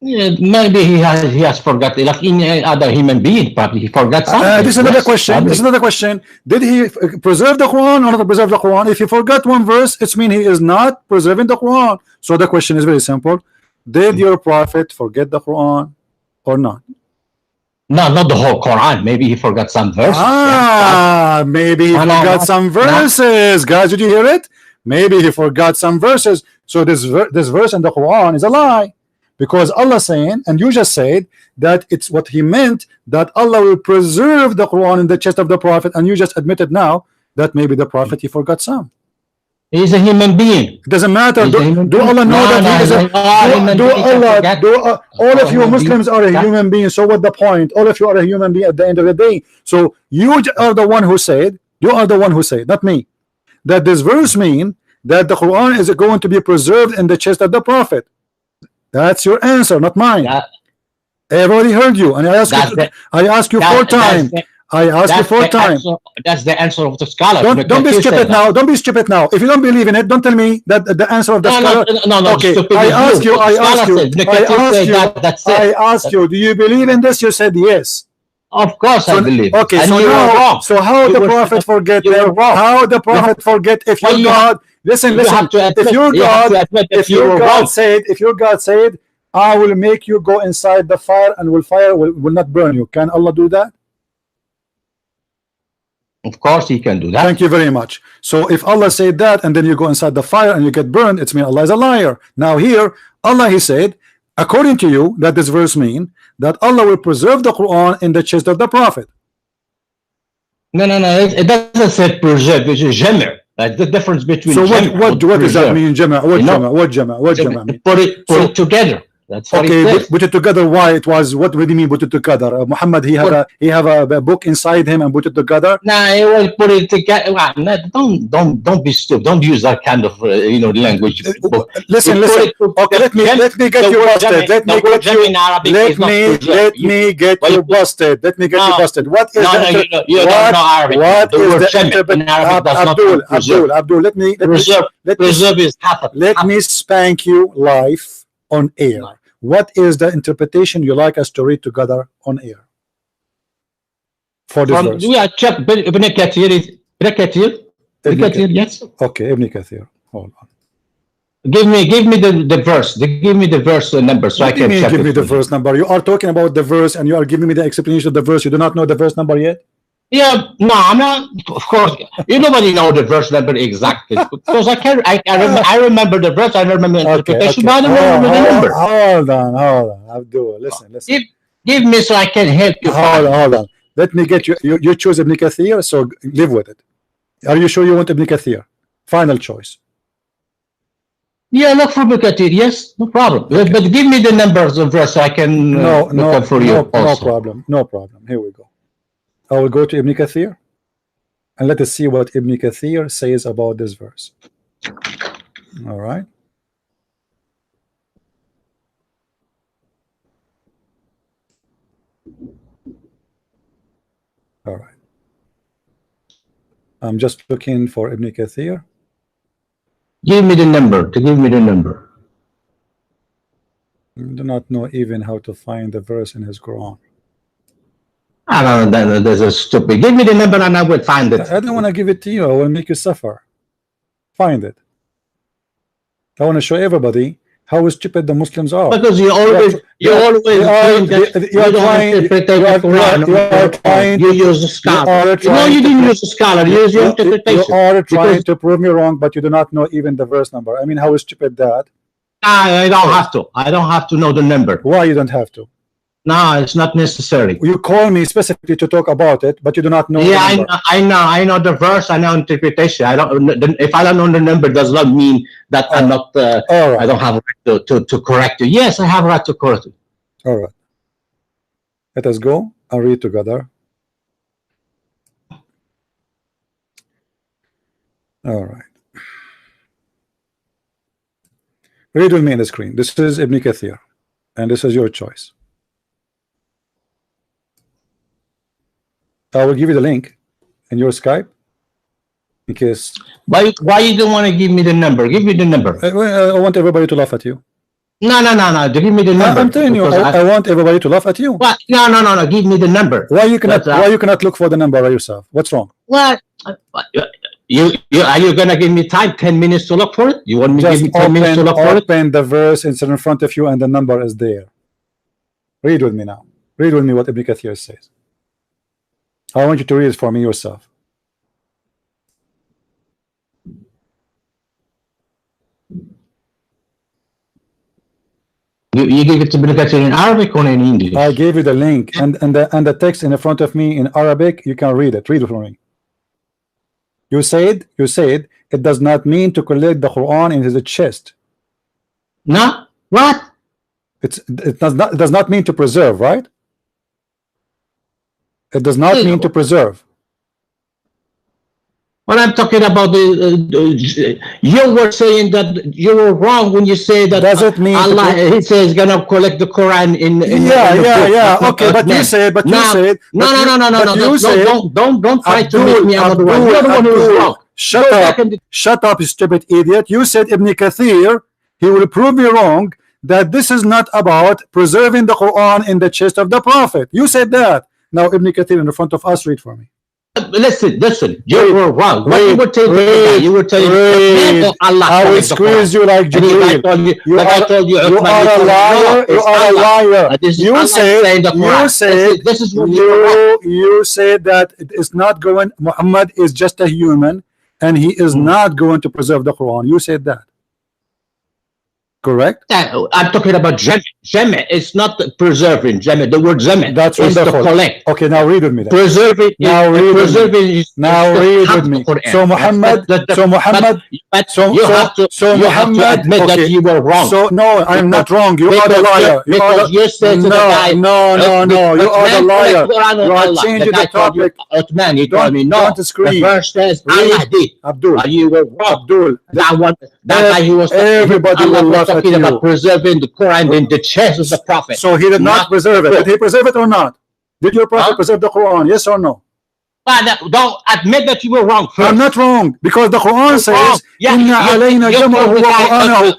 Yeah, maybe he has forgotten, like any other human being. Probably he forgot something. This is another question. This is another question. Did he preserve the Quran or not preserve the Quran? If he forgot one verse, it means he is not preserving the Quran. So the question is very simple. Did your prophet forget the Quran or not? No, not the whole Quran. Maybe he forgot some verses. Maybe he forgot some verses. Guys, did you hear it? Maybe he forgot some verses. So this verse in the Quran is a lie. Because Allah saying, and you just said that it's what he meant, that Allah will preserve the Quran in the chest of the Prophet, and you just admitted now that maybe the Prophet he forgot some. He's a human being. It doesn't matter. Do Allah know that he is a all of you Muslims are a human being, so what the point? All of you are a human being at the end of the day. So you are the one who said, not me, that this verse mean that the Quran is going to be preserved in the chest of the Prophet. That's your answer, not mine. I've already heard you, and I asked That's you. the- I asked you 4 times. I asked you 4 times. That's the answer of the scholar. Don't be stupid now. Don't be stupid now. If you don't believe in it, don't tell me that the answer of the scholar. No. Okay, Stupid I is ask you. I Scholar ask you. said, I ask you. that's it. I ask you. Do you believe in this? You said yes. Of course, I believe. Okay, And so you were now, wrong. so how You the were- prophet forget you were them? wrong. How the prophet forget if Well, your you God? Listen. You have to admit- If your you have God, to admit that if you your were God wrong. said, I will make you go inside the fire, and will not burn you. Can Allah do that? Of course, he can do that. Thank you very much. So if Allah said that, and then you go inside the fire and you get burned, it's mean Allah is a liar. Now here, Allah, he said, according to you, that this verse mean that Allah will preserve the Quran in the chest of the prophet. No. It doesn't say preserve. It's jama'. Like the difference between. So jama' what and does that preserve. mean, Jama? What You know? Jama? What Jama mean? Put it together. That's what Okay, it says. put it together. Why it was? What do you mean put it together? Muhammad, he have a book inside him and put it together. Nah, he will put it together. Well, no, don't be stupid. Don't use that kind of language. Listen. Okay, let me get you busted. Let me get you busted. Let me get you busted. What is you don't know Arabic. What The is word the jama' in Arabic does not mean preserve. Abdul? Preserve is half. Let me spank you live on air. What is the interpretation you like us to read together on air for this verse? We are check Ibn Kathir. Ibn Kathir, yes. Okay, Ibn Kathir. Hold on. Give me the verse. Give me the verse number so I can check. Give me the verse number. You are talking about the verse and you are giving me the explanation of the verse. You do not know the verse number yet? Yeah, no, I'm not. Of course, nobody know the verse number exactly because I remember the verse. I remember the interpretation, but I don't remember the number. Hold on, Abdul. Listen. Give me so I can help you. Hold on. Let me get you. You choose Ibn Kathir, so live with it. Are you sure you want Ibn Kathir? Final choice. Yeah, look for Ibn Kathir. Yes, no problem. Okay. But give me the numbers of verse so I can look up for you. No problem. Here we go. I will go to Ibn Kathir and let us see what Ibn Kathir says about this verse. All right. All right. I'm just looking for Ibn Kathir. Give me the number. I do not know even how to find the verse in his Quran. I don't know. That's a stupid. Give me the number and I will find it. I don't want to give it to you. I will make you suffer. Find it. I want to show everybody how stupid the Muslims are. Because you always use the scholar. No, you didn't use the scholar. You use your interpretation. You are trying to prove me wrong, but you do not know even the verse number. I mean, how is stupid that? I don't have to. I don't have to know the number. Why you don't have to? No, it's not necessary. You call me specifically to talk about it, but you do not know. Yeah, I know the verse. I know interpretation. I don't. If I don't know the number, does not mean that I'm not. Right. I don't have a right to correct you. Yes, I have a right to correct you. All right. Let us go and read together. All right. Read with me on the screen. This is Ibn Kathir, and this is your choice. I will give you the link in your Skype in case. Why you don't want to give me the number? Give me the number. I want everybody to laugh at you. No. Give me the number. I'm telling you, I want everybody to laugh at you. What? No. Give me the number. Why you cannot look for the number by yourself? What's wrong? What? You are you gonna give me time? 10 minutes to look for it? You want me to give me 10 minutes to look for it? Open the verse. It's in front of you, and the number is there. Read with me now. Read with me what Ibn Kathir says. I want you to read it for me yourself. You gave it to Ibn Kathir in Arabic or in English? I gave you the link and the text in front of me in Arabic. You can read it. Read it for me. You said it does not mean to collect the Quran in his chest. No. What? It does not mean to preserve, right? It does not mean to preserve. When I'm talking about you were saying that you were wrong when you say that Does it mean Allah, he says, gonna collect the Quran in yeah, the yeah, book, yeah. Okay, but you said, but now, you said, no, don't try to Abdul, make me another one. You're the one who was Abdul, wrong. shut Go up, back and shut up, you stupid idiot. You said Ibn Kathir, he will prove me wrong, that this is not about preserving the Quran in the chest of the Prophet. You said that. Now Ibn Kathir in the front of us, read for me. Listen, you were wrong. What you were telling you were telling Allah. I will squeeze you like Jibreel. You are a liar. You are a liar. You said this is what you said that it is not going. Muhammad is just a human, and he is not going to preserve the Quran. You said that. Correct? I'm talking about jam'. It's not preserving jam'. The word jam'. That's is wonderful. to collect. Okay, now read with me. Then. Preserving. Now read preserving with me. is Now read with me. So Muhammad. So Muhammad. You have to admit that you were wrong. So no, I'm not wrong. You are the liar. You said to the guy. No. You are the liar. You are changing the topic. Uthman, you told me no. Don't scream. The verse says Allah did. Abdul. You were wrong. Abdul. That guy he was everybody will laugh at talking you. about preserving the Quran in the chest of the Prophet. So he did not preserve it. Did he preserve it or not? Did your Prophet preserve the Quran? Yes or no? Don't admit that you were wrong first. I'm not wrong because the Quran says Inna alayna jam'ahu wa Qur'anahu.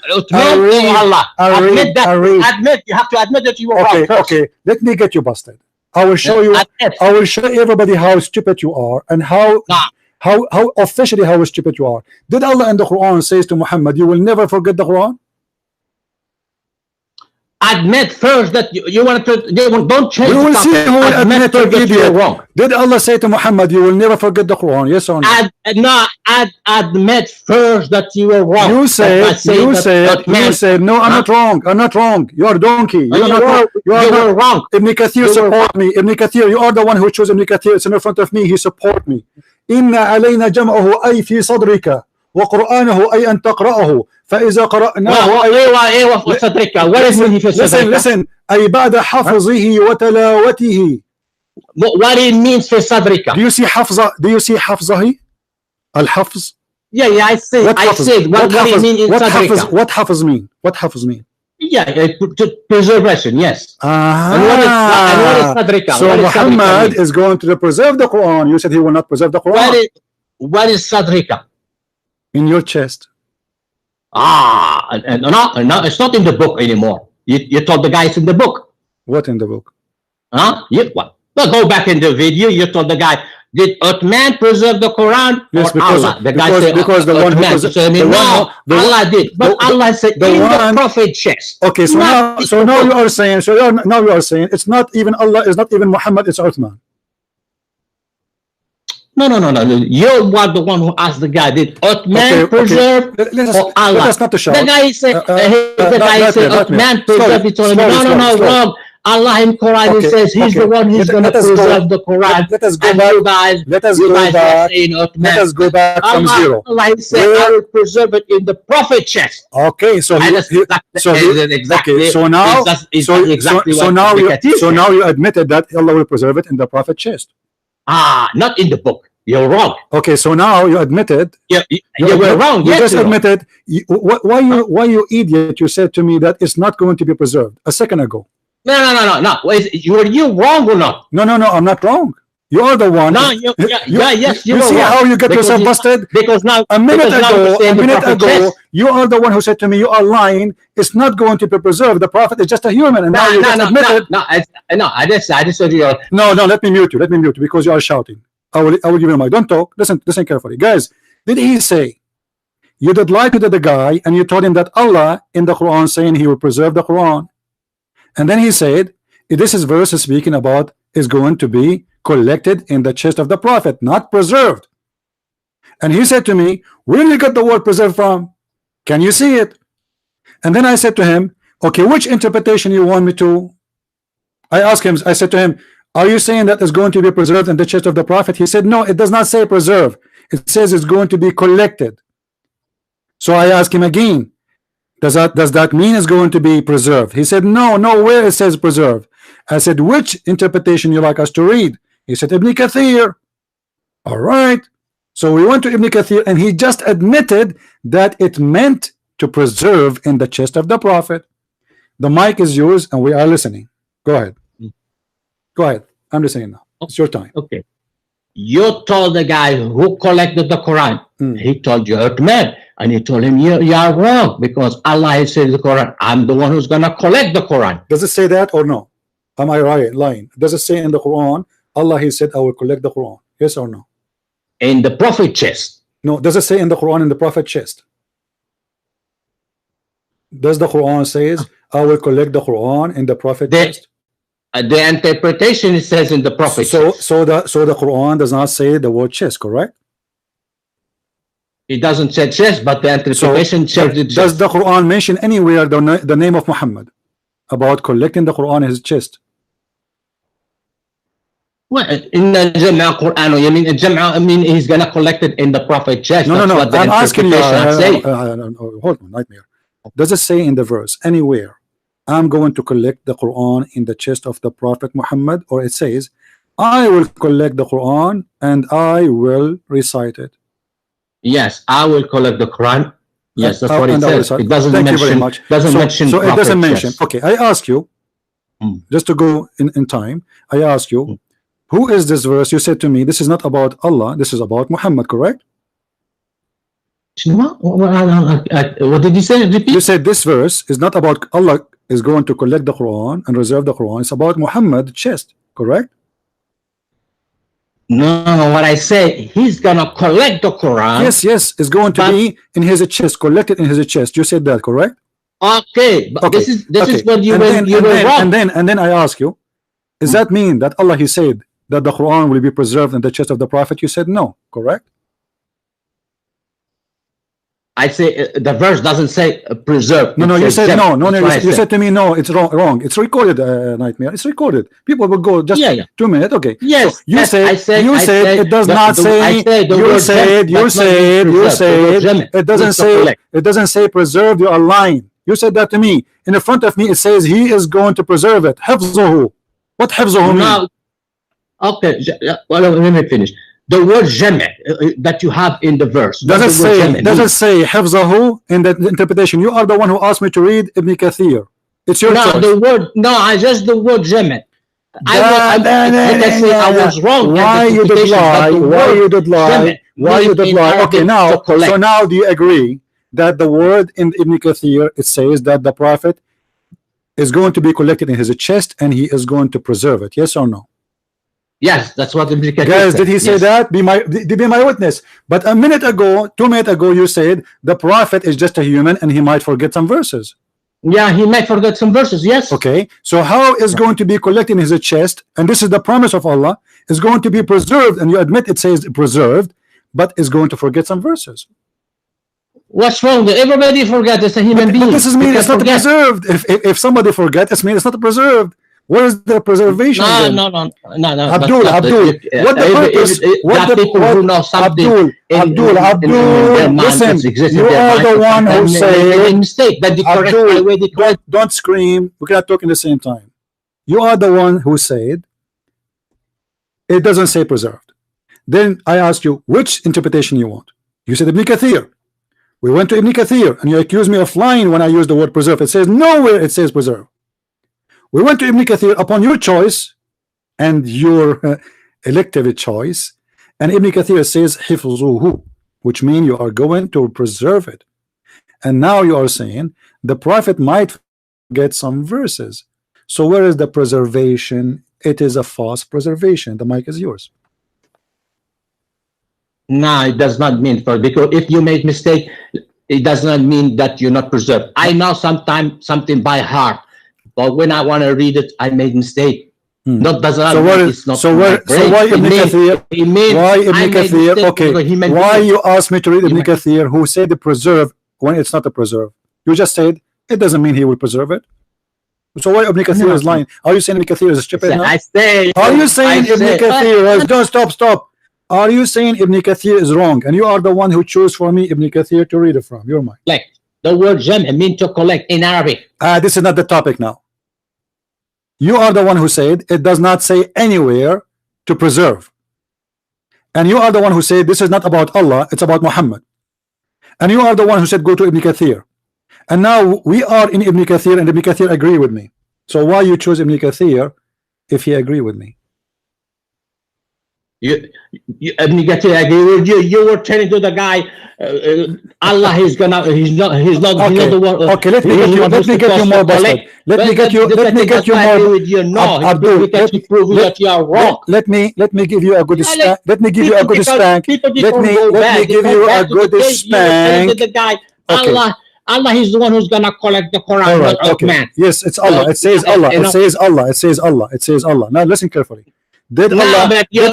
Admit. You have to admit that you were wrong first. Okay, let me get you busted. I will show you. I will show everybody how stupid you are and how officially how stupid you are. Did Allah in the Quran says to Muhammad, you will never forget the Quran? Admit first that you want to. Don't change. We will see who will admit to you're wrong. Did Allah say to Muhammad, you will never forget the Quran? Yes or no? Admit first that you were wrong. You said no. I'm not wrong. I'm not wrong. You are donkey. You are wrong. Ibn Kathir support me. Ibn Kathir, you are the one who chose Ibn Kathir. It's in front of me. He support me. Inna alayna jam'ahu ay fi sadrika. وقرآنه أي أن تقرأه فإذا قرأناه listen أي بعد حفظه وتلاوته. What it means في صدرك? Do you see حفظه الحفظ? Yeah, I said what it means in صدرك. What حفظ mean? Yeah, preservation, yes. And what is صدرك? So Muhammad is going to preserve the Quran. You said he will not preserve the Quran. What is صدرك? In your chest. No, it's not in the book anymore. You told the guy it's in the book. What in the book? Huh? Well, go back in the video. You told the guy, did Uthman preserve the Quran or Allah? The guy said, because the one who preserved Allah did. But Allah said in the Prophet chest. Okay, so now you are saying it's not even Allah, it's not even Muhammad, it's Uthman. No. You were the one who asked the guy, did Uthman preserve or Allah? Let us not to shout. The guy said, Uthman preserved it. No, wrong. Allah in Quran says he's the one who's going to preserve the Quran. Let us go back. Let us go back from zero. Allah said, I will preserve it in the Prophet chest. Okay, so now you admitted that Allah will preserve it in the Prophet chest. Not in the book. You're wrong. Okay, so now you admitted. You were wrong. You just admitted. Why you idiot? You said to me that it's not going to be preserved a second ago. No. Were you wrong or not? No. I'm not wrong. You are the one. No, yes, you see wrong. How you get yourself busted? Because now a minute ago, you are the one who said to me, you are lying. It's not going to be preserved. The Prophet is just a human, and now you just admitted. I just said you. No. Let me mute you because you are shouting. I will give you a mic. Don't talk. Listen carefully, guys. Did he say you did lie to the guy and you told him that Allah in the Quran saying he will preserve the Quran, and then he said this is verse speaking about is going to be collected in the chest of the Prophet, not preserved. And he said to me, where did you get the word preserved from? Can you see it? And then I said to him, okay, which interpretation you want me to? I said to him, are you saying that it's going to be preserved in the chest of the Prophet? He said, no, it does not say preserve. It says it's going to be collected. So I asked him again, does that mean it's going to be preserved? He said, no, where it says preserve. I said, which interpretation you like us to read? He said, Ibn Kathir. All right. So we went to Ibn Kathir and he just admitted that it meant to preserve in the chest of the Prophet. The mic is yours and we are listening. Go ahead. Go ahead. I'm listening now. It's your time. Okay. You told the guy who collected the Quran, he told you, man, and he told him, you are wrong because Allah has said in the Quran, I'm the one who's going to collect the Quran. Does it say that or no? Am I right? Lying? Does it say in the Quran, Allah, he said, I will collect the Quran? Yes or no? In the Prophet chest. No. Does it say in the Quran in the Prophet chest? Does the Quran says, I will collect the Quran in the Prophet chest? The interpretation it says in the Prophet. So the Quran does not say the word chest, correct? It doesn't say chest, but the interpretation says it. Does the Quran mention anywhere the name of Muhammad about collecting the Quran in his chest? Well, in the Jam'a Quran, you mean Jam'a? I mean he's gonna collect it in the Prophet chest. No. What the I'm asking you. Hold on, nightmare. Does it say in the verse anywhere, I'm going to collect the Quran in the chest of the Prophet Muhammad, or it says, I will collect the Quran and I will recite it? Yes, I will collect the Quran. Yes, that's what it says. It doesn't Thank mention. you very much. Doesn't mention. So it doesn't mention. Chest. Okay, I ask you, just to go in time. I ask you, who is this verse? You said to me, this is not about Allah. This is about Muhammad. Correct? What did you say? Repeat. You said this verse is not about Allah is going to collect the Quran and reserve the Quran. It's about Muhammad chest. Correct? No, what I say, he's gonna collect the Quran. Yes, it's going to be in his chest, collected in his chest. You said that, correct? Okay, but this is what you were wrong. And then I ask you, does that mean that Allah, he said that the Quran will be preserved in the chest of the Prophet? You said no, correct? I say the verse doesn't say preserved. No, you said no. You said to me no. It's wrong. It's recorded, nightmare. It's recorded. People will go just 2 minutes. Okay. Yes. So you said it does not say. You said it doesn't say. It doesn't say preserved. You are lying. You said that to me. In the front of me, it says he is going to preserve it. حفظه. What حفظه mean? Okay. Well, let me finish. The word jam' that you have in the verse. Does it say حفظه in the interpretation? You are the one who asked me to read Ibn Kathir. It's your choice. Just the word jam'. I was wrong. Why you did lie? Why you did lie? Okay, so now do you agree that the word in Ibn Kathir, it says that the Prophet is going to be collected in his chest and he is going to preserve it? Yes or no? Yes, that's what the guys said. Did he say that? Be my witness. But 2 minutes ago, you said the Prophet is just a human and he might forget some verses. Yeah, he might forget some verses. Yes. Okay. So how is going to be collected in his chest? And this is the promise of Allah, is going to be preserved, and you admit it says preserved, but is going to forget some verses. What's wrong? Everybody forgets. It's a human being. But this is mean it's not preserved. If somebody forgets, it means it's not preserved. What is the preservation? No. Abdul, what the purpose? Listen, you are the one who said Abdul, don't scream. We cannot talk in the same time. You are the one who said it doesn't say preserved. Then I asked you which interpretation you want. You said Ibn Kathir. We went to Ibn Kathir and you accused me of lying when I used the word preserve. It says nowhere it says preserve. We went to Ibn Kathir upon your choice and your elective choice, and Ibn Kathir says حفظه, which means you are going to preserve it. And now you are saying the Prophet might get some verses. So where is the preservation? It is a false preservation. The mic is yours. No, it does not mean because if you make mistake, it does not mean that you're not preserved. I know sometimes something by heart. But when I want to read it, I made mistake. Not does not. So why Ibn Kathir? Okay. Why you asked me to read Ibn Kathir, who said the preserve when it's not a preserve? You just said it doesn't mean he will preserve it. So why Ibn Kathir is lying? Are you saying Ibn Kathir is stupid? Are you saying Ibn Kathir? Don't stop. Are you saying Ibn Kathir is wrong? And you are the one who chose for me Ibn Kathir to read it from. You're mine. Like the word jam' mean to collect in Arabic. This is not the topic now. You are the one who said it does not say anywhere to preserve. and you are the one who said this is not about Allah, it's about Muhammad, and you are the one who said go to Ibn Kathir, and now we are in Ibn Kathir and Ibn Kathir agree with me. So why you choose Ibn Kathir if he agree with me? Ibn Kathir agree with you. You were telling to the guy, Allah is gonna, he's not the one. Okay, let me get you more busted. Let me get you more with you. No, Abdul, let me prove that you are wrong. Let me give you a good spank. Let me give you a good spank. Let me give you a good spank. The guy, Allah is the one who's gonna collect the Quran, right, not man. Yes, it's Allah. It says Allah. It says Allah. It says Allah. It says Allah. Now listen carefully. Did Allah? You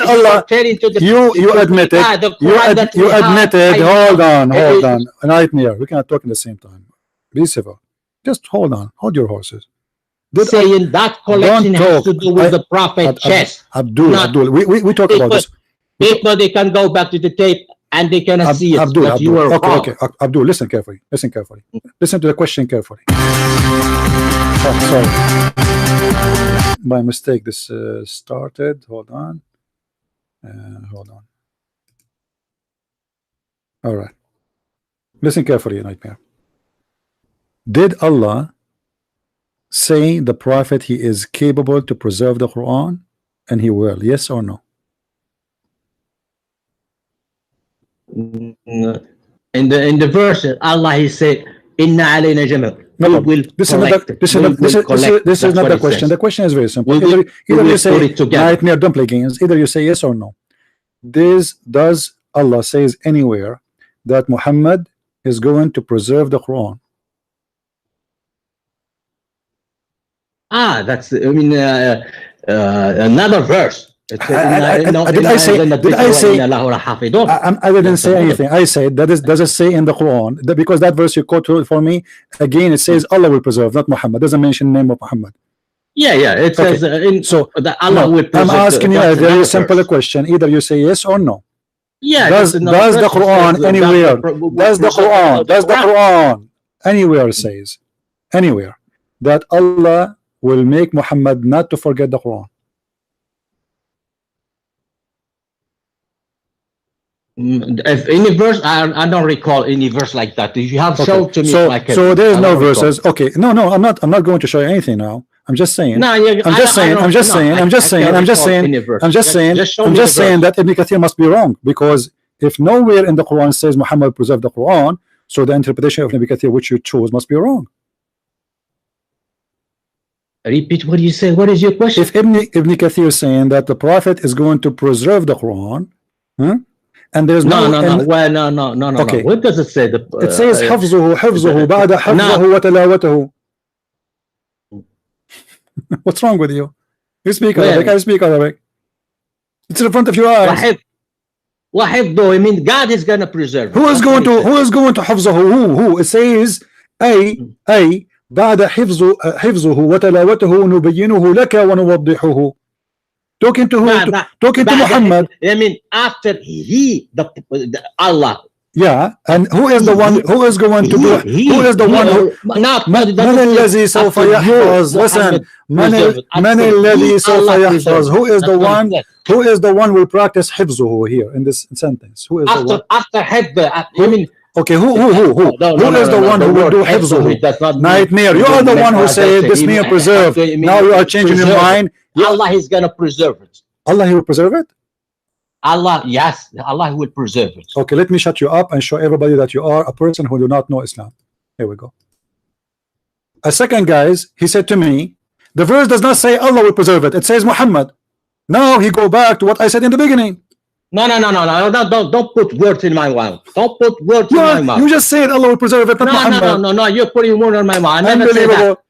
admitted. You admitted. Hold on. Nightmare. We cannot talk at the same time. Be civil. Just hold on. Hold your horses. Saying that collection has to do with the Prophet chest. Abdul. We talk about this. People, they can go back to the tape and they can see it. Abdul, okay. Abdul, listen carefully. Listen to the question carefully. Oh, sorry. By mistake, this started. Hold on. All right. Listen carefully, Nightmare. Did Allah say the Prophet he is capable to preserve the Quran, and he will? Yes or no? In the verse, Allah he said, "Inna alayna jama'." This is not the question. The question is very simple. Either you say, Nightmare, don't play games. Either you say yes or no. Does Allah says anywhere that Muhammad is going to preserve the Quran? That's another verse. Did I didn't say anything. I said does it say in the Quran that, because that verse you quote for me again, it says Allah will preserve, not Muhammad. Doesn't mention the name of Muhammad. It says so that Allah will preserve. I'm asking you a very simple question. Either you say yes or no. Does the Quran anywhere? Does the Quran anywhere says anywhere that Allah will make Muhammad not to forget the Quran? If any verse, I don't recall any verse like that. If you have shown to me, so there is no verses. Okay, no, I'm not going to show you anything now. I'm just saying. No, I'm just saying that Ibn Kathir must be wrong, because if nowhere in the Quran says Muhammad preserved the Quran, so the interpretation of Ibn Kathir which you chose must be wrong. Repeat what you say. What is your question? If Ibn Kathir is saying that the Prophet is going to preserve the Quran, and there's no. Okay. What does it say? It says حفظه بعد حفظه وتلاوته. What's wrong with you? You speak Arabic. I speak Arabic. It's in front of your eyes. I mean, God is going to preserve. Who is going to حفظه? Who? It says أي بعد حفظه وتلاوته نبينه لك ونوضحه. Talking to who? Talking to Muhammad. I mean, after Allah. Yeah, and who is the one who is going to do? Who is the one who? من الذي سوف يحفظ? Listen, من الذي سوف يحفظ? Who is the one? Who is the one who will practice حفظه here in this sentence? Who is the one? After حفظ, I mean. Okay, who is the one who will do حفظه? Nightmare. You are the one who said this means preserve. Now you are changing your mind. Allah is going to preserve it. Allah, he will preserve it? Allah, yes, Allah will preserve it. Okay, let me shut you up and show everybody that you are a person who do not know Islam. Here we go. A second, guys, he said to me, the verse does not say Allah will preserve it. It says Muhammad. Now he go back to what I said in the beginning. No, don't put words in my mouth. Don't put words in my mouth. You just said Allah will preserve it, not Muhammad. No, you're putting words in my mouth. Unbelievable.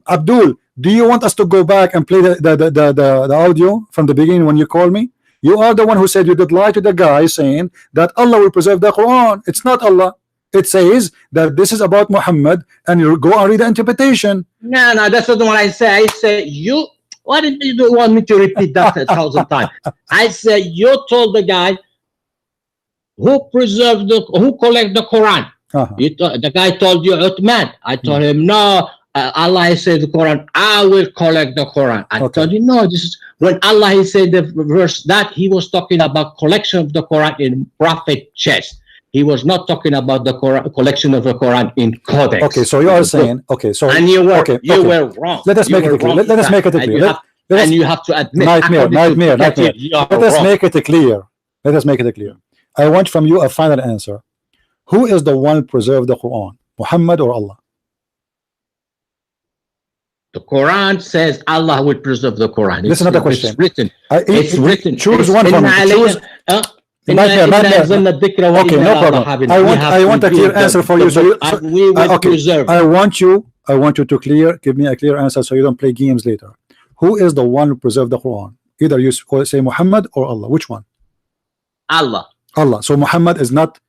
Abdul, do you want us to go back and play the audio from the beginning when you call me? You are the one who said you did lie to the guy saying that Allah will preserve the Quran. It's not Allah. It says that this is about Muhammad, and you go and read the interpretation. No, that's not what I say. I say you. Why did you want me to repeat that 1,000 times? I said you told the guy who collect the Quran. The guy told you Uthman. I told him no. Allah has said the Quran, I will collect the Quran. I Okay. told you, no, this is when Allah he said the verse that he was talking about collection of the Quran in prophet chest. He was not talking about the Quran, collection of the Quran in codex. Okay, so you are saying, okay, so and you were okay, you okay. were wrong. Let us You make were it clear. wrong Let us with make it that. clear. And Let us, and you have to admit, nightmare. according to Kathir, you are Let us wrong. make it clear. Let us make it clear. I want from you a final answer. Who is the one who preserved the Quran, Muhammad or Allah? The Quran says Allah will preserve the Quran. This is not a question. It's written. It's written. Choose one for me. Choose. Nightmare. Okay, no problem. I want a clear answer for you. So we will okay, preserve. I want you to give me a clear answer so you don't play games later. Who is the one who preserved the Quran? Either you say Muhammad or Allah. Which one? Allah. Allah. So Muhammad is not,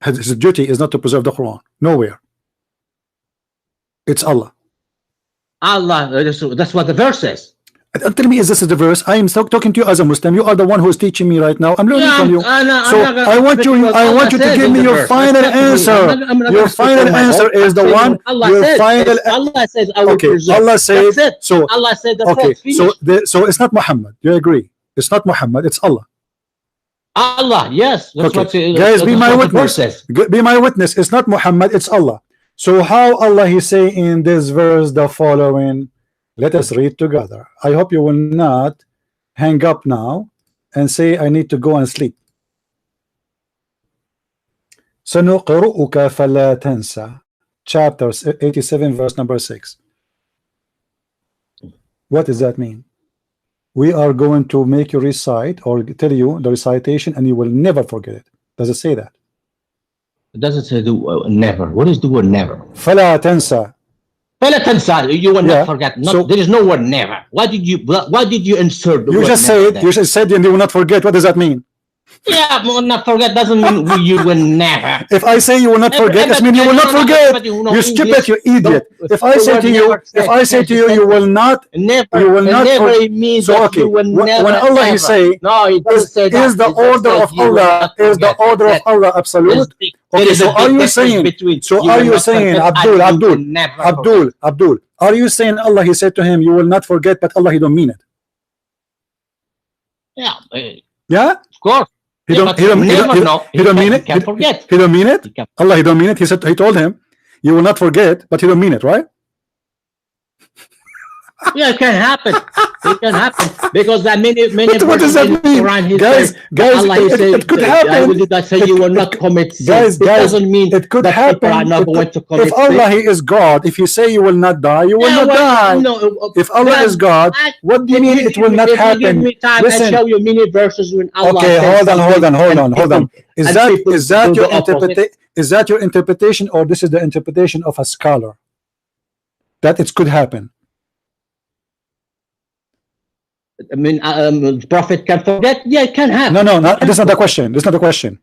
his duty is not to preserve the Quran. Nowhere. It's Allah. Allah. That's what the verse says. Tell me, is this the verse? I am talking to you as a Muslim. You are the one who is teaching me right now. I'm learning from you. So I want you to give me your final answer. Your final answer is the one. Your final. Allah says, I will Okay. preserve. Allah said. So Allah said the okay. first. So it's not Muhammad. You agree? It's not Muhammad. It's Allah. Allah. Yes. That's Okay. what, Guys, that's be my what the verse witness. says. Be my witness. It's not Muhammad. It's Allah. So how Allah he say in this verse the following? Let us read together. I hope you will not hang up now and say I need to go and sleep. سنقرؤك فلا تنسى. Chapter 87 verse number 6. What does that mean? We are going to make you recite or tell you the recitation and you will never forget it. Does it say that? It doesn't say the never. What is the word never? فلا تنسى. فلا تنسى. You will Yeah. not forget. So- There is no word never. Why did you insert the You word just never said there? you just said and you will not forget. What does that mean? Yeah, will not forget doesn't mean you will never. If I say you will not forget, it means you will not forget. You stupid, you idiot. If I say to you, you will not. Never. You will not Never for- it means So that okay, you will when never. Allah he ever. say, no, it doesn't say that. is the It just order says of you will Allah not is the forget. order of That's it. Allah absolute? There Okay, is so a big are you difference saying? between So you are will you not saying, forget and you will never forget. Abdul? Are you saying Allah he said to him, you will not forget, but Allah he don't mean it? Yeah, Yeah. of course. He Yeah, don't. but He don't. never He know. don't mean He it. can forget. He don't mean it. He can- Allah he don't mean it. He said. He told him, you will not forget, but he don't mean it, right? Yeah, it can happen. It can happen because that many What does that verses in mean? Quran, he Guys, said, guys, Allah, he said, it could I happen. will do that, so you will not commit sin. Guys, It doesn't mean it could that people are happen. not going to commit If Allah sin. he is God, if you say you will not die, you will Yeah, not die. no, If Allah is God, what do you mean it will not if you happen? give me time, Listen. I'll show you many verses when Allah Okay, says hold something on. and Is people that do your the opposite. Is that your interpretation, or this is the interpretation of a scholar that it could happen? I mean, the Prophet can forget. Yeah, it can happen. No, that's not the question. That's not the question.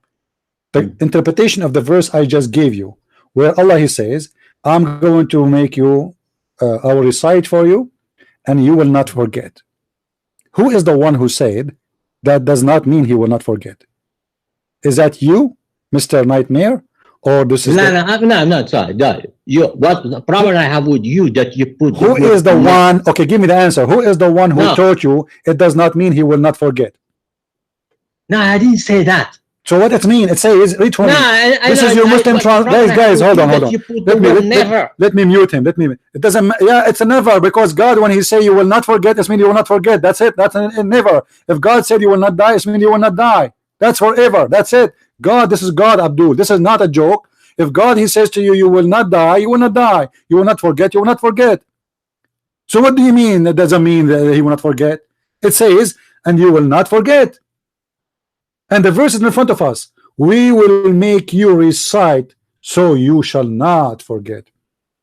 The interpretation of the verse I just gave you, where Allah he says, I'm going to make you, I will recite for you, and you will not forget. Who is the one who said that does not mean he will not forget? Is that you, Mr. Nightmare, or this is No, sorry. No. What the problem I have with you that you put. who is the one? Okay, give me the answer. Who is the one who taught you it does not mean he will not forget? No, I didn't say that. So what it mean? It says read for me. This is your Muslim guys. Hold on. Let me mute him. It doesn't. Yeah, it's a never, because God, when He say you will not forget, it means you will not forget. That's it. That's a never. If God said you will not die, it means you will not die. That's forever. That's it. God, this is God, Abdul. This is not a joke. If God he says to you, you will not die, you will not die. You will not forget. You will not forget. So what do you mean? That doesn't mean that He will not forget. It says, and you will not forget. And the verse is in front of us. We will make you recite, so you shall not forget.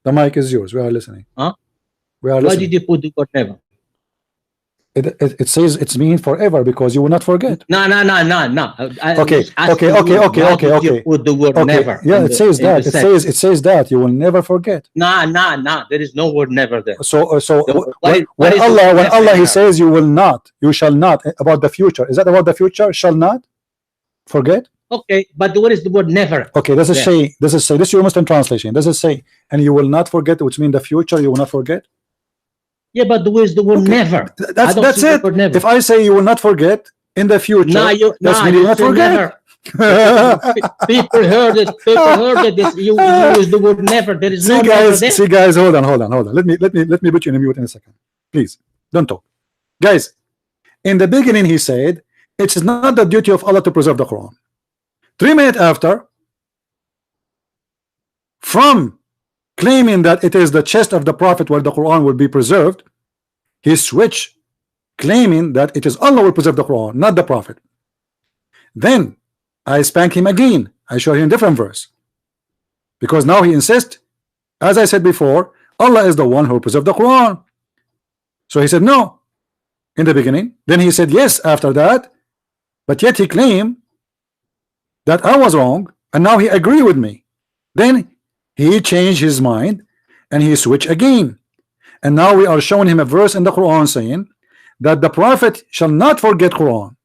The mic is yours. We are listening. Huh? We are Why listening. did you put the word never? It says it's mean forever, because you will not forget. No. Okay. You put the word never. Yeah, it says that. It says that you will never forget. No. There is no word never there. So what when is Allah he says you will not, you shall not, about the future. Is that about the future? Shall not forget? Okay, but where is the word never? Okay, this is Yeah. say, this is your Muslim translation. This is say, and you will not forget, which means the future you will not forget. Yeah, but where's the word never? I That's don't that's see the it. word never. If I say you will not forget in the future, that's mean you will not say forget. never. People heard it. People heard it. This, you use the word never. There is no never there. See guys, hold on. Let me put you in a mute in a second. Please don't talk. Guys, in the beginning he said it is not the duty of Allah to preserve the Quran. 3 minutes after, from claiming that it is the chest of the Prophet where the Quran will be preserved, he switched, claiming that it is Allah will preserve the Quran, not the Prophet. Then I spank him again. I show him a different verse, because now he insists, as I said before, Allah is the one who will preserve the Quran. So he said no in the beginning. Then he said yes after that, but yet he claimed that I was wrong, and now he agreed with me. Then he changed his mind and he switched again, and now we are showing him a verse in the Quran saying that the Prophet shall not forget Quran,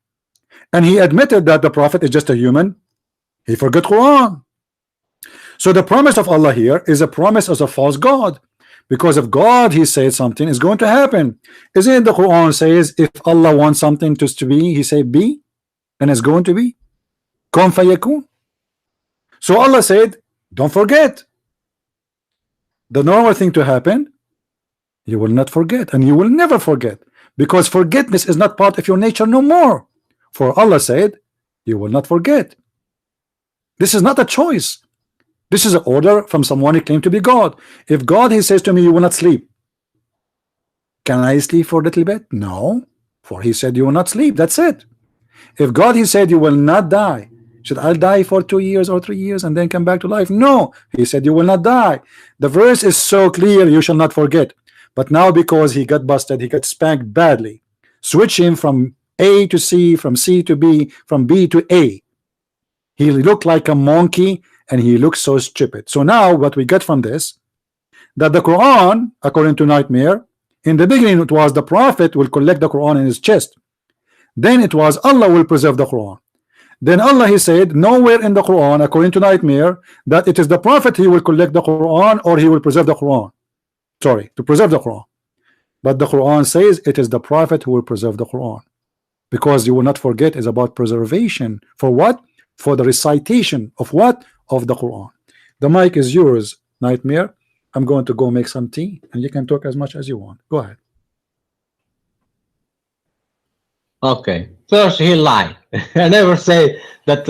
and he admitted that the Prophet is just a human. He forgot Quran. So the promise of Allah here is a promise as a false God, because if God he said something is going to happen. Isn't it the Quran says if Allah wants something to be, he say be, and it's going to be. Kun fayakun. So Allah said don't forget. The normal thing to happen, you will not forget, and you will never forget, because forgetfulness is not part of your nature no more. For Allah said you will not forget. This is not a choice. This is an order from someone who claimed to be God. If God he says to me you will not sleep, can I sleep for a little bit? No, for he said you will not sleep. That's it. If God he said you will not die, should I die for 2 years or 3 years and then come back to life? No, he said you will not die. The verse is so clear, you shall not forget. But now because he got busted, he got spanked badly, switch him from A to C, from C to B, from B to A. He looked like a monkey and he looks so stupid. So now what we get from this, that the Quran, according to Nightmare, in the beginning it was the Prophet will collect the Quran in his chest. Then it was Allah will preserve the Quran. Then Allah he said nowhere in the Quran, according to Nightmare, that it is the Prophet he will collect the Quran or he will preserve the Quran. Sorry, to preserve the Quran. But the Quran says it is the Prophet who will preserve the Quran, because you will not forget is about preservation. For what? For the recitation of what? Of the Quran. The mic is yours, Nightmare. I'm going to go make some tea and you can talk as much as you want. Go ahead. Okay, first he lied. I never say that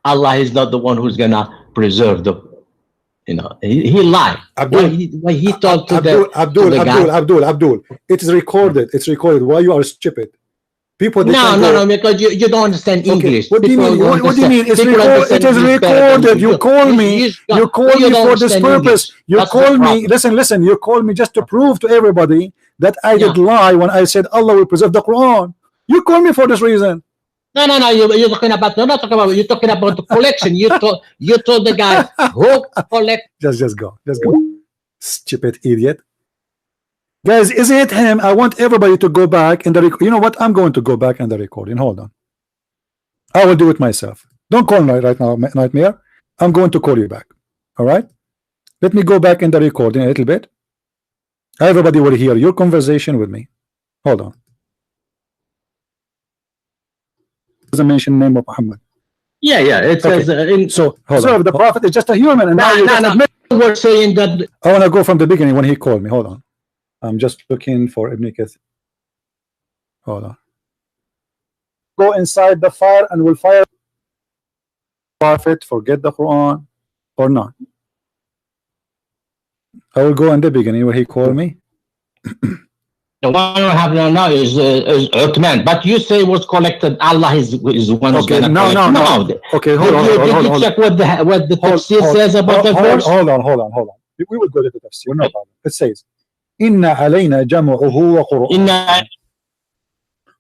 Allah is not the one who's gonna preserve the, you know, he lied. Abdul, when he talked to Abdul, it is recorded. It's recorded. Why you are stupid? People. No, because you don't understand English. What do you mean? What do you mean? It is recorded. You call me. You call me for this purpose. You call me. Listen. You call me just to prove to everybody that I did lie when I said Allah will preserve the Quran. You call me for this reason. No. You're talking about. No, not talking about. You're talking about the collection. You told the guy who collect. Just go. Stupid idiot. Guys, is it him? I want everybody to go back in the you know what? I'm going to go back in the recording. Hold on. I will do it myself. Don't call me right now, Nightmare. I'm going to call you back. All right? Let me go back in the recording a little bit. Everybody will hear your conversation with me. Hold on. Doesn't mention the name of Muhammad. Yeah. It says so the Prophet is just a human, and no. We're saying that. I want to go from the beginning when he called me. Hold on. I'm just looking for Ibn Kathir. Hold on. Go inside the fire and will fire Prophet, forget the Quran or not. I will go in the beginning where he called me. The one we have now is Uthman, but you say was collected. Allah is one who's going to collect. No. Okay, hold on. Did you check what the tafsir says about the verse? Hold on. We will go to the tafsir. No problem. It says, Inna alayna jam'uhu wa Qur'an.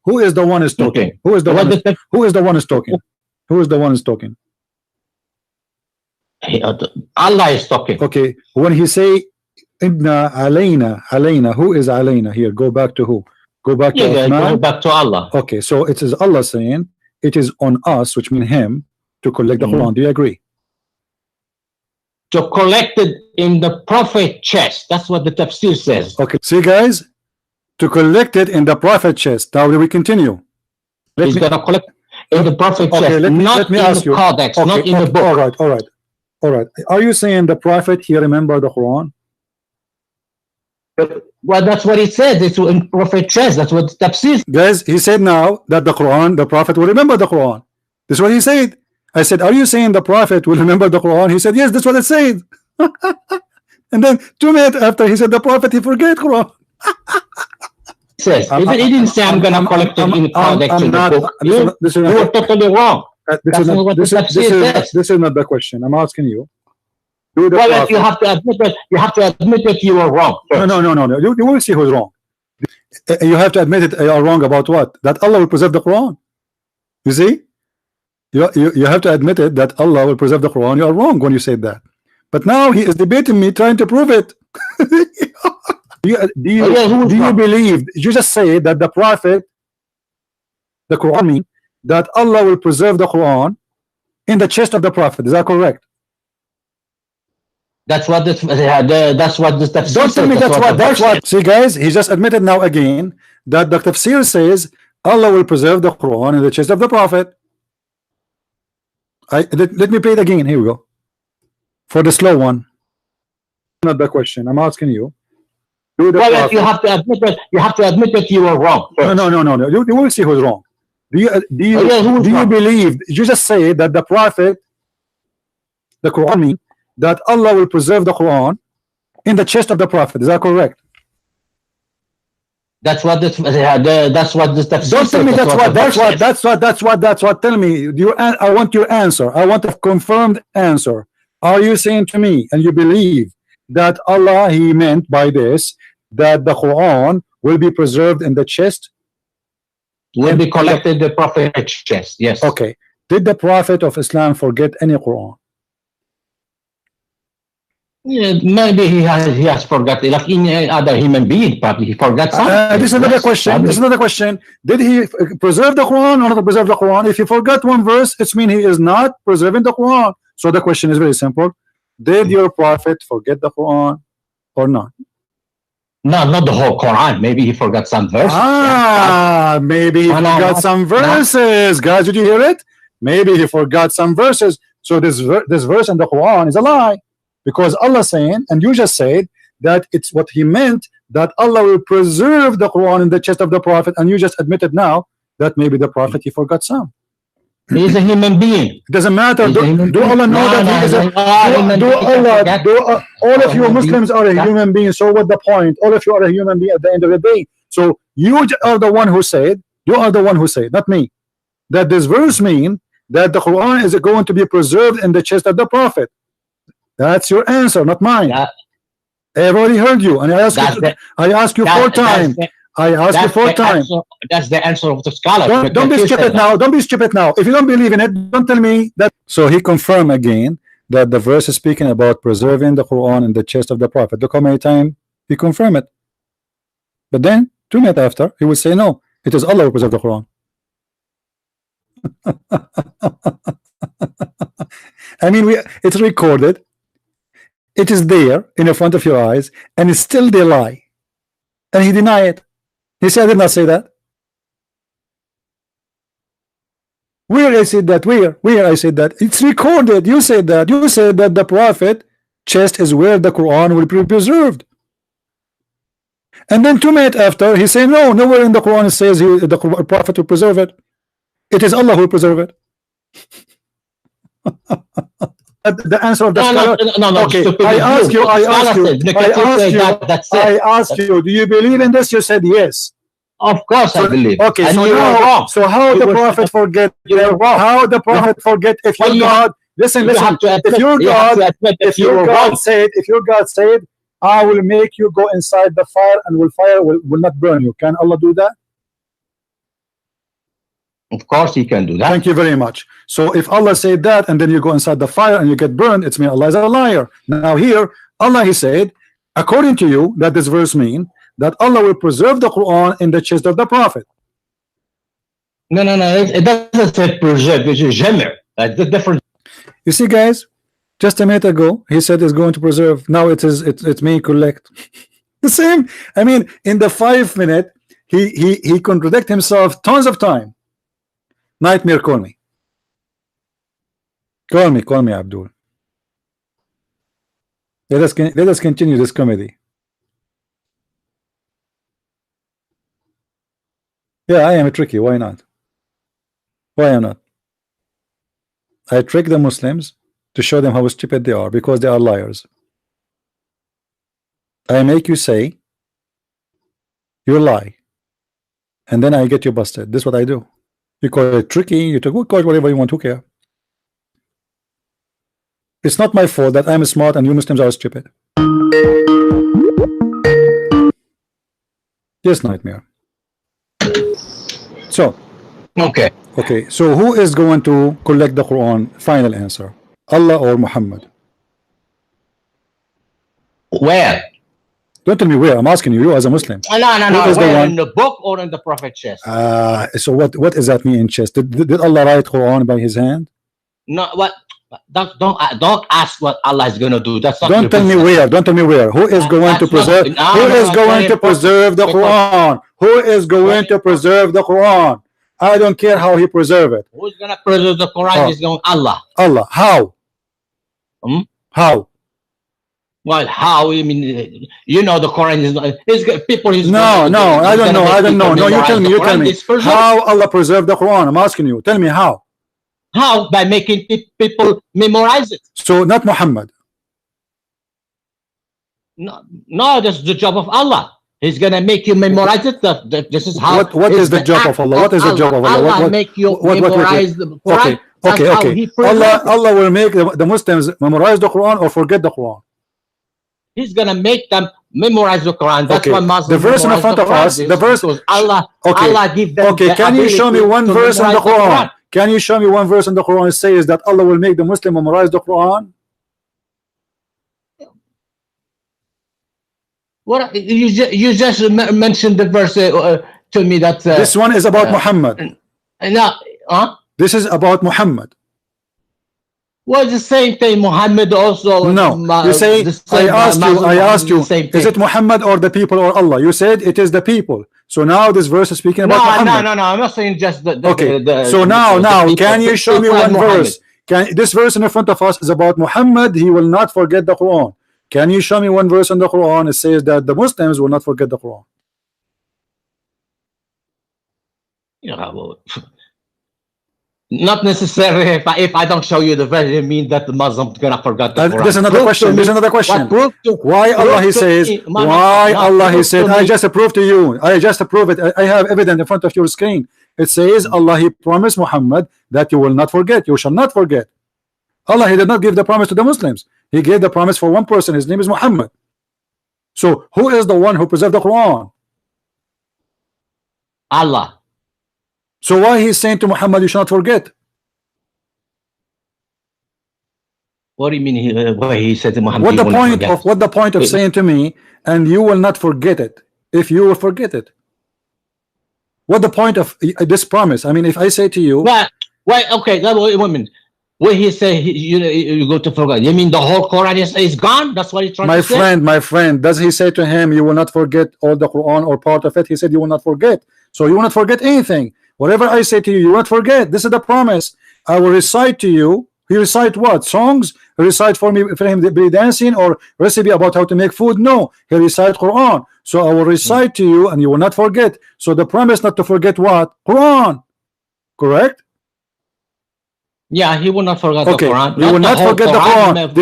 Who is the one is talking? Okay. Who is the one is talking? Allah is talking. Okay. When he say Inna alayna, who is alayna here? Go back to who? Go back to go back to Allah. Okay, so it is Allah saying it is on us, which means him, to collect the Quran. Do you agree? To collect it in the prophet chest. That's what the tafsir says. Okay, see guys, to collect it in the prophet chest. Now we continue. He's going to collect in the prophet chest, let me not in ask the you. codex, Okay, not in the book. all right. Are you saying the prophet he remembered the Quran? Well, that's what it says. It's in prophet chest. That's what the tafsir says. Guys, he said now that the Quran, the prophet will remember the Quran. This is what he said. I said, are you saying the prophet will remember the Quran? He said, yes, that's what it said. And then 2 minutes after, he said the prophet he forget Quran. Says he didn't say I'm gonna collect it in codex in the book. You were totally wrong. This is not the question. I'm asking you. Well, you have to admit that you were wrong. No. You will see who's wrong. You have to admit it. You are wrong about what? That Allah will preserve the Quran. You see? You have to admit it that Allah will preserve the Quran. You are wrong when you say that. But now he is debating me, trying to prove it. Do you believe? You just say that the prophet, the Quran mean that Allah will preserve the Quran in the chest of the prophet. Is that correct? That's what this. That's what this. Don't tell me that's what. See, guys, he just admitted now again that the tafsir says Allah will preserve the Quran in the chest of the prophet. Let me play it again. Here we go. For the slow one. Not the question. I'm asking you. Well, you have to admit that you were wrong. No. You will see who's wrong. Do you believe? You just say that the prophet, the Quran mean that Allah will preserve the Quran in the chest of the prophet. Is that correct? That's what this. That's what this. Don't tell me that's what. Tell me. I want your answer. I want a confirmed answer. Are you saying to me, and you believe that Allah he meant by this that the Quran will be preserved in the chest? Will be collected in the prophet's chest. Yes. Okay. Did the Prophet of Islam forget any Quran? Yeah, maybe he has forgotten, like any other human being. Probably he forgot something. This is another question. This is another question. Did he preserve the Quran or not preserve the Quran? If he forgot one verse, it means he is not preserving the Quran. So the question is very simple. Did your prophet forget the Quran or not? No, not the whole Quran. Maybe he forgot some verses. Maybe he forgot some verses. Guys, did you hear it? Maybe he forgot some verses. So this verse in the Quran is a lie. Because Allah saying, and you just said that it's what he meant, that Allah will preserve the Quran in the chest of the prophet, and you just admitted now that maybe the prophet he forgot some. He's a human being. It doesn't matter. Do Allah know that he is a all of you Muslims are a human being, so what the point? All of you are a human being at the end of the day. So you are the one who said, not me, that this verse mean that the Quran is going to be preserved in the chest of the prophet. That's your answer, not mine. I have already heard you, and I asked you 4 times. That's the answer of the scholar. Don't be stupid now. Don't be stupid now. If you don't believe in it, don't tell me that. So he confirmed again that the verse is speaking about preserving the Quran in the chest of the prophet. Look how many times he confirmed it. But then 2 minutes after, he will say no. It is Allah who preserve the Quran. I mean, it's recorded. It is there in the front of your eyes, and it's still they lie, and he deny it. He said, I did not say that. Where I said that? Where I said that? It's recorded. You said that. You said that the prophet chest is where the Quran will be preserved. And then 2 minutes after, he said, no, nowhere in the Quran it says the prophet will preserve it. It is Allah who will preserve it. The answer of the scholar. No. Okay, I asked you, do you believe in this? You said yes. Of course I believe. Okay, and so how the prophet forget? How the prophet forget? If your God, listen. If your God said, I will make you go inside the fire, and fire will not burn you. Can Allah do that? Of course he can do that. Thank you very much. So if Allah said that, and then you go inside the fire and you get burned, it's mean Allah is a liar. Now here, Allah he said, according to you, that this verse mean that Allah will preserve the Quran in the chest of the prophet. No. It doesn't say preserve. It's jamr. The difference. You see, guys, just a minute ago he said it's going to preserve. Now it may collect. The same. I mean, in the 5 minute, he contradict himself tons of time. Nightmare, call me. Call me, Abdul. Let us continue this comedy. Yeah, I am tricky. Why not? Why am not? I trick the Muslims to show them how stupid they are because they are liars. I make you say you lie, and then I get you busted. This is what I do. You call it tricky, you call it whatever you want. Who care? It's not my fault that I'm smart and you Muslims are stupid. Yes, Nightmare. So Okay. So who is going to collect the Quran? Final answer, Allah or Muhammad? Where? Don't tell me where. I'm asking you as a Muslim. No. Who is the Where, one? in the book or in the Prophet's chest? So what does that mean in chest? Did Allah write Quran by his hand? No. What? Don't ask what Allah is going to do. That's not. Don't tell me where. Don't tell me where. Who is going to preserve? Who is going to preserve the Quran? Who is going to preserve the Quran? I don't care how he preserve it. Who's going to preserve the Quran? Is going Allah. Allah. How? How? Well, how? I mean, you know, the Quran is not. People. No, I don't know. No, you tell me. You tell me. How Allah preserve the Quran? I'm asking you. Tell me how. How? By making people memorize it. So not Muhammad. No, that's the job of Allah. He's gonna make you memorize it. This is how. What is the job of Allah? What is the job of Allah? Allah make you memorize the Quran. Okay. Allah will make the Muslims memorize the Quran or forget the Quran. He's gonna make them memorize the Quran. That's why Muslims. The verse in front of us. The verse. Allah give them. Okay. Can you show me one verse in the Quran? Can you show me one verse in the Quran that says that Allah will make the Muslim memorize the Quran? What you just mentioned the verse to me that this one is about Muhammad. This is about Muhammad. Well, the same thing. Muhammad also. No, you say I asked you. Is it Muhammad or the people or Allah? You said it is the people. So now this verse is speaking about Muhammad. No. I'm not saying just the. So now, can you show me one verse? This verse in front of us is about Muhammad. He will not forget the Quran. Can you show me one verse in the Quran? It says that the Muslims will not forget the Quran. Not necessarily. If I don't show you the verse, it means that the Muslims gonna forget the Quran. There's another question. There's another question. Why Allah he says? Why Allah he said? I just proved to you. I just proved it. I have evidence in front of your screen. It says Allah he promised Muhammad that you will not forget. You shall not forget. Allah he did not give the promise to the Muslims. He gave the promise for one person. His name is Muhammad. So who is the one who preserved the Quran? Allah. So why he's saying to Muhammad you shall not forget? What do you mean? Why he said to Muhammad? What the point of saying to me and you will not forget it if you will forget it? What the point of this promise? I mean, if I say to you, okay, women. When he say you go to forget, you mean the whole Quran is gone? That's what he's trying to say. My friend, does he say to him you will not forget all the Quran or part of it? He said you will not forget. So you will not forget anything. Whatever I say to you, you will not forget. This is the promise. I will recite to you. He recite what? Songs? He recite for him be dancing or recipe about how to make food? No, he recite Quran. So I will recite to you and you will not forget. So the promise not to forget what? Quran. Correct? Yeah, he will not forget the Quran. You will not forget the Quran.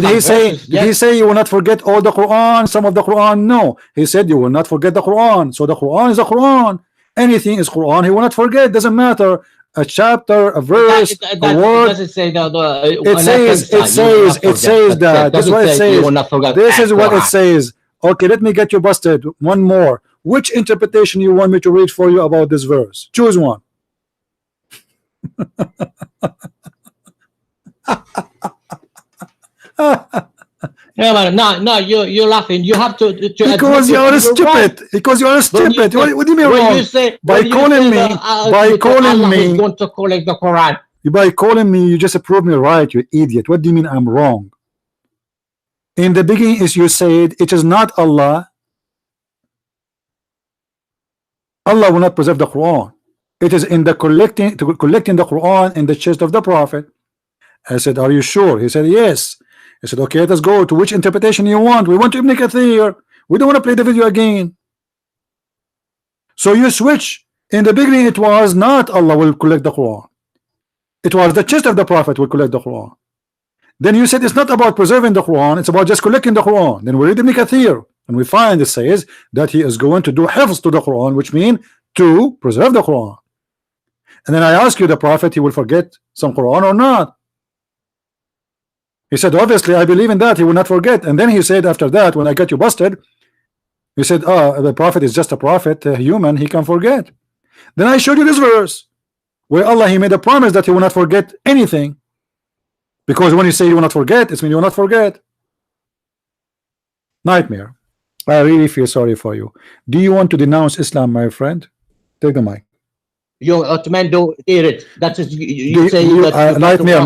Did he say you will not forget all the Quran, some of the Quran? No. He said you will not forget the Quran. So the Quran is the Quran. Anything is Quran. He will not forget. Doesn't matter. A chapter, a verse, a word. Does it say that? It says that. That's what it says. This is what it says. Okay, let me get you busted. One more. Which interpretation you want me to read for you about this verse? Choose one. No, you're laughing. You have to because you are stupid. Because you are stupid. What do you mean wrong? By calling me going to collect the Quran. By calling me, you just prove me right, you idiot. What do you mean I'm wrong? In the beginning, is you said it is not Allah. Allah will not preserve the Quran. It is in the collecting the Quran in the chest of the Prophet. I said, are you sure? He said, yes. I said, okay, let us go to which interpretation you want. We want to Ibn Kathir. We don't want to play the video again. So you switch. In the beginning, it was not Allah will collect the Quran. It was the chest of the Prophet will collect the Quran. Then you said it's not about preserving the Quran, it's about just collecting the Quran. Then we read Ibn Kathir, and we find it says that he is going to do hifz to the Quran, which means to preserve the Quran. And then I ask you, the Prophet, he will forget some Quran or not? He said, obviously, I believe in that, he will not forget. And then he said after that, when I got you busted, he said, the Prophet is just a prophet, a human, he can forget. Then I showed you this verse where Allah, he made a promise that he will not forget anything. Because when you say you will not forget, it means you will not forget. Nightmare. I really feel sorry for you. Do you want to denounce Islam, my friend? Take the mic. You Ottoman don't hear it. That is you say that nightmare.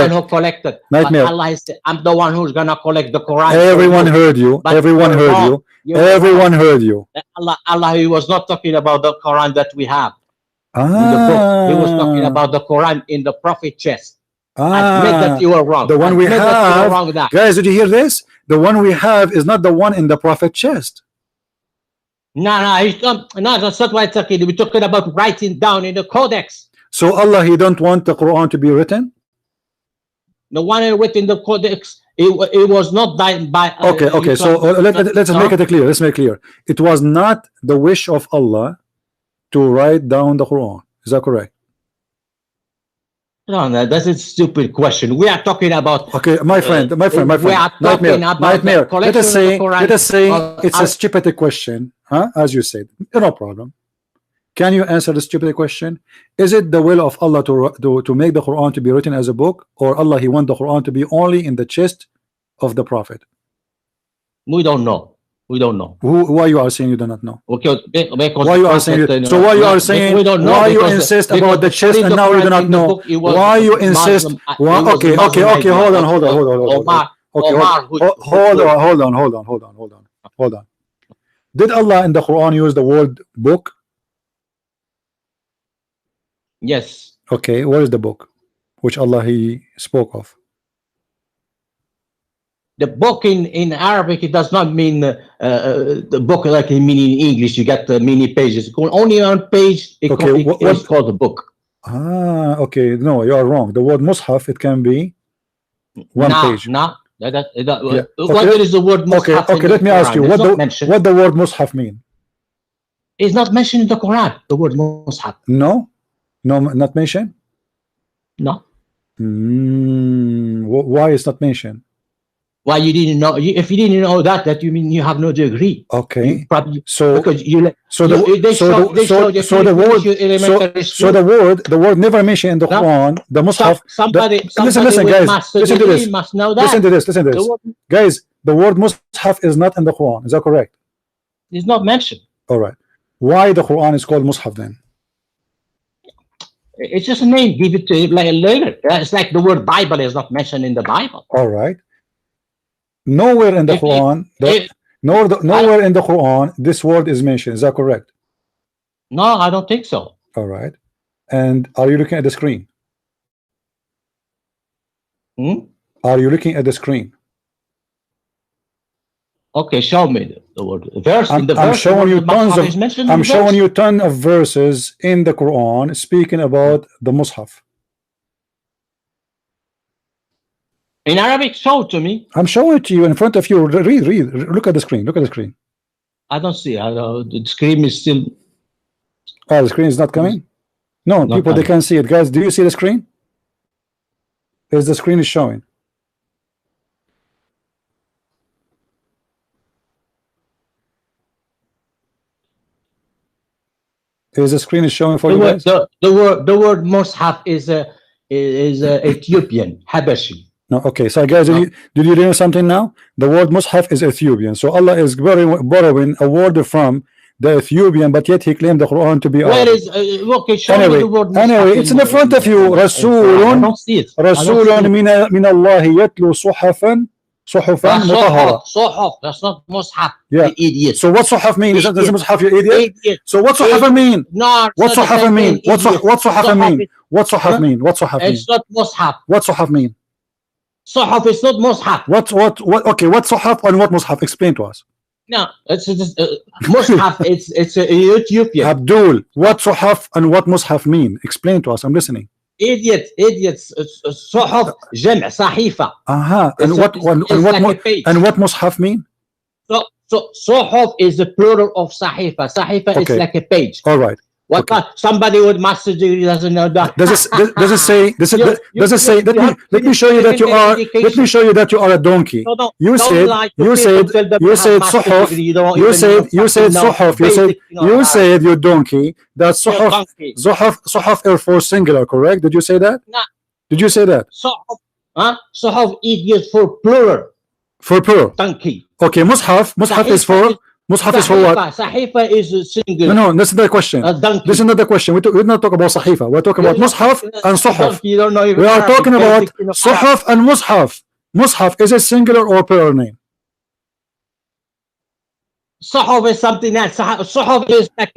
Who collected. Nightmare. Allah is, I'm the one who's gonna collect the Quran. Everyone heard you. Everyone heard you. Everyone heard you. Allah, he was not talking about the Quran that we have. In the book. He was talking about the Quran in the Prophet chest. Admit that you were wrong. The one we have, guys, did you hear this? The one we have is not the one in the Prophet chest. No, that's not what I'm talking. We're talking about writing down in the Codex. So Allah, he don't want the Quran to be written? The one written in the Codex, it was not by. Okay. So let's make it clear. Let's make it clear. It was not the wish of Allah to write down the Quran. Is that correct? No, that's a stupid question. We are talking about. Okay, my friend. We are talking about nightmare. Let us say Quran, it's a stupid question, huh? As you said, no problem. Can you answer the stupid question? Is it the will of Allah to make the Quran to be written as a book, or Allah, he want the Quran to be only in the chest of the Prophet? We don't know. We don't know. Why you are saying you do not know? Okay, why you are saying? So why you are saying? We don't know. Why you insist about the chest and now you do not know? Why you insist? Okay. Hold on. Hold on. Did Allah in the Quran use the word book? Yes. Okay. What is the book which Allah he spoke of? The book in Arabic, it does not mean the book like it mean in English. You get many pages. Only on page. It's called a book. Okay. No, you are wrong. The word mushaf, it can be one page. What is the word mushaf? Okay. Let me ask you. What the word mushaf mean? It's not mentioned in the Quran. The word mushaf. No, not mentioned. No. Why is not mentioned? Why you didn't know? If you didn't know that you mean you have no degree. Okay. Probably, so because the word never mentioned in the Quran. The Mus'haf. Listen, guys. Listen to this. Listen to this. Guys, the word Mus'haf is not in the Quran. Is that correct? It's not mentioned. All right. Why the Quran is called Mus'haf then? It's just a name. Give it to later. It's like the word Bible is not mentioned in the Bible. All right. Nowhere in the Quran, nowhere in the Quran, this word is mentioned. Is that correct? No, I don't think so. All right. And are you looking at the screen? Are you looking at the screen? Okay, show me the word. Verse. I'm showing you tons of. I'm showing you tons of verses in the Quran speaking about the Mus'haf. In Arabic, show it to me. I'm showing it to you in front of you. Read. Look at the screen. Look at the screen. I don't see. The screen is still. Oh, the screen is not coming. No, not people coming. They can't see it. Guys, do you see the screen? Is the screen is showing? Is the screen is showing for you guys? The word Mus'haf is Ethiopian, Habashi. No, okay. So guys, did you learn something now? The word Mus'haf is Ethiopian. So Allah is borrowing a word from the Ethiopian, but yet he claimed the Quran to be Where Arabic. is okay? Show me Anyway, the word it's in the front of you. I رسول don't see it. رسول من الله يتلو صحفا مطهرة. Sohaf. That's not mushaf. Yeah. You idiot. So what صحف mean? Is that doesn't mushaf, you idiot? Idiot. So what صحف mean? No. What صحف mean? What صحف mean? Sohaf What صحف mean? What صحف mean? It's not mushaf. What صحف mean? Sohaf is not mushaf. What? Okay, what صحف and what mushaf? Explain to us. No, it's mushaf. It's Ethiopian. Abdul, what صحف and what mushaf mean? Explain to us. I'm listening. Idiots. Sohaf جمع صحيفة. And what mushaf mean? So sohaf is the plural of sahifa. Sahifa is like a page. All right. What somebody would message you doesn't know that. Does it say? Let me show you that you are. Let me show you that you are a donkey. You said sohaf. You said sohaf. You said you donkey. That sohaf Air Force singular, correct? Did you say that? No. Did you say that? Sohaf idiot for plural. For plural. Donkey. Okay, mushaf is for. Mushaf is for what? Sahifa is singular. No, this is the question. This is not the question. We're not talking about sahifa. We're talking about mushaf and sohaf. We are talking about sohaf and mushaf. Mushaf is a singular or plural name? Sohaf is something else. Sohaf is like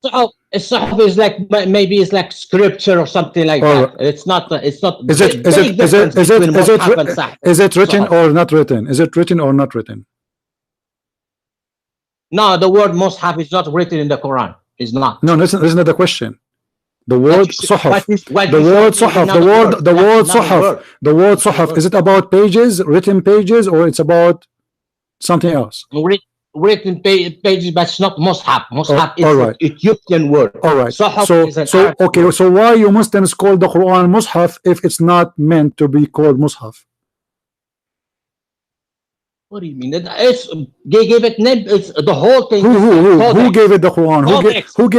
Sohaf is like maybe it's like scripture or something like that. It's not. Is it written or not written? Is it written or not written? No, the word mushaf is not written in the Quran. It's not. No, listen to the question. The word sohaf. The word sohaf. Is it about pages, written pages, or it's about something else? Written pages, but it's not mushaf. Mushaf is an Ethiopian word. All right. So okay. So why you Muslims call the Quran mushaf if it's not meant to be called mushaf? What do you mean? They gave it name. It's the whole thing. Who gave it the Quran? Who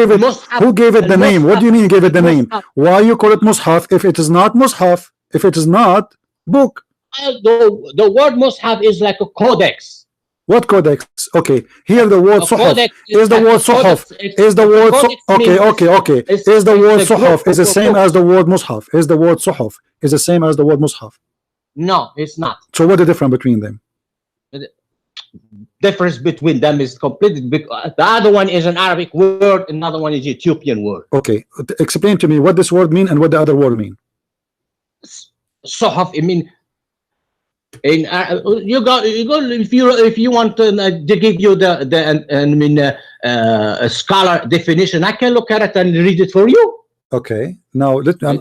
gave it the name? What do you mean gave it the name? Why you call it mushaf if it is not mushaf? If it is not book? The word mushaf is like a codex. What codex? Okay, here the word sohaf is the word sohaf. Is the word okay. Is the word sohaf is the same as the word mushaf? Is the word sohaf is the same as the word mushaf? No, it's not. So what is the difference between them? The difference between them is completely. The other one is an Arabic word, another one is Ethiopian word. Okay, explain to me what this word mean and what the other word mean. Sohaf, I mean, in you go if you want to give you the scholar definition, I can look at it and read it for you. Okay. Now today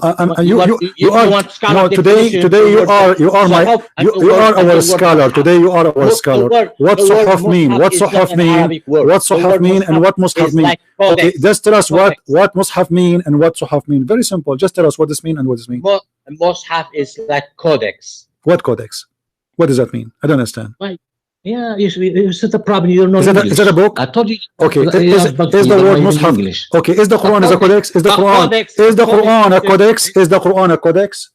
you are our scholar. Today you are our scholar. What sohaf mean? What sohaf mean? What sohaf mean and what mushaf mean? Okay, just tell us what mushaf mean and what sohaf mean. Very simple. Just tell us what this mean and what this mean. Mushaf is like codex. What codex? What does that mean? I don't understand. Right. Yeah, you said the problem. You don't know. Is that a book? I told you. Okay. Is the word mushaf? Okay. Is the Quran a codex? Is the Quran a codex? Is the Quran a codex?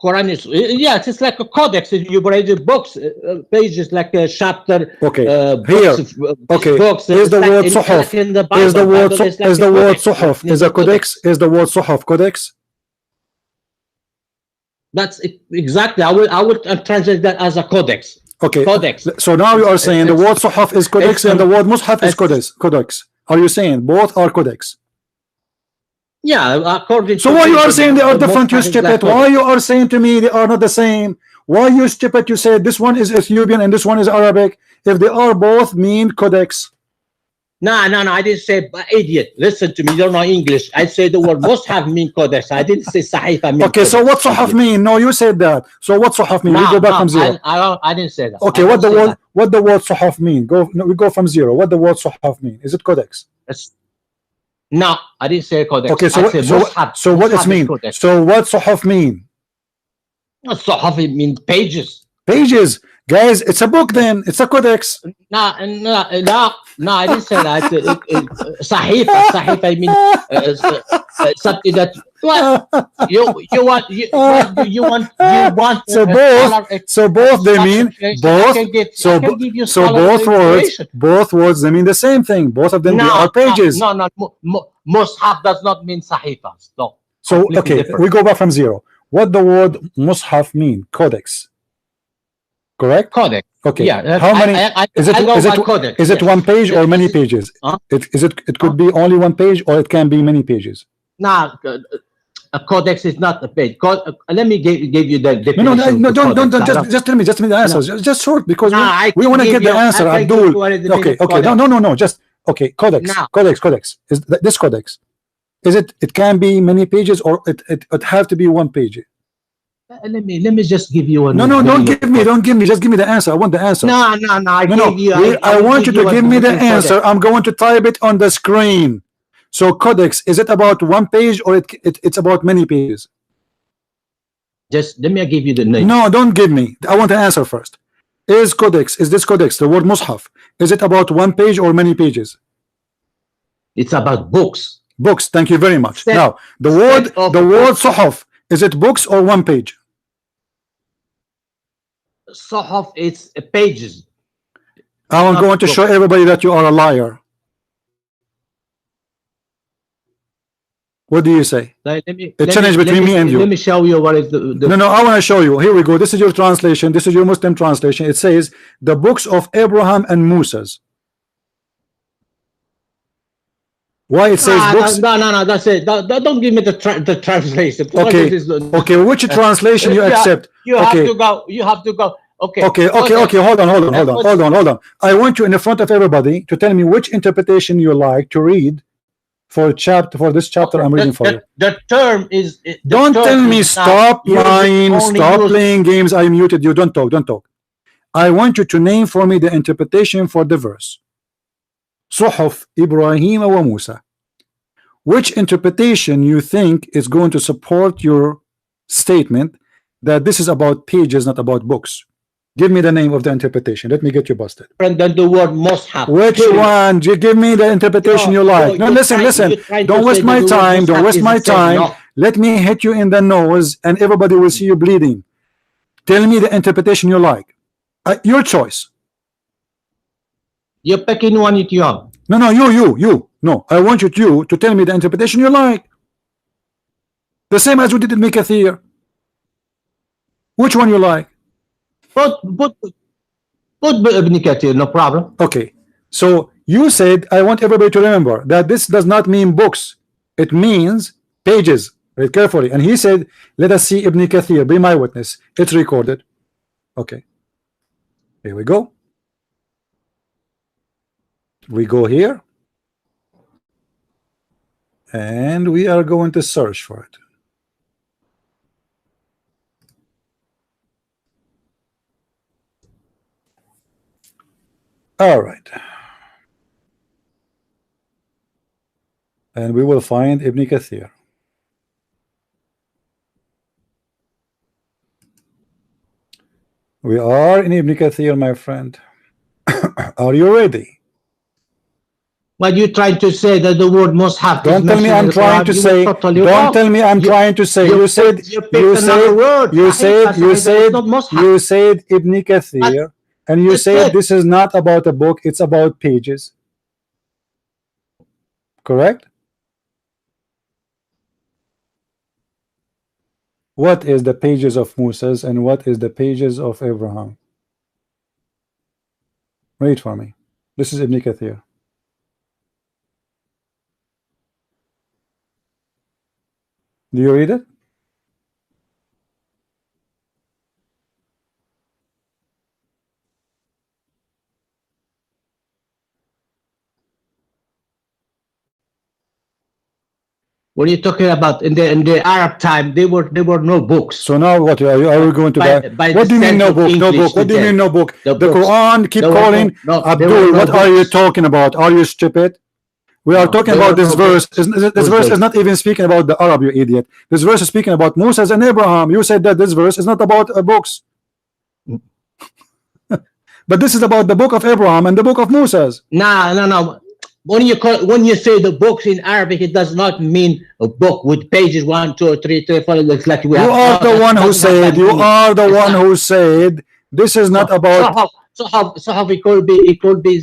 Quran is it's like a codex. You write books, pages like a chapter. Okay. Here. Okay. Books, is the word sohaf? Is the word sohaf? Is a codex? Is the word sohaf codex? That's it, exactly. I will translate that as a codex. Okay. Codex. So now you are saying the word sohaf is codex and the word mushaf is codex. Are you saying both are codex? Yeah, according. So why you are saying they are different? You stupid. Why you are saying to me they are not the same? Why you stupid? You said this one is Ethiopian and this one is Arabic. If they are both mean codex. No, I didn't say idiot. Listen to me, you don't know English. I said the word mushaf mean codex. I didn't say sahifa mean okay, codex. So what sohaf mean? No, you said that. So what sohaf mean? We go back from zero. I didn't say that. Okay, what the word sohaf mean? We go from zero. What the word sohaf mean? Is it codex? No, I didn't say codex. Okay, so what it mean? So what sohaf mean? Sohaf mean pages. Pages. Guys, it's a book then. It's a codex. No, I didn't say that. Sahifa, I mean, something that you want so both they mean both. Both words they mean the same thing. Both of them they are pages. No. Mushaf does not mean sahifas. No. So okay, different. we go back from zero. What the word mushaf mean? Codex. Correct. Codex. Okay. Yeah. How many? Is it Yes. one page or many pages? Huh? It could be only one page or it can be many pages. Now, a codex is not a page. Let me give you the definition. No, don't just tell me the answer. Just short, because we want to get the answer. Abdul. Okay. No. Just okay. Codex. Codex. Is this codex? Is it can be many pages or it have to be one page? Let me just give you a no. Don't give me. Just give me the answer. I want the answer. No. I want you to give me the answer. I'm going to type it on the screen. So codex, is it about one page or it's about many pages? Just let me give you the name. No, don't give me. I want the answer first. Is this codex, the word mushaf, is it about one page or many pages? It's about books. Books. Thank you very much. Now the word suhuf, is it books or one page? Suhuf, it's pages. I'm going to show everybody that you are a liar. What do you say? Challenge between me and you. Let me show you what is the No, I want to show you. Here we go. This is your translation. This is your Muslim translation. It says the books of Abraham and Moses. Why it says books? No, that's it. Don't give me the translation. Okay, which translation you accept? You have to go. Okay. Hold on. I want you in the front of everybody to tell me which interpretation you like to read for this chapter I'm reading for you. The term is. Don't tell me stop lying, stop playing games. I muted you. Don't talk. I want you to name for me the interpretation for the verse. Suhuf Ibrahim wa Musa. Which interpretation you think is going to support your statement that this is about pages, not about books? Give me the name of the interpretation. Let me get you busted. And then the word mushaf. Which one? You give me the interpretation you like. No, listen. Don't waste my time. Let me hit you in the nose and everybody will see you bleeding. Tell me the interpretation you like. Your choice. You're picking one with you. No, you. No, I want you to tell me the interpretation you like. The same as we did in Mikathir. Which one you like? Put Ibn Kathir, no problem. Okay, so you said I want everybody to remember that this does not mean books, it means pages. Read carefully. And he said, let us see Ibn Kathir, be my witness. It's recorded. Okay, here we go. We go here and we are going to search for it. All right, and we will find Ibn Kathir. We are in Ibn Kathir, my friend. Are you ready? What you trying to say that the word mushaf? Don't tell me I'm trying to say. Don't tell me I'm trying to say. You said Ibn Kathir. And you say this is not about a book, it's about pages. Correct? What is the pages of Moses and what is the pages of Abraham? Read for me. This is Ibn Kathir. Do you read it? When you're talking about in the Arab time, there were no books. So now what are we going to what do you mean no book? No book. What do you mean no book? The Quran keep calling Abdul. What are you talking about? Are you stupid? We are talking about this verse. This verse is not even speaking about the Arab, you idiot. This verse is speaking about Moses and Abraham. You said that this verse is not about books. But this is about the book of Abraham and the book of Moses. No. when you say the books in Arabic, it does not mean a book with pages 1, 2, 3, 4. It's like we You are the one who said. You are the one who said this is not about. So how it could be? It could be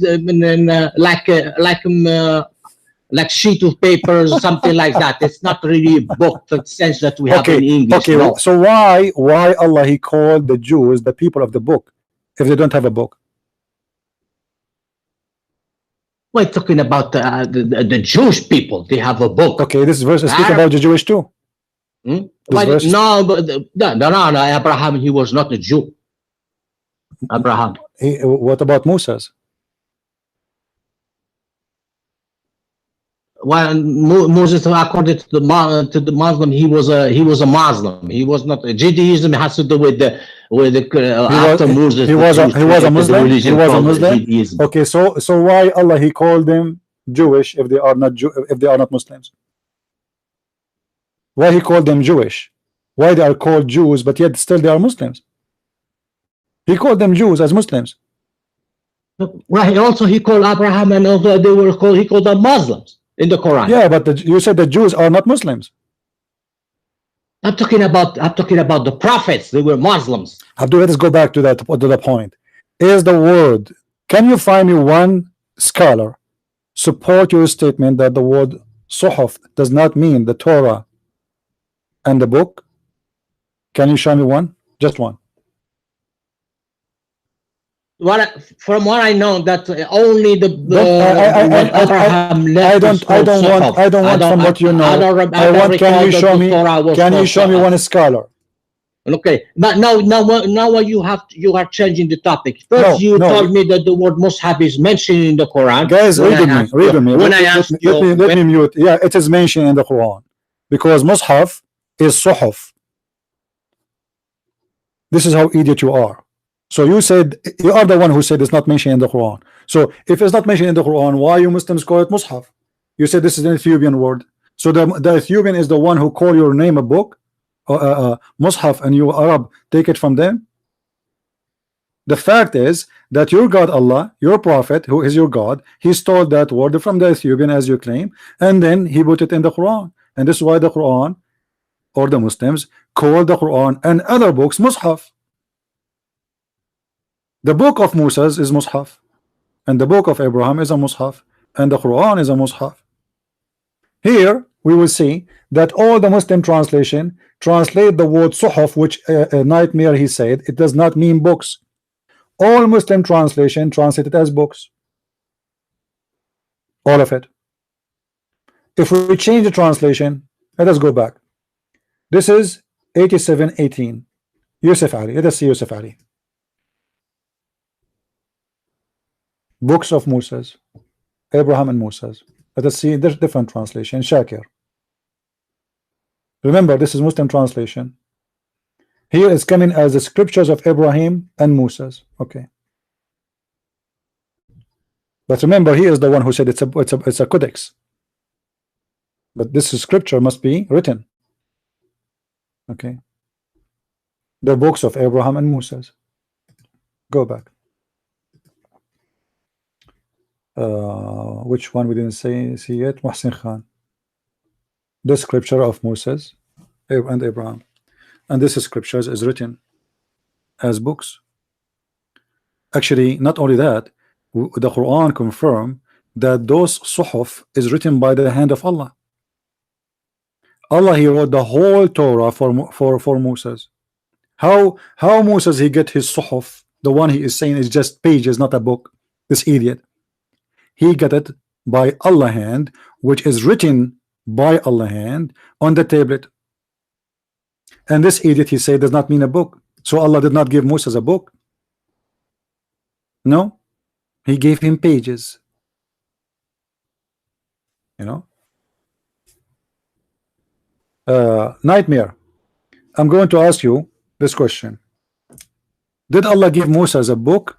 like sheet of paper or something like that. It's not really a book in the sense that we have in English. Okay. No. So why Allah he called the Jews the people of the book if they don't have a book? We're talking about the Jewish people. They have a book. Okay, this verse speaks about the Jewish too. No, but no. Abraham, he was not a Jew. Abraham. What about Moses? Well, Moses, according to the Muslim, he was a Muslim. He was not. Judaism has to do with the after Moses. He was a Muslim. He was a Muslim. Judaism. Okay, so why Allah he called them Jewish if they are not Muslims? Why he called them Jewish? Why they are called Jews but yet still they are Muslims? He called them Jews as Muslims. Well, he called Abraham and also he called them Muslims in the Quran. Yeah, but you said the Jews are not Muslims. I'm talking about the prophets. They were Muslims. Abdul, let us go back to the point. Is the word? Can you find me one scholar support your statement that the word Suhuf does not mean the Torah and the book? Can you show me one? Just one. From what I know, that only Abraham left. I don't want from what you know. I want. Can you show me? Can you show me one scholar? Okay, but now you are changing the topic. First, you told me that the word Mus'haf is mentioned in the Quran. Guys, read with me. When I asked you, let me mute. Yeah, it is mentioned in the Quran because Mus'haf is Suhuf. This is how idiot you are. So you said you are the one who said it's not mentioned in the Quran. So if it's not mentioned in the Quran, why you Muslims call it Mus'haf? You said this is an Ethiopian word. So the Ethiopian is the one who call your name a book, Mus'haf, and you Arab take it from them. The fact is that your God Allah, your prophet, who is your God, he stole that word from the Ethiopian as you claim, and then he put it in the Quran. And this is why the Quran or the Muslims call the Quran and other books Mus'haf. The book of Moses is Mus'haf, and the book of Abraham is a Mus'haf, and the Quran is a Mus'haf. Here we will see that all the Muslim translation translate the word Suhuf, which Nightmare he said it does not mean books. All Muslim translation translate it as books. All of it. If we change the translation, let us go back. This is 87:18. Yusuf Ali. Let us see Yusuf Ali. Books of Moses, Abraham and Moses. Let us see there's different translation. Shakir. Remember, this is Muslim translation. Here is coming as the scriptures of Abraham and Moses. Okay. But remember, he is the one who said it's a codex. But this scripture must be written. Okay. The books of Abraham and Moses. Go back. Which one we didn't see yet? Muhsin Khan. The scripture of Moses and Abraham, and this scriptures is written as books. Actually, not only that, the Quran confirm that those suhuf is written by the hand of Allah. Allah he wrote the whole Torah for Moses. How Moses he get his suhuf? The one he is saying is just pages, not a book. This idiot. He got it by Allah hand, which is written by Allah hand on the tablet. And this idiot he said does not mean a book. So Allah did not give Moses a book. No, he gave him pages. You know. Nightmare. I'm going to ask you this question. Did Allah give Moses a book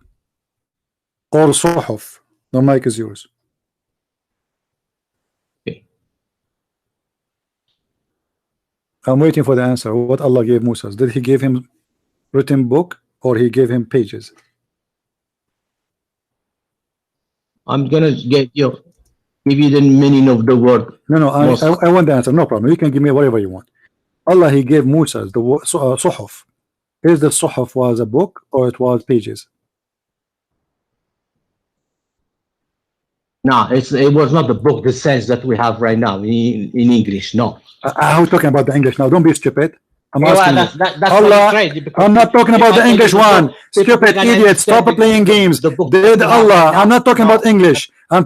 or suhuf? The mic is yours. Okay. I'm waiting for the answer. What Allah gave Moses? Did he give him written book or he gave him pages? I'm gonna get you. give you the meaning of the word. No, I want the answer. No problem. You can give me whatever you want. Allah, He gave Musa the suhuf. Is the suhuf was a book or it was pages? No, it was not the book, the sense that we have right now in English. No. I'm talking about the English now. Don't be stupid. I'm Yeah, asking well, you. that's Allah, crazy, because I'm not talking about if I the tell English you the one. book, people Stupid gonna idiot. understand Stop playing games. the book Did that we have Allah? right now. I'm not talking No. about English. I'm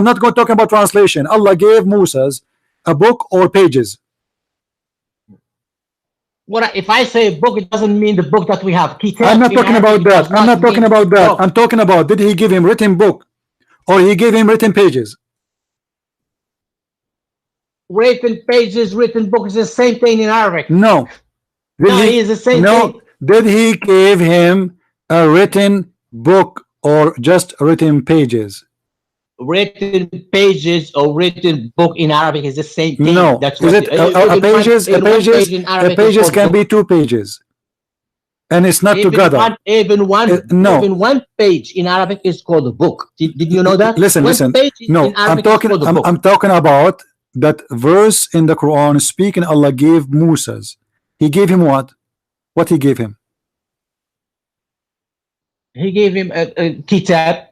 not going to talk about translation. Allah gave Moses a book or pages. What if I say book? It doesn't mean the book that we have. Kitab I'm not in talking Arabic, about it that. does I'm not talking mean about that. book. I'm talking about, did He give him written book or He gave him written pages? Written pages, written book is the same thing in Arabic. No. No, it is the same thing. Did He give him a written book or just written pages? Written pages or written book in Arabic is the same thing. No. That's Is what it a pages? A pages can be 2 pages, and it's not together. Even one page in Arabic is called a book. Did you know that? Listen. No, I'm talking about that verse in the Quran speaking. Allah gave Moses. He gave him what? What He gave him? He gave him a kitab.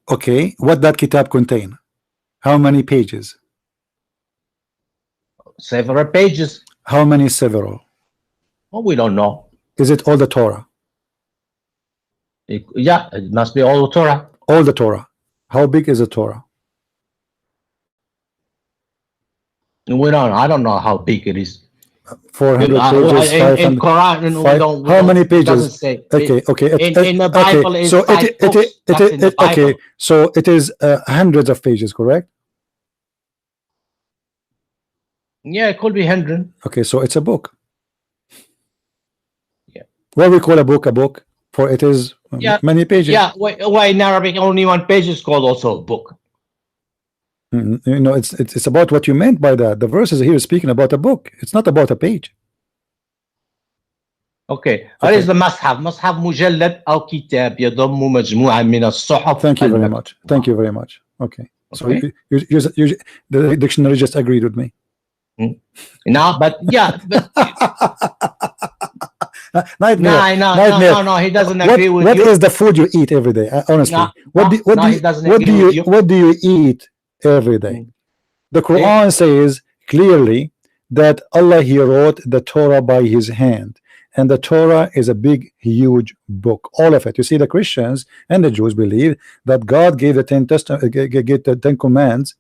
Okay, what that kitab contain? How many pages? Several pages. How many several? Oh, we don't know. Is it all the Torah? Yeah, it must be all the Torah. All the Torah. How big is the Torah? I don't know how big it is. 400 pages, in Quran, how many pages? Say. Okay. In the Bible, okay. is So it is hundreds of pages, correct? Yeah, it could be 100. Okay, so it's a book. Yeah. What we call a book, for it is many pages. Yeah, why in Arabic only 1 page is called also a book? You know, it's about what you meant by that. The verses here is speaking about a book. It's not about a page. Okay. What is the مصحف مجلد أو كتاب يضم مجموعة من الصحف. Thank you very much. Thank you very much. Okay. So the dictionary just agreed with me. No, but yeah. Nightmare. No, he doesn't agree with you. What is the food you eat every day? Honestly, what do you eat every day? The Quran says clearly that Allah, He wrote the Torah by His hand, and the Torah is a big huge book, all of it. You see, the Christians and the Jews believe that God gave the 10 Commandments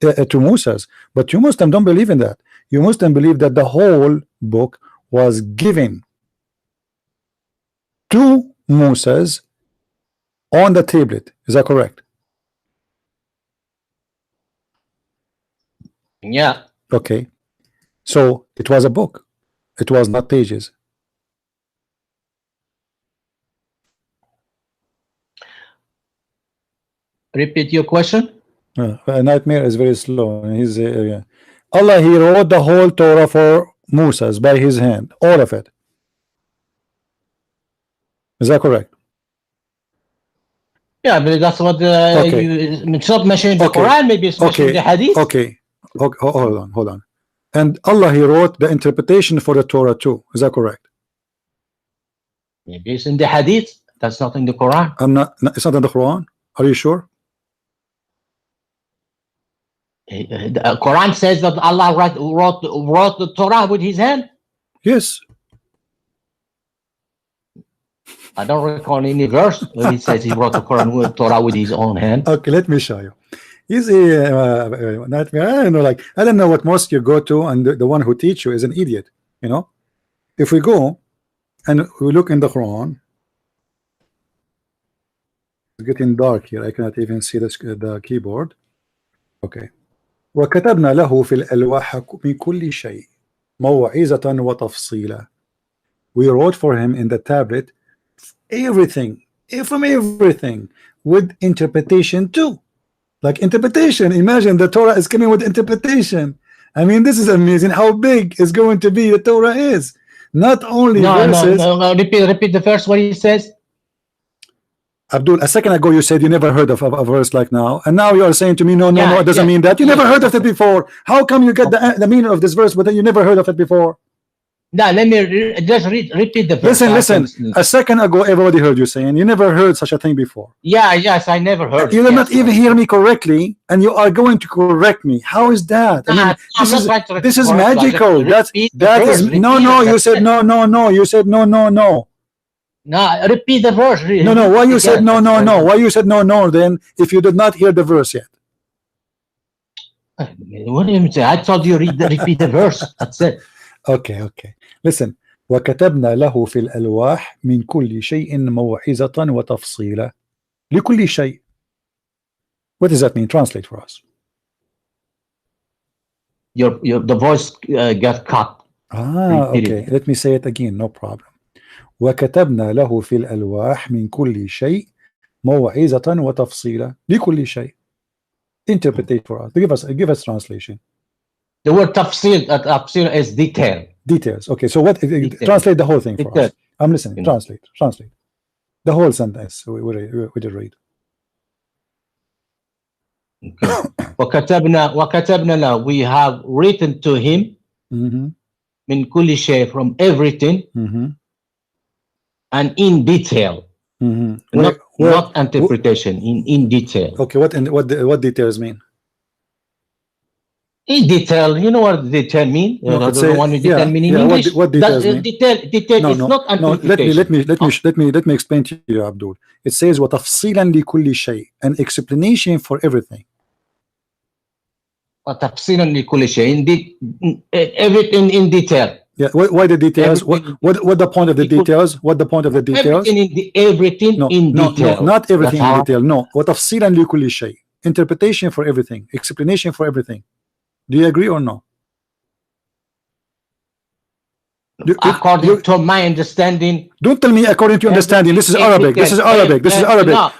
to Moses, but you Muslims don't believe in that. You Muslims believe that the whole book was given to Moses on the tablet. Is that correct? Yeah. Okay. So it was a book. It was not pages. Repeat your question. Nightmare is very slow. He's Allah, He wrote the whole Torah for Moses by his hand, all of it. Is that correct? Yeah, but that's what it's not mentioned in the Quran. Maybe it's mentioned in the Hadith. Okay. Hold on. And Allah, He wrote the interpretation for the Torah too. Is that correct? Maybe it's in the Hadith. That's not in the Quran. It's not in the Quran. Are you sure? The Quran says that Allah wrote the Torah with His hand. Yes. I don't recall any verse where He says He wrote the Torah with His own hand. Okay, let me show you. You see, Nightmare, I don't know what mosque you go to, and the one who teach you is an idiot. You know, if we go and we look in the Quran, it's getting dark here. I cannot even see the keyboard. Okay. وكتبنا له في الألواح من كل شيء موعظة وتفصيلا. We wrote for him in the tablet everything, from everything, with interpretation too. Like interpretation. Imagine the Torah is coming with interpretation. I mean, this is amazing how big is going to be the Torah is. Not only verses. No. Repeat the verse what He says. Abdul, a second ago you said you never heard of a verse like now, and now you are saying to me, no, Yeah, it doesn't yeah, mean that. You yeah. never heard of it before. How come you get the meaning of this verse, but then you never heard of it before? No, let me just repeat the verse. Listen. A second ago, everybody heard you saying you never heard such a thing before. Yeah, yes, I never heard. You did not even hear me correctly, and you are going to correct me. How is that? I mean, this is magical. That is no. You said no. You said no. No, repeat the verse. No. Why you said no? Why you said no? Then, if you did not hear the verse yet. What do you say? I told you repeat the verse. That's it. Okay. Listen. وكتبنا له في الألواح من كل شيء موعظة وتفصيلا لكل شيء. What does that mean? Translate for us. The voice got cut. Okay. Let me say it again. No problem. وكتبنا له في الألواح من كل شيء موعظة وتفصيلا لكل شيء. Interpret for us. Give us translation. The word tafsil is detail. Details. Okay. So what? Translate the whole thing for us. I'm listening. Translate. The whole sentence. We did read. وكتبنا له. We have written to him. من كل شيء, from everything. And in detail. Not interpretation. In detail. Okay. What details mean? In detail, you know what detail mean? Detail mean in English. What details mean? Detail is not interpretation. Let me explain to you, Abdul. It says وتفصيلا لكل شيء, an explanation for everything. وتفصيلا لكل شيء, everything in detail. Yeah. Why the details? What the point of the details? What the point of the details? Everything in detail. No, not everything in detail. No. وتفصيلا لكل شيء, interpretation for everything, explanation for everything. Do you agree or no? According to my understanding. Don't tell me according to your understanding. This is Arabic. This is Arabic.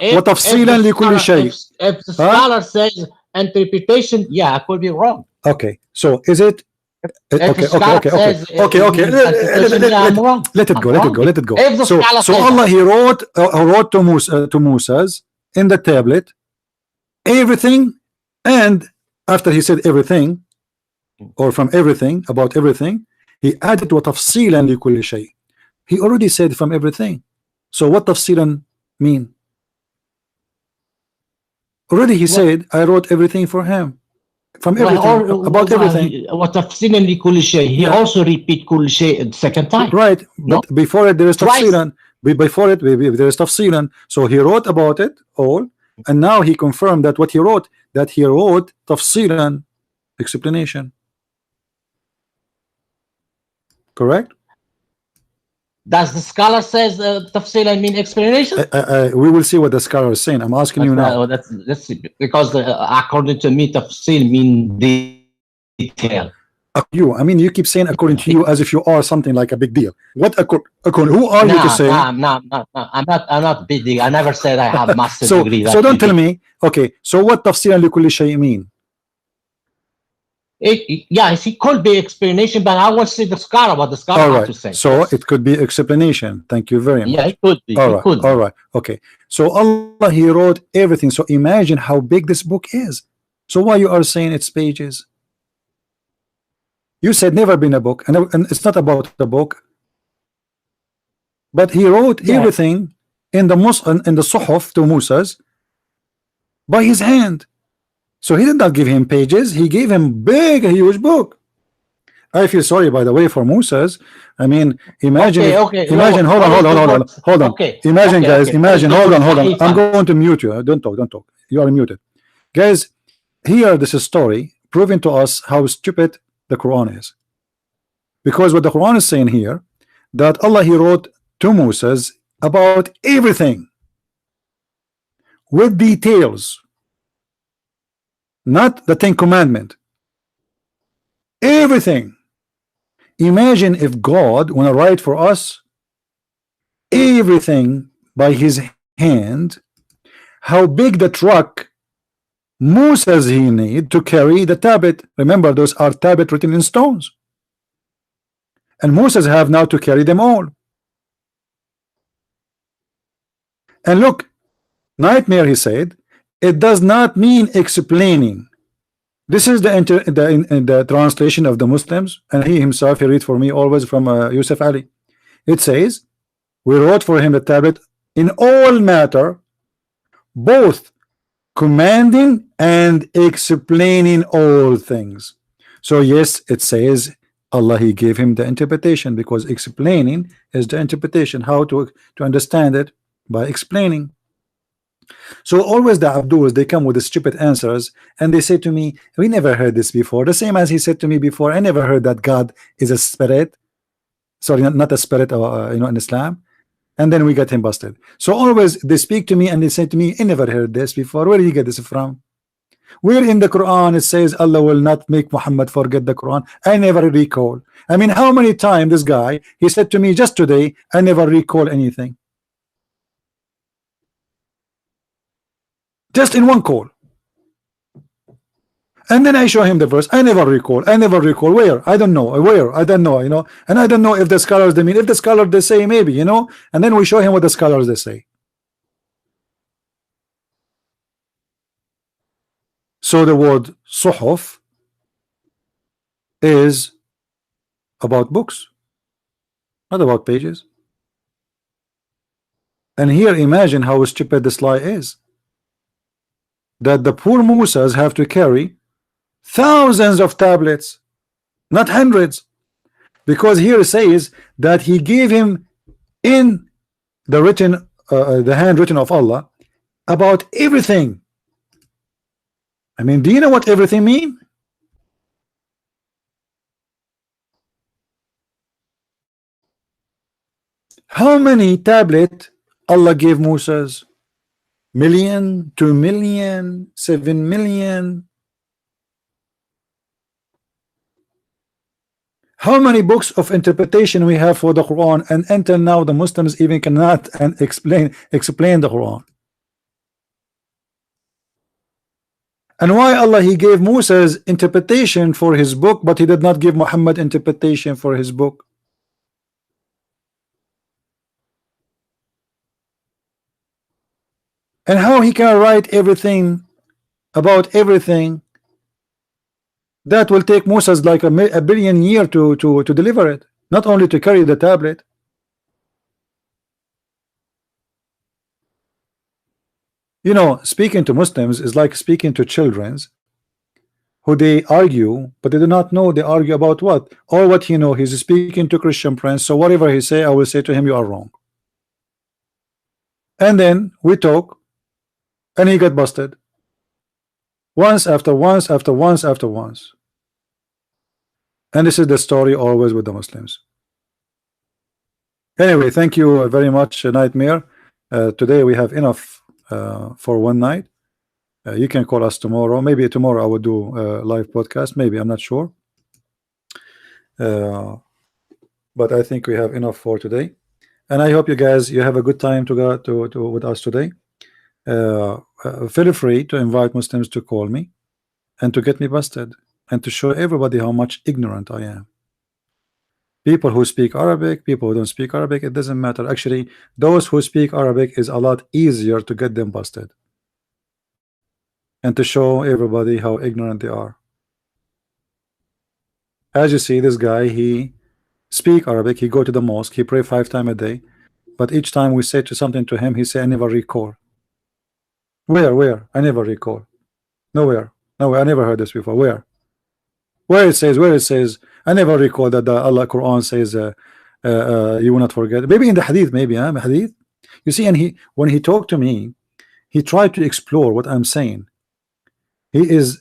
وتفصيلا لكل شيء. If the scholar says interpretation, yeah, I could be wrong. Okay. So is it? Okay. Let it go. So Allah, He wrote to Moses in the tablet everything, and after He said everything, or from everything, about everything, He added وتفصيلا لكل شيء. He already said from everything. So what تفصيلا mean? Already He said, I wrote everything for him. From everything, about everything. وتفصيلا لكل شيء. He also repeat كل شيء the second time. Right, but before it there is تفصيلا. Before it there is تفصيلا. So He wrote about it all, and now He confirmed that what He wrote, تفصيلا, explanation. Correct? Does the scholar says tafsil mean explanation? We will see what the scholar is saying. I'm asking you now. Let's see, because according to me, tafsil mean detail. I mean, you keep saying according to you as if you are something like a big deal. What who are you to say? No, I'm not big deal. I never said I have master's degree. So don't tell me. Okay, so what tafsil لكل شيء mean? It could be explanation, but I want to see the scholar, what the scholar has to say. So it could be explanation. Thank you very much. Yeah, it could be. All right. Okay. So Allah, He wrote everything. So imagine how big this book is. So why you are saying it's pages? You said never been a book, and it's not about the book. But He wrote everything in the Suhuf to Moses by His hand. So He did not give him pages. He gave him big, huge book. I feel sorry, by the way, for Moses. I mean, imagine. Imagine. Hold on. Imagine, guys. Imagine. Hold on. I'm going to mute you. Don't talk. You are muted, guys. Here, this is story proving to us how stupid the Quran is, because what the Quran is saying here, that Allah, He wrote to Moses about everything with details. Not the Ten Commandments. Everything. Imagine if God want to write for us everything by His hand, how big the truck Moses he need to carry the tablet. Remember, those are tablet written in stones, and Moses have now to carry them all. And look, Nightmare, he said, it does not mean explaining. This is the translation of the Muslims, and he himself, he read for me always from Yusuf Ali. It says, we wrote for him the tablet in all matter, both commanding and explaining all things. So yes, it says Allah, he gave him the interpretation, because explaining is the interpretation, how to understand it by explaining. So always the Abdus, they come with the stupid answers, and they say to me, we never heard this before. The same as he said to me before, I never heard that God is a spirit. Sorry, not a spirit, in Islam. And then we got him busted. So always they speak to me and they say to me, I never heard this before. Where did you get this from? Where in the Quran it says Allah will not make Muhammad forget the Quran? I never recall. I mean, how many times this guy, he said to me just today, I never recall anything. Just in one call. And then I show him the verse. I never recall. I never recall. Where? I don't know. Where? I don't know. And I don't know if the scholars, they mean, if the scholars they say maybe, and then we show him what the scholars they say. So the word suhuf is about books, not about pages. And here, imagine how stupid this lie is. That the poor Musas have to carry thousands of tablets, not hundreds, because here it says that he gave him in the written, the handwritten of Allah, about everything. I mean, do you know what everything mean? How many tablet Allah gave Moses? Million, 2 million, 7 million. How many books of interpretation we have for the Quran, and until now the Muslims even cannot explain the Quran. And why Allah, he gave Moses interpretation for his book, but he did not give Muhammad interpretation for his book? And how he can write everything about everything that will take Moses like a billion years to deliver it, not only to carry the tablet. Speaking to Muslims is like speaking to children who they argue, but they do not know they argue about what. Or what he's speaking to Christian friends, so whatever he say, I will say to him, you are wrong. And then we talk, and he got busted. Once after once after once after once. And this is the story always with the Muslims. Anyway, thank you very much, Nightmare. Today we have enough for one night. You can call us tomorrow. Maybe tomorrow I will do a live podcast. Maybe, I'm not sure. But I think we have enough for today. And I hope you guys, you have a good time to go with us today. Feel free to invite Muslims to call me and to get me busted and to show everybody how much ignorant I am. People who speak Arabic, people who don't speak Arabic, it doesn't matter. Actually, those who speak Arabic is a lot easier to get them busted and to show everybody how ignorant they are. As you see, this guy, he speak Arabic, he go to the mosque, he pray 5 times a day, but each time we say something to him, he say, I never recall. Where? I never recall. Nowhere. I never heard this before. Where it says, I never recall that the Allah Quran says you will not forget. Maybe in the hadith, hadith. You see, and when he talked to me, he tried to explore what I'm saying. He is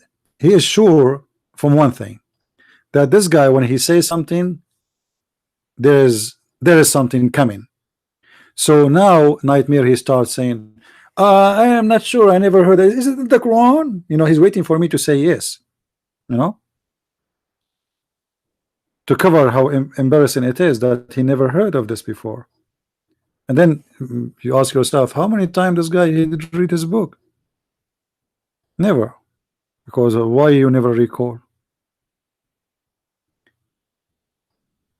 sure from one thing, that this guy, when he says something, there is something coming. So now Nightmare, he starts saying, I am not sure, I never heard it. Is it the Quran? He's waiting for me to say yes, to cover how embarrassing it is that he never heard of this before. And then you ask yourself, how many times this guy he did read his book? Never. Because why you never recall?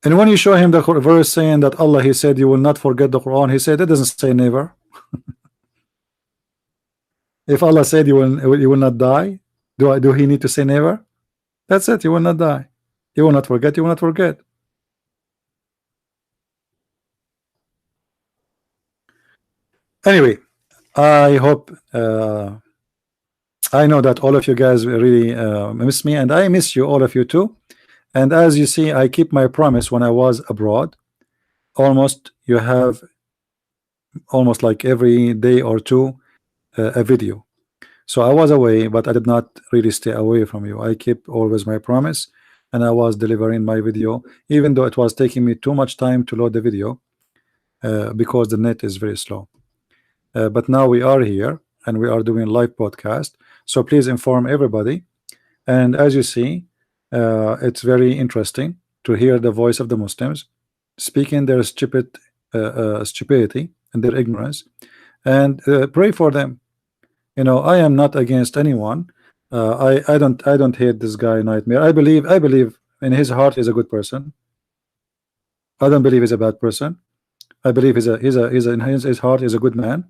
And when you show him the verse saying that Allah, he said you will not forget the Quran, he said it doesn't say never. If Allah said you will not die, do he need to say never? That's it. You will not die. You will not forget. You will not forget. Anyway, I hope I know that all of you guys really miss me, and I miss you, all of you too. And as you see, I keep my promise. When I was abroad, almost you have almost like every day or two a video. So I was away, but I did not really stay away from you. I keep always my promise, and I was delivering my video, even though it was taking me too much time to load the video because the net is very slow. But now we are here and we are doing live podcast. So please inform everybody. And as you see, it's very interesting to hear the voice of the Muslims speaking their stupidity and their ignorance, and pray for them. You know, I am not against anyone. I don't hate this guy Nightmare. I believe in his heart he's a good person. I don't believe he's a bad person. I believe he's in his heart he's a good man.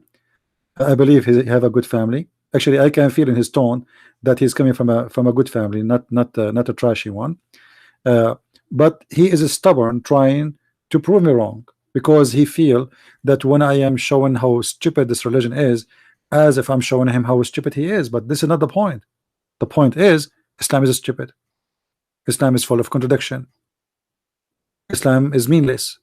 I believe he have a good family. Actually, I can feel in his tone that he's coming from a good family, not a trashy one. But he is stubborn, trying to prove me wrong, because he feel that when I am showing how stupid this religion is, as if I'm showing him how stupid he is. But this is not the point. The point is Islam is stupid. Islam is full of contradiction. Islam is meaningless.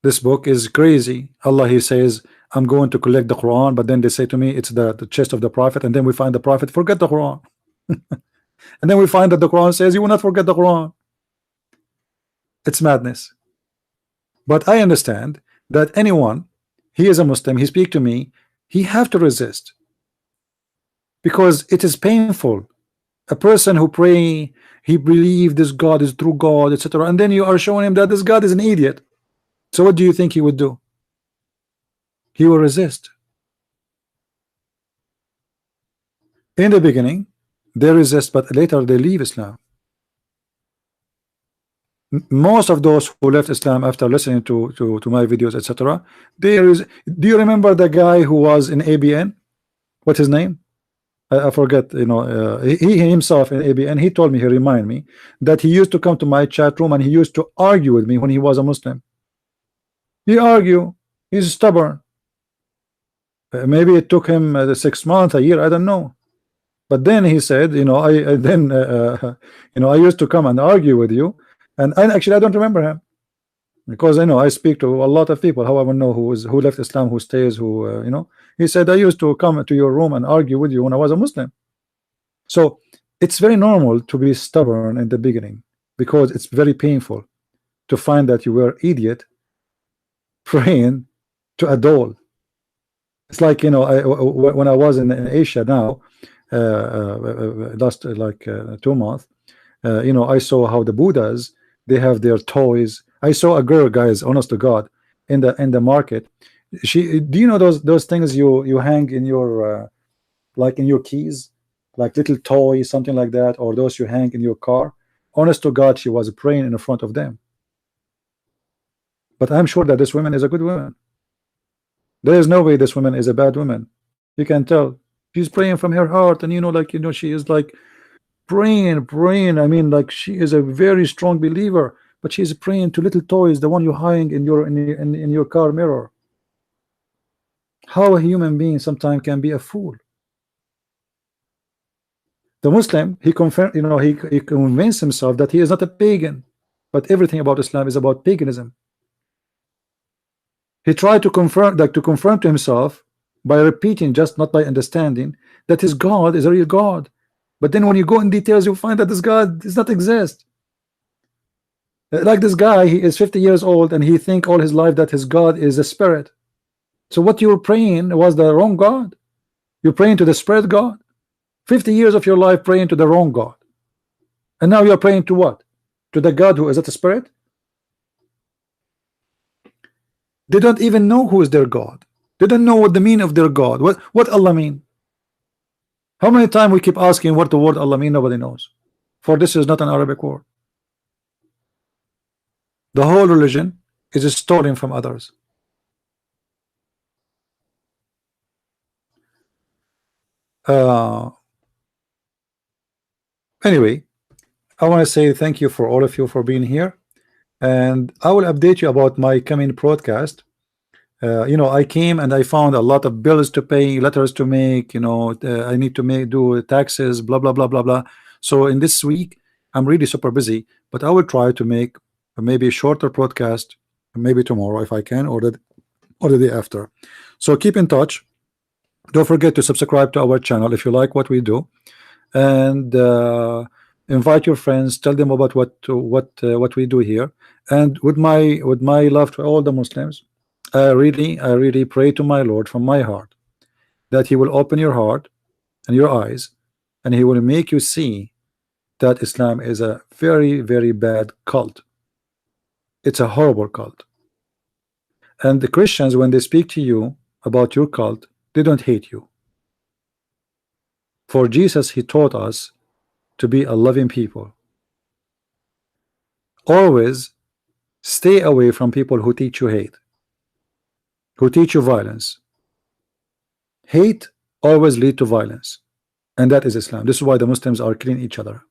This book is crazy. Allah, he says, I'm going to collect the Quran, but then they say to me it's the chest of the Prophet, and then we find the Prophet forget the Quran. And then we find that the Quran says you will not forget the Quran. It's madness. But I understand that anyone, he is a Muslim, he speak to me, he have to resist, because it is painful. A person who pray, he believe this God is true God, etc., and then you are showing him that this God is an idiot. So what do you think he would do? He will resist. In the beginning they resist, but later they leave Islam. Most of those who left Islam after listening to my videos, etc., there is. Do you remember the guy who was in ABN? What's his name? I forget. You know, he himself in ABN. He told me, he reminded me that he used to come to my chat room and he used to argue with me when he was a Muslim. He argue. He's stubborn. Maybe it took him 6 months, a year, I don't know. But then he said, you know, I used to come and argue with you. And actually I don't remember him, because I know I speak to a lot of people. However, know who left Islam, who stays, who you know. He said I used to come to your room and argue with you when I was a Muslim. So it's very normal to be stubborn in the beginning, because it's very painful to find that you were idiot praying to a doll. It's like, you know, when I was in Asia now, last like 2 months, you know, I saw how the Buddhas, they have their toys. I saw a girl, guys, honest to God, in the market. She, do you know those things you hang in your like in your keys, like little toys, something like that, or those you hang in your car? Honest to God, she was praying in front of them. But I'm sure that this woman is a good woman. There is no way this woman is a bad woman. You can tell she's praying from her heart, and you know, like, you know, she is like praying. I mean, like, she is a very strong believer, but she's praying to little toys, the one you hang in your car mirror. How a human being sometimes can be a fool. The Muslim, he confirmed, you know, he convinced himself that he is not a pagan, but everything about Islam is about paganism. He tried to confirm to himself by repeating, just not by understanding, that his God is a real God. But then when you go in details, you find that this God does not exist. Like this guy, he is 50 years old and he think all his life that his God is a spirit. So what you were praying was the wrong God. You're praying to the spirit God. 50 years of your life praying to the wrong God. And now you're praying to what? To the God who is at the spirit? They don't even know who is their God. They don't know what the meaning of their God. What Allah mean? How many times we keep asking what the word Allah mean? Nobody knows. For this is not an Arabic word. The whole religion is stolen from others. Uh, anyway, I want to say thank you for all of you for being here, and I will update you about my coming broadcast. You know, I came and I found a lot of bills to pay, letters to make. You know, I need to do taxes, blah blah blah blah blah. So in this week, I'm really super busy, but I will try to make maybe a shorter broadcast, maybe tomorrow if I can, or the day after. So keep in touch. Don't forget to subscribe to our channel if you like what we do, and invite your friends. Tell them about what we do here. And with my love to all the Muslims, I really pray to my Lord from my heart that He will open your heart and your eyes, and He will make you see that Islam is a very bad cult. It's a horrible cult. And the Christians, when they speak to you about your cult, they don't hate you. For Jesus, He taught us to be a loving people. Always stay away from people who teach you hate, who teach you violence. Hate always lead to violence, and that is Islam. This is why the Muslims are killing each other.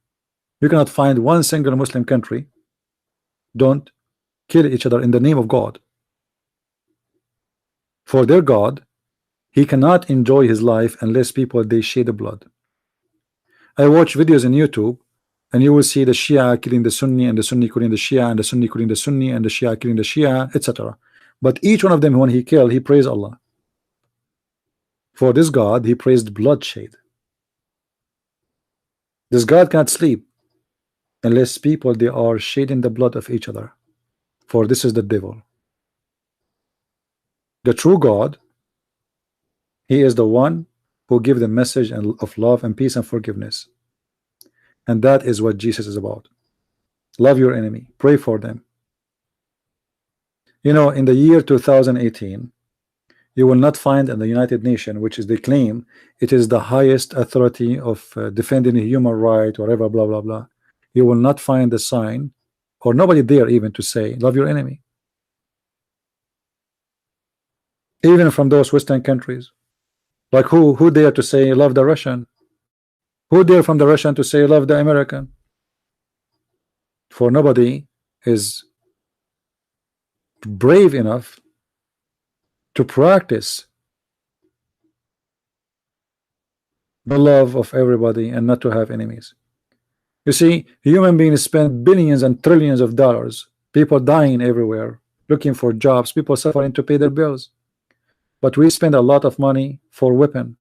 You cannot find one single Muslim country don't kill each other in the name of God. For their God, He cannot enjoy His life unless people they shed the blood. I watch videos on YouTube, and you will see the Shia killing the Sunni, and the Sunni killing the Shia, and the Sunni killing the Sunni, and the Shia killing the Shia, etc. But each one of them, when he killed, he praised Allah. For this God, he praised bloodshed. This God cannot sleep unless people they are shedding the blood of each other. For this is the devil. The true God, He is the one who gives the message of love and peace and forgiveness. And that is what Jesus is about. Love your enemy, pray for them. You know, in the year 2018, you will not find in the United Nations, which is they claim it is the highest authority of defending human right, whatever, blah blah blah. You will not find the sign, or nobody there even to say love your enemy. Even from those Western countries, like who dare to say love the Russian? Who dare from the Russian to say love the American? For nobody is brave enough to practice the love of everybody and not to have enemies. You see, human beings spend billions and trillions of dollars, people dying everywhere, looking for jobs, people suffering to pay their bills. But we spend a lot of money for weapon,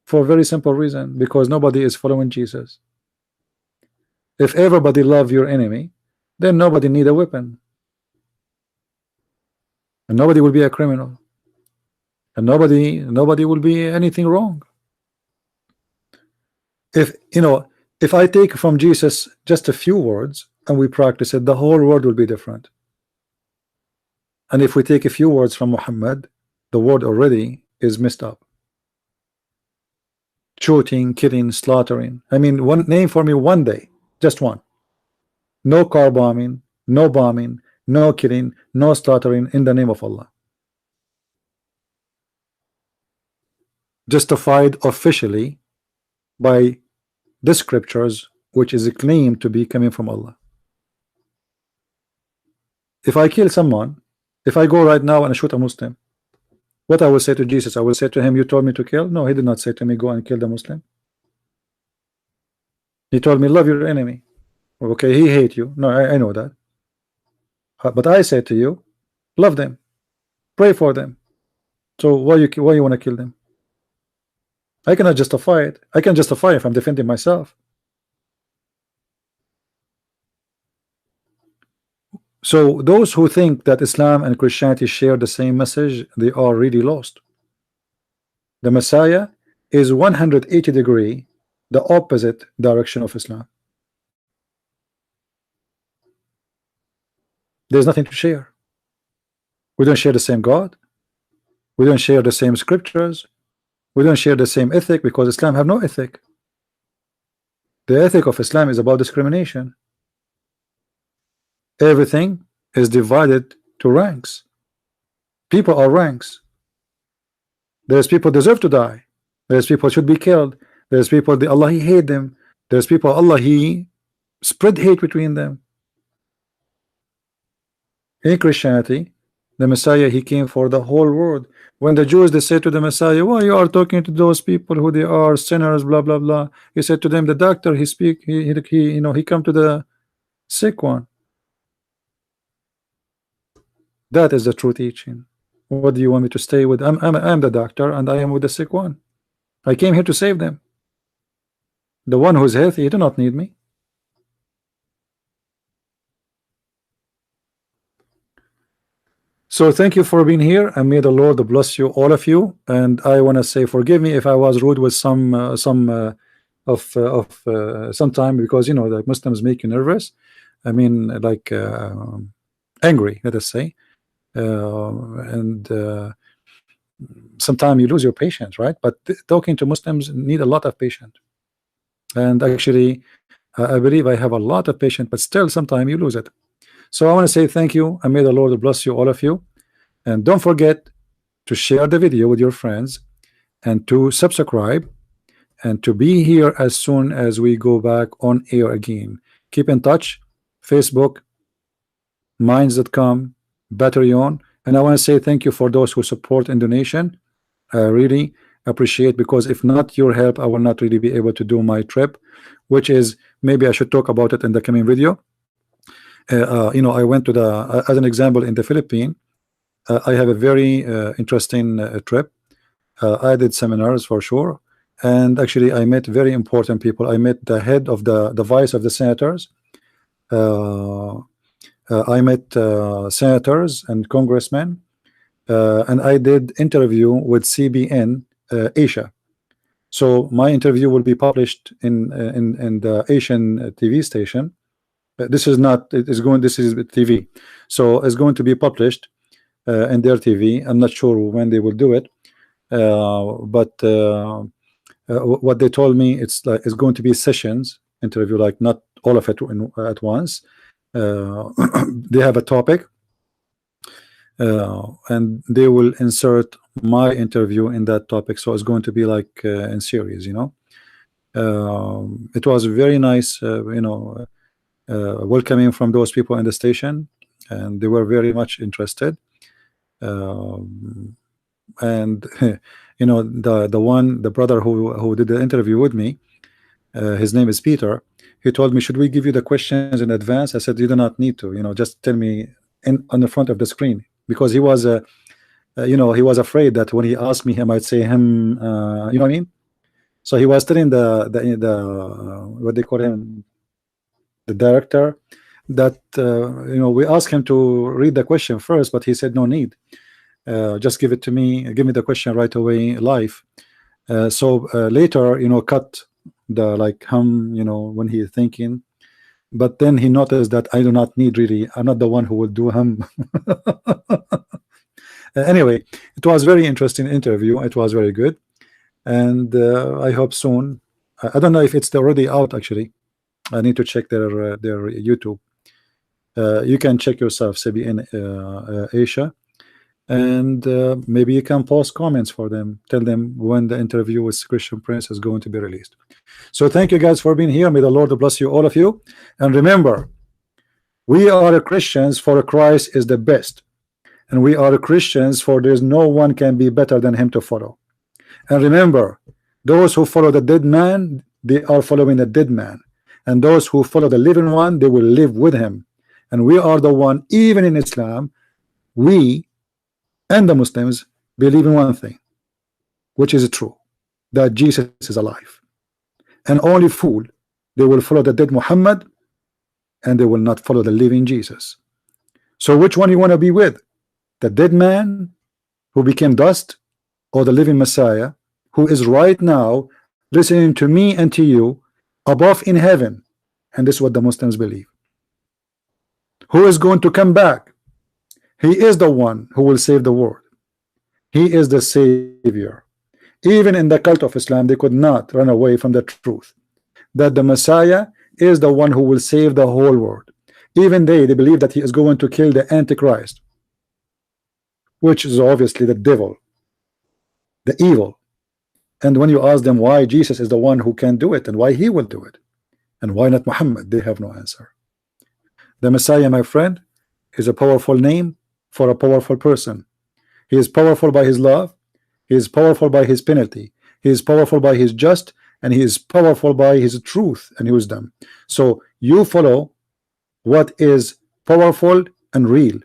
for a very simple reason, because nobody is following Jesus. If everybody love your enemy, then nobody need a weapon, and nobody will be a criminal, and nobody will be anything wrong. If you know, if I take from Jesus just a few words and we practice it, the whole world will be different. And if we take a few words from Muhammad, the world already is messed up. Shooting, killing, slaughtering. I mean, one name for me one day, just one. No car bombing, no bombing, no killing, no slaughtering in the name of Allah. Justified officially by the scriptures, which is claimed to be coming from Allah. If I kill someone, if I go right now and shoot a Muslim, what I will say to Jesus, I will say to him, you told me to kill? No, he did not say to me, go and kill the Muslim. He told me, love your enemy. Okay, he hate you. No, I know that. But I say to you, love them, pray for them. So why you want to kill them? I cannot justify it. I can justify if I'm defending myself. So those who think that Islam and Christianity share the same message, they are really lost. The Messiah is 180 degrees the opposite direction of Islam. There's nothing to share. We don't share the same God. We don't share the same scriptures. We don't share the same ethic, because Islam have no ethic. The ethic of Islam is about discrimination. Everything is divided to ranks. People are ranks. There's people deserve to die. There's people should be killed. There's people the Allah He hate them. There's people Allah He spread hate between them. In Christianity, the Messiah He came for the whole world. When the Jews they said to the Messiah, "Why you are talking to those people who they are sinners?" Blah blah blah. He said to them, "The doctor he speak he you know he come to the sick one." That is the true teaching. What do you want me to stay with? I'm the doctor and I am with the sick one. I came here to save them. The one who's healthy, he do not need me. So thank you for being here, and may the Lord bless you, all of you. And I want to say, forgive me if I was rude with some sometime, because you know the Muslims make you nervous. I mean, like angry, let us say, and sometimes you lose your patience, right? But talking to Muslims need a lot of patience. And actually, I believe I have a lot of patience, but still sometimes you lose it. So I want to say thank you, and may the Lord bless you, all of you. And don't forget to share the video with your friends, and to subscribe, and to be here as soon as we go back on air again. Keep in touch, Facebook, minds.com, Patreon. And I want to say thank you for those who support in donation. I really appreciate, because if not your help, I will not really be able to do my trip, which is, maybe I should talk about it in the coming video. You know, I went to the, as an example, in the Philippines. I have a very interesting trip. I did seminars for sure, and actually I met very important people. I met the head of the vice of the senators. I met senators and congressmen, and I did interview with CBN Asia. So my interview will be published in the Asian TV station. This is not, it is going, this is TV, so it's going to be published in their TV. I'm not sure when they will do it, but what they told me, it's like it's going to be sessions interview, like not all of it at once. They have a topic, and they will insert my interview in that topic, so it's going to be like in series, you know. It was very nice, you know, welcoming from those people in the station, and they were very much interested. And you know, the brother who did the interview with me, his name is Peter. He told me, should we give you the questions in advance? I said, you do not need to, you know, just tell me on the front of the screen, because he was you know, he was afraid that when he asked me, I might say him, you know what I mean. So he was telling the what they call him, the director, that you know, we asked him to read the question first, but he said no need, just give it to me, give me the question right away live. So later, you know, cut the like hum, you know, when he's thinking, but then he noticed that I do not need, really, I'm not the one who would do hum. Anyway, it was very interesting interview, it was very good, and I hope soon, I don't know if it's already out. Actually, I need to check their YouTube. You can check yourself, CBN Asia, and maybe you can post comments for them, tell them when the interview with Christian Prince is going to be released. So thank you guys for being here. May the Lord bless you, all of you. And remember, we are Christians, for Christ is the best, and we are Christians, for there is no one can be better than him to follow. And remember, those who follow the dead man, they are following the dead man, and those who follow the living one, they will live with him. And we are the one, even in Islam, we and the Muslims believe in one thing, which is true, that Jesus is alive. And only fool, they will follow the dead Muhammad, and they will not follow the living Jesus. So which one you want to be with? The dead man who became dust, or the living Messiah who is right now listening to me and to you above in heaven? And this is what the Muslims believe. Who is going to come back? He is the one who will save the world. He is the Savior. Even in the cult of Islam, they could not run away from the truth that the Messiah is the one who will save the whole world. Even they believe that he is going to kill the Antichrist, which is obviously the devil, the evil. And when you ask them why Jesus is the one who can do it and why he will do it, and why not Muhammad, they have no answer. The Messiah, my friend, is a powerful name for a powerful person. He is powerful by his love, he is powerful by his penalty, he is powerful by his just, and he is powerful by his truth and wisdom. So you follow what is powerful and real,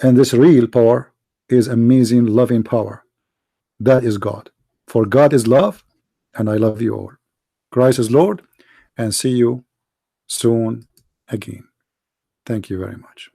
and this real power is amazing loving power. That is God. For God is love, and I love you all. Christ is Lord, and see you soon again. Thank you very much.